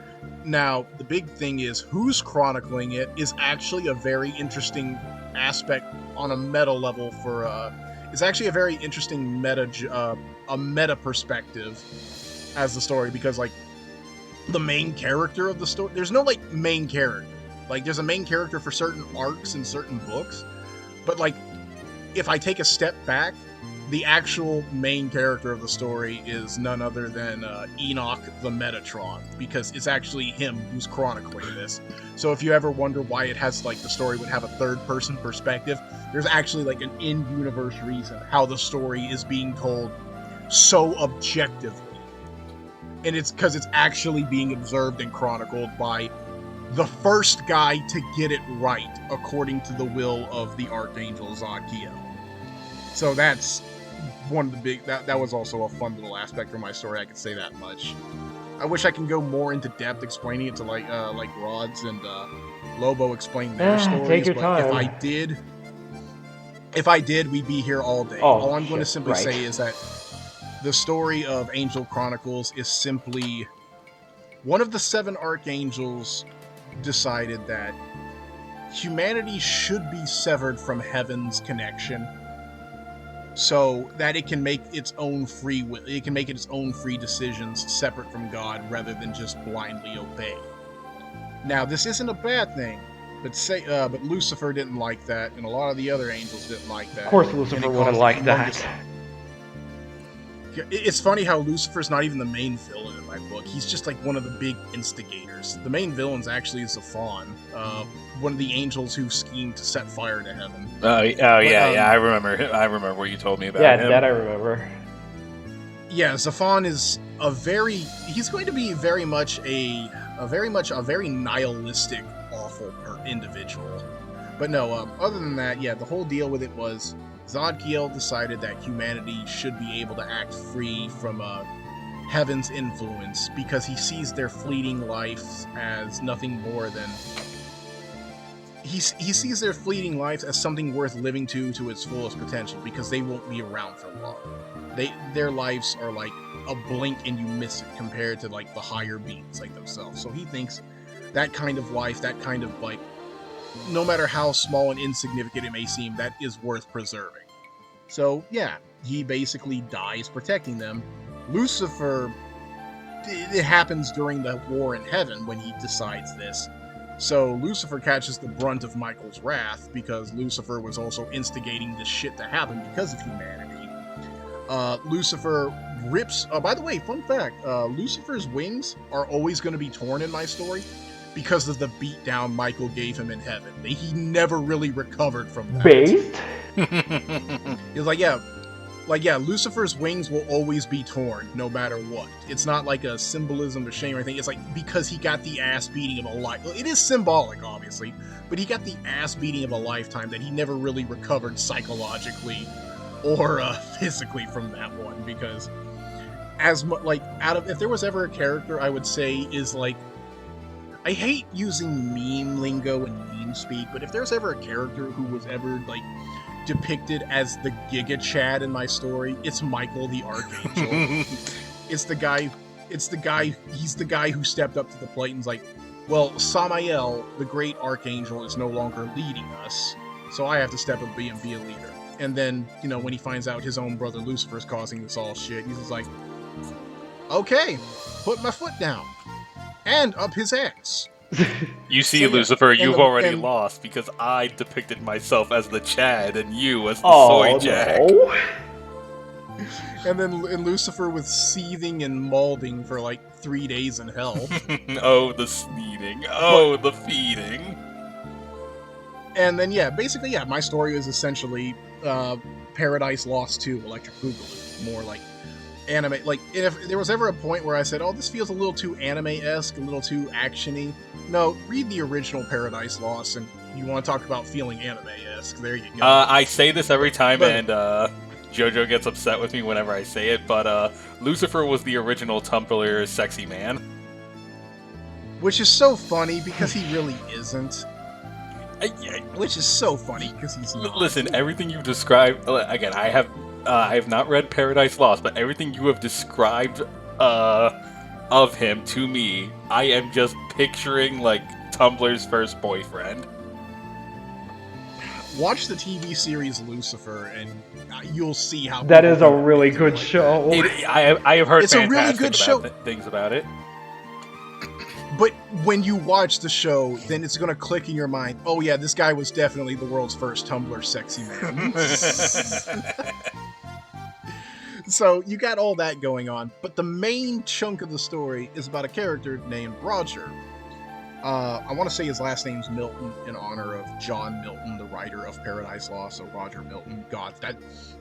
Now, the big thing is who's chronicling it is actually a very interesting aspect on a meta level for it's actually a very interesting meta perspective as the story, because like the main character of the story, there's no like main character. Like there's a main character for certain arcs in certain books, but like if I take a step back, the actual main character of the story is none other than Enoch the Metatron, because it's actually him who's chronicling this. So if you ever wonder why it has like the story would have a third person perspective, there's actually like an in-universe reason how the story is being told so objectively. And it's because it's actually being observed and chronicled by the first guy to get it right according to the will of the Archangel Zadkiel. So that's one of the big, that was also a fun little aspect of my story, I could say that much. I wish I can go more into depth explaining it to like Rods and Lobo explain their stories, take your but time. if I did, we'd be here all day. Oh, All I'm going to shit, simply right. say is that the story of Angel Chronicles is simply one of the 7 archangels decided that humanity should be severed from heaven's connection, so that it can make its own free will. It can make its own free decisions separate from God, rather than just blindly obey. Now, this isn't a bad thing, but Lucifer didn't like that, and a lot of the other angels didn't like that. Of course, and it Lucifer caused wouldn't a like humongous- that. It's funny how Lucifer's not even the main villain in my book. He's just like one of the big instigators. The main villain's actually Zaphon, one of the angels who schemed to set fire to heaven. Yeah, I remember what you told me about Yeah, him. that I remember. Yeah, Zaphon is he's going to be very much a very nihilistic, awful individual. But no, other than that, yeah, the whole deal with it was Zadkiel decided that humanity should be able to act free from heaven's influence, because he sees their fleeting lives as nothing more than he sees their fleeting lives as something worth living to its fullest potential, because they won't be around for long. Their lives are like a blink and you miss it compared to like the higher beings like themselves. So he thinks that kind of life, that kind of like, no matter how small and insignificant it may seem, that is worth preserving. So yeah, he basically dies protecting them. Lucifer, it happens during the war in heaven when he decides this. So Lucifer catches the brunt of Michael's wrath, because Lucifer was also instigating this shit to happen because of humanity. Lucifer rips, by the way, fun fact, Lucifer's wings are always going to be torn in my story, because of the beatdown Michael gave him in heaven. He never really recovered from that. Based? He's like, yeah, Lucifer's wings will always be torn, no matter what. It's not like a symbolism of shame or anything. It's like, because he got the ass beating of a life. It is symbolic, obviously, but he got the ass beating of a lifetime that he never really recovered psychologically or physically from that one. Because if there was ever a character I would say is like, I hate using meme lingo and meme speak, but if there's ever a character who was ever like depicted as the Giga Chad in my story, it's Michael the Archangel. He's the guy who stepped up to the plate and's like, well, Samael, the great Archangel, is no longer leading us, so I have to step up and be a leader. And then, when he finds out his own brother Lucifer's causing this all shit, he's just like, okay, put my foot down. And up his ass. You see, So, yeah, Lucifer, and you've the- already and- lost, because I depicted myself as the Chad and you as the Oh, Soy Jack. no. And Lucifer was seething and mauling for like 3 days in hell. Oh, the sneezing. Oh, the feeding. And then, yeah, basically, yeah, my story is essentially Paradise Lost 2, Electric Boogaloo. More like anime. Like, if there was ever a point where I said, oh, this feels a little too anime-esque, a little too action-y, no, read the original Paradise Lost, and you want to talk about feeling anime-esque, there you go. I say this every time, But- and JoJo gets upset with me whenever I say it, but Lucifer was the original Tumblr sexy man. Which is so funny, because he really isn't. Which is so funny, because he's not. Listen, everything you described, again, I have not read Paradise Lost, but everything you have described of him to me, I am just picturing, like, Tumblr's first boyfriend. Watch the TV series Lucifer, and you'll see how... That is a really good show. I have heard It's a really fantastic good show. things about it. But when you watch the show, then it's going to click in your mind, oh yeah, this guy was definitely the world's first Tumblr sexy man. So you got all that going on, but the main chunk of the story is about a character named Roger. I want to say his last name's Milton in honor of John Milton, the writer of Paradise Lost, so Roger Milton. God,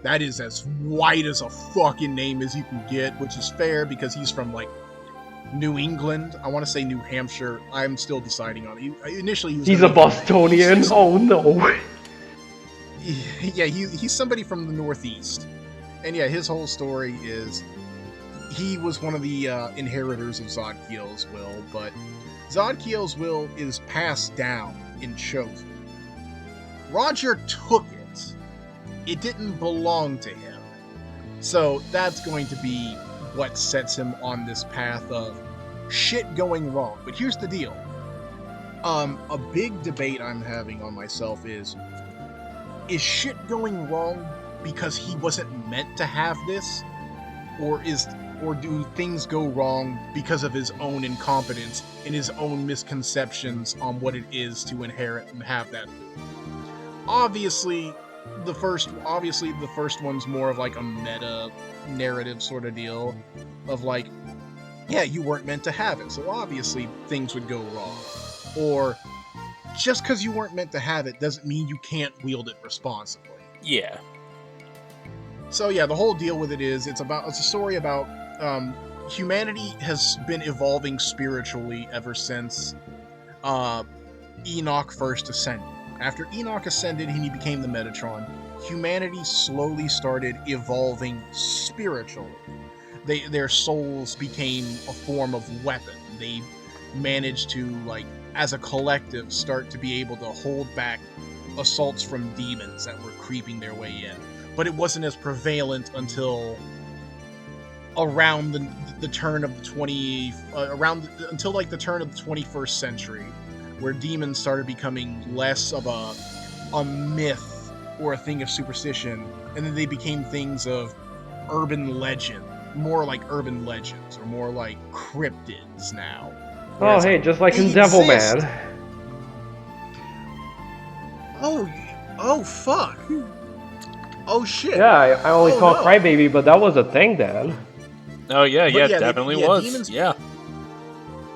that is as white as a fucking name as you can get, which is fair because he's from, like, New England. I want to say New Hampshire. I'm still deciding on it. Initially, he was He's a gonna be- Bostonian. Oh no. Yeah, he's somebody from the Northeast. And yeah, his whole story is he was one of the inheritors of Zodkiel's will, but Zodkiel's will is passed down and chosen. Roger took it. It didn't belong to him. So that's going to be what sets him on this path of shit going wrong. But here's the deal. A big debate I'm having on myself is shit going wrong because he wasn't meant to have this? Or do things go wrong because of his own incompetence and his own misconceptions on what it is to inherit and have that? Obviously, the first one's more of like a meta narrative sort of deal of like, yeah, you weren't meant to have it, so obviously things would go wrong. Or just because you weren't meant to have it doesn't mean you can't wield it responsibly. Yeah. So yeah, the whole deal with it is it's a story about humanity has been evolving spiritually ever since Enoch first ascended. After Enoch ascended and he became the Metatron, humanity slowly started evolving spiritually. Their souls became a form of weapon. They managed to, like, as a collective, start to be able to hold back assaults from demons that were creeping their way in. But it wasn't as prevalent until around the turn of the until like the turn of the 21st century, where demons started becoming less of a myth or a thing of superstition, and then they became things of urban legend, more like urban legends, or more like cryptids now. Oh Whereas, hey, just like in they exist. Devilman. Oh fuck. Oh shit. Yeah, I only Oh, saw no. Crybaby, but that was a thing then. Oh yeah, But yeah, yeah, definitely yeah, was. demons- Yeah.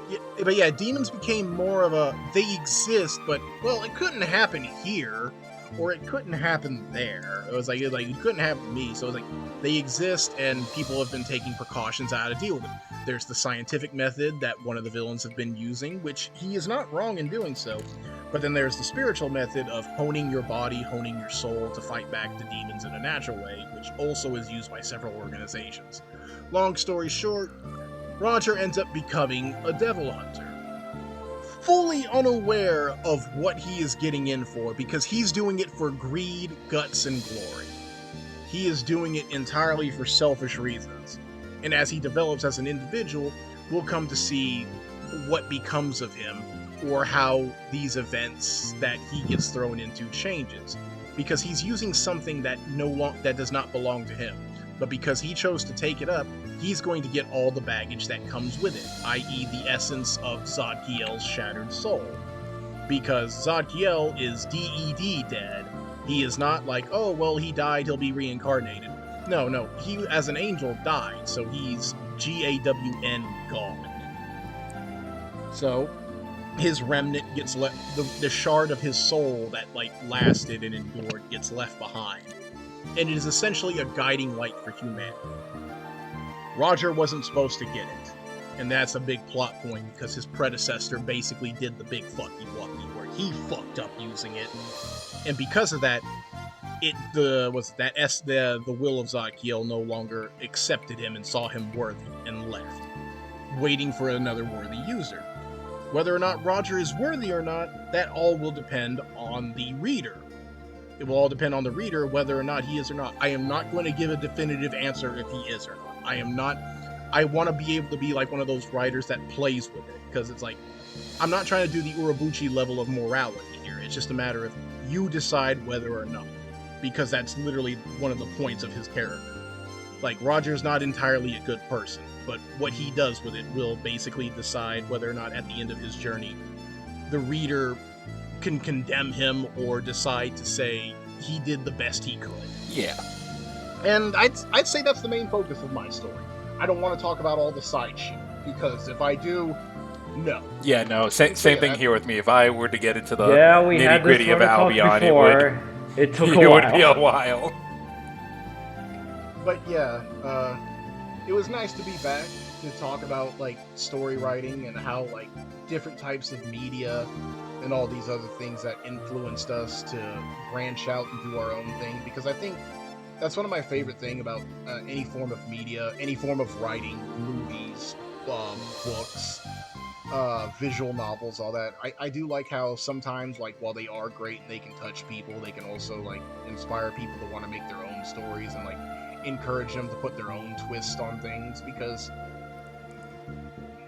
Yeah, but yeah, demons became more of a, they exist, but, well, it couldn't happen here, or it couldn't happen there. It couldn't happen to me, so it was like, they exist, and people have been taking precautions on how to deal with them. There's the scientific method that one of the villains have been using, which he is not wrong in doing so, but then there's the spiritual method of honing your body, honing your soul to fight back the demons in a natural way, which also is used by several organizations. Long story short, Roger ends up becoming a devil hunter, fully unaware of what he is getting in for, because he's doing it for greed, guts, and glory. He is doing it entirely for selfish reasons, and as he develops as an individual, we'll come to see what becomes of him, or how these events that he gets thrown into changes, because he's using something that that does not belong to him. But because he chose to take it up, he's going to get all the baggage that comes with it, i.e. the essence of Zodkiel's shattered soul. Because Zodkiel is DED dead. He is not like, oh, well, he died, he'll be reincarnated. No, he, as an angel, died, so he's GAWN gone. So, his remnant gets left, the shard of his soul that, like, lasted and endured gets left behind. and it is essentially a guiding light for humanity. Roger wasn't supposed to get it, and that's a big plot point because his predecessor basically did the big fucky wucky where he fucked up using it, and because of that, the will of Zakiel no longer accepted him and saw him worthy and left, waiting for another worthy user. Whether or not Roger is worthy or not, that all will depend on the reader. It will all depend on the reader whether or not he is or not. I am not going to give a definitive answer if he is or not. I want to be able to be like one of those writers that plays with it, because it's like, I'm not trying to do the Urabuchi level of morality here. It's just a matter of you decide whether or not, because that's literally one of the points of his character. Like, Roger's not entirely a good person, but what he does with it will basically decide whether or not at the end of his journey, the reader can condemn him or decide to say he did the best he could. Yeah. And I'd say that's the main focus of my story. I don't want to talk about all the side shit, because if I do, no. Yeah, no, same thing here with me. If I were to get into the we had nitty-gritty this of Albion, it took it a would be a while. while. But yeah, it was nice to be back to talk about, like, story writing and how, like, different types of media and all these other things that influenced us to branch out and do our own thing, because I think that's one of my favorite things about any form of media, any form of writing, movies, books, visual novels, all that. I do like how sometimes, like, while they are great and they can touch people, they can also, like, inspire people to want to make their own stories and, like, encourage them to put their own twist on things, because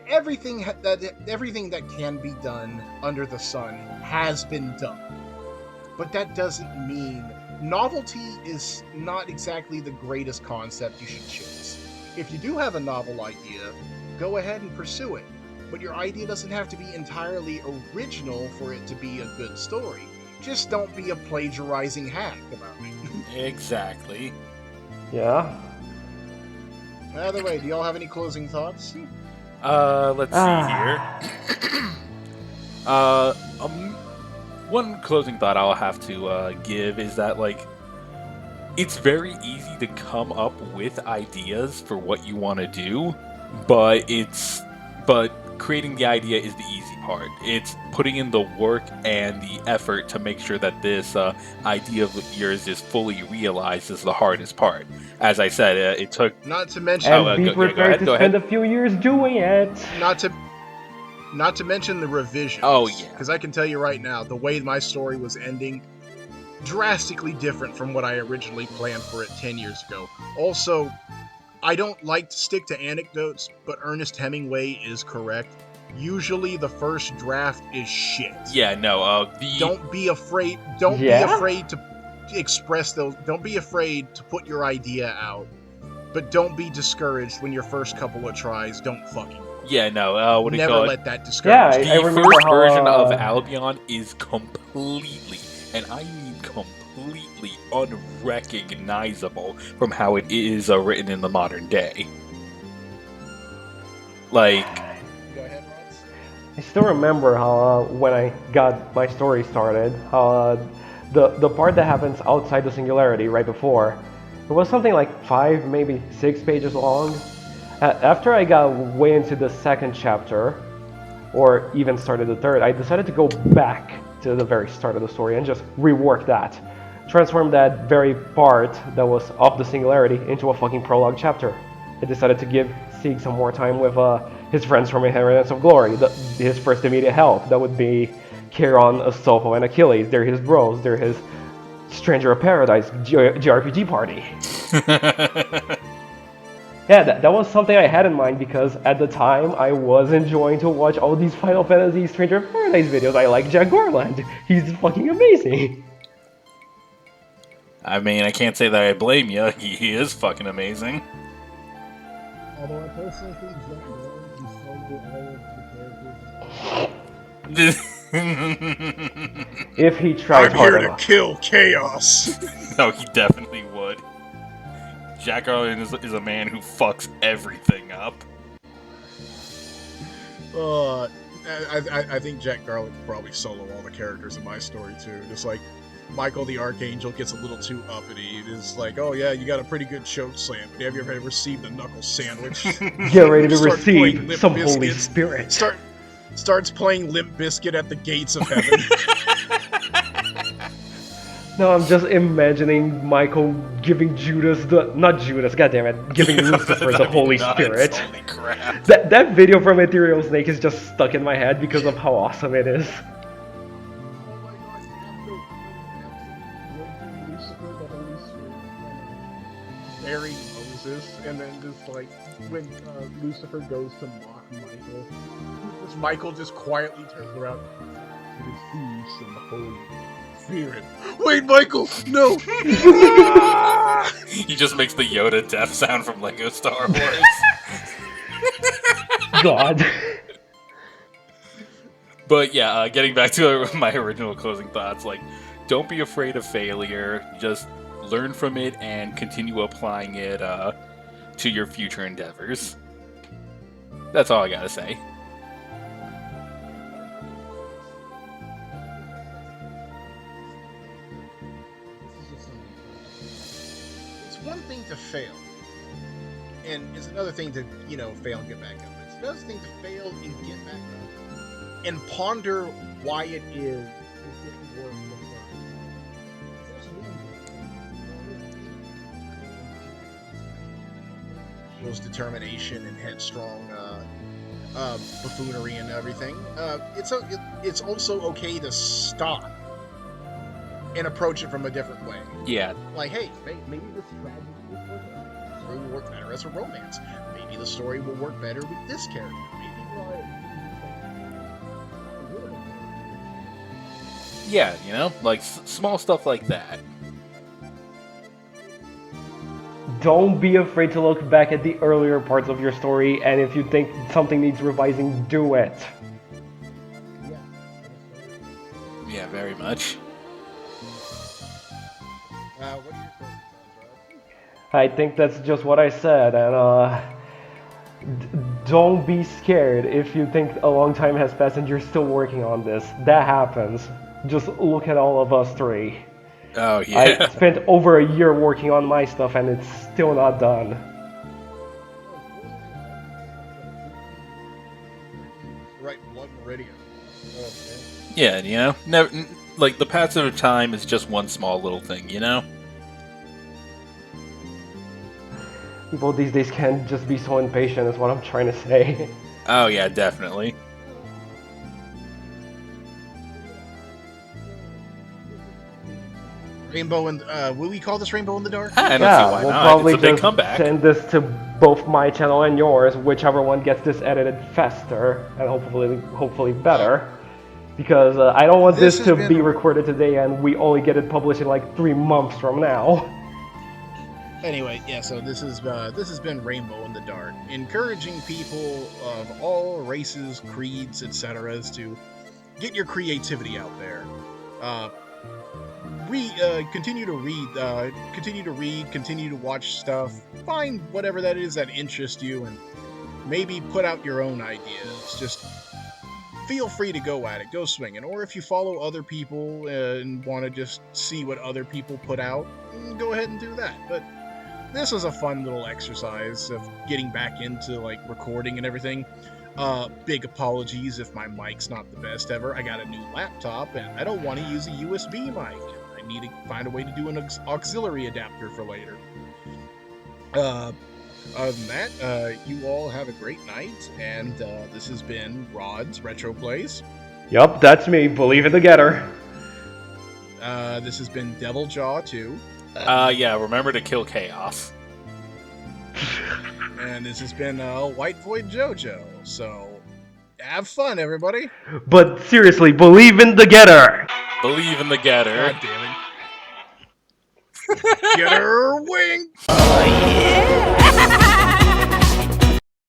everything that can be done under the sun has been done. But that doesn't mean novelty is not exactly the greatest concept you should chase. If you do have a novel idea, go ahead and pursue it. But your idea doesn't have to be entirely original for it to be a good story. Just don't be a plagiarizing hack about it. Exactly. Yeah. Either way, do y'all have any closing thoughts? Let's see here. One closing thought I'll have to give is that, like, it's very easy to come up with ideas for what you want to do, but creating the idea is the easy part. It's putting in the work and the effort to make sure that this idea of yours is fully realized is the hardest part. As I said, it took... Not to mention... And be prepared to spend a few years doing it. Not to mention the revisions. Oh, yeah. Because I can tell you right now, the way my story was ending, drastically different from what I originally planned for it 10 years ago. Also, I don't like to stick to anecdotes, but Ernest Hemingway is correct. Usually the first draft is shit. Yeah, no, Don't be afraid to express those. Don't be afraid to put your idea out. But don't be discouraged when your first couple of tries don't fucking work. Yeah, no, what do you Never call it? let that discourage you. I The remember first how, version of Albion is completely, and I mean completely unrecognizable from how it is written in the modern day. Like, Go ahead, Rods. I still remember how when I got my story started, how the part that happens outside the singularity right before, it was something like 5, maybe 6 pages long. After I got way into the second chapter, or even started the third, I decided to go back to the very start of the story and just rework that. Transform that very part that was of the singularity into a fucking prologue chapter. I decided to give Sieg some more time with his friends from Inheritance of Glory, his first immediate help. That would be Chiron, Astolfo, and Achilles. They're his bros, they're his Stranger of Paradise JRPG party. Yeah, that was something I had in mind because at the time I was enjoying to watch all these Final Fantasy Stranger of Paradise videos. I like Jack Garland. He's fucking amazing. I mean, I can't say that I blame you. He is fucking amazing. Although I personally think Jack Garland can solo all of the characters. If he tried I'm hard here to enough. kill chaos. No, he definitely would. Jack Garland is a man who fucks everything up. I think Jack Garland could probably solo all the characters in my story too. Just like Michael the Archangel gets a little too uppity. It is like, oh yeah, you got a pretty good choke slam, but have you ever received a knuckle sandwich? Get ready to Starts playing receive Limp some Holy Bizkit. Spirit. Starts playing Limp Bizkit at the gates of heaven. No, I'm just imagining Michael giving Judas not Judas, goddammit, giving Lucifer the Holy Spirit. Holy crap. That video from Ethereal Snake is just stuck in my head because of how awesome it is. Marrying Moses, and then just like when Lucifer goes to mock Michael, Michael just quietly turns around and receives the Holy Spirit. Wait, Michael, no! He just makes the Yoda death sound from Lego Star Wars. God. But yeah, getting back to my original closing thoughts, like, don't be afraid of failure. Just learn from it and continue applying it to your future endeavors. That's all I gotta say. It's one thing to fail, and it's another thing to, fail and get back up. It's another thing to fail and get back up, and ponder why it is getting worse shows determination and headstrong buffoonery and everything. It's also okay to stop and approach it from a different way. Yeah. Like, hey, maybe this story will work better as a romance. Maybe the story will work better with this character. Yeah, like small stuff like that. Don't be afraid to look back at the earlier parts of your story, and if you think something needs revising, do it. Yeah, very much. What are your thoughts, I think that's just what I said, and don't be scared if you think a long time has passed and you're still working on this. That happens. Just look at all of us three. Oh, yeah. I spent over a year working on my stuff and it's still not done. Right, blood meridian. Yeah, never, like, the passage of time is just one small little thing, People these days can't just be so impatient, is what I'm trying to say. Oh, yeah, definitely. Rainbow and will we call this Rainbow in the Dark? I don't see Yeah, why we'll not. probably It's a big just comeback. send this to both my channel and yours, whichever one gets this edited faster and hopefully better. Because I don't want this to be recorded today and we only get it published in like 3 months from now. Anyway, yeah, so this has been Rainbow in the Dark, encouraging people of all races, creeds, etc. to get your creativity out there. Continue to read, continue to watch stuff, find whatever that is that interests you, and maybe put out your own ideas. Just feel free to go at it, go swinging. Or if you follow other people and want to just see what other people put out, go ahead and do that. But this was a fun little exercise of getting back into like recording and everything. Big apologies if my mic's not the best ever. I got a new laptop and I don't want to use a USB mic. I need to find a way to do an auxiliary adapter for later. Other than that, you all have a great night, and this has been Rod's Retro Plays. Yup, that's me. Believe in the getter. This has been Devil Jaw 2. Yeah, remember to kill Chaos. And this has been White Void JoJo. So, have fun, everybody. But seriously, believe in the getter. Believe in the getter. God damn it. Getter wing! Oh yeah!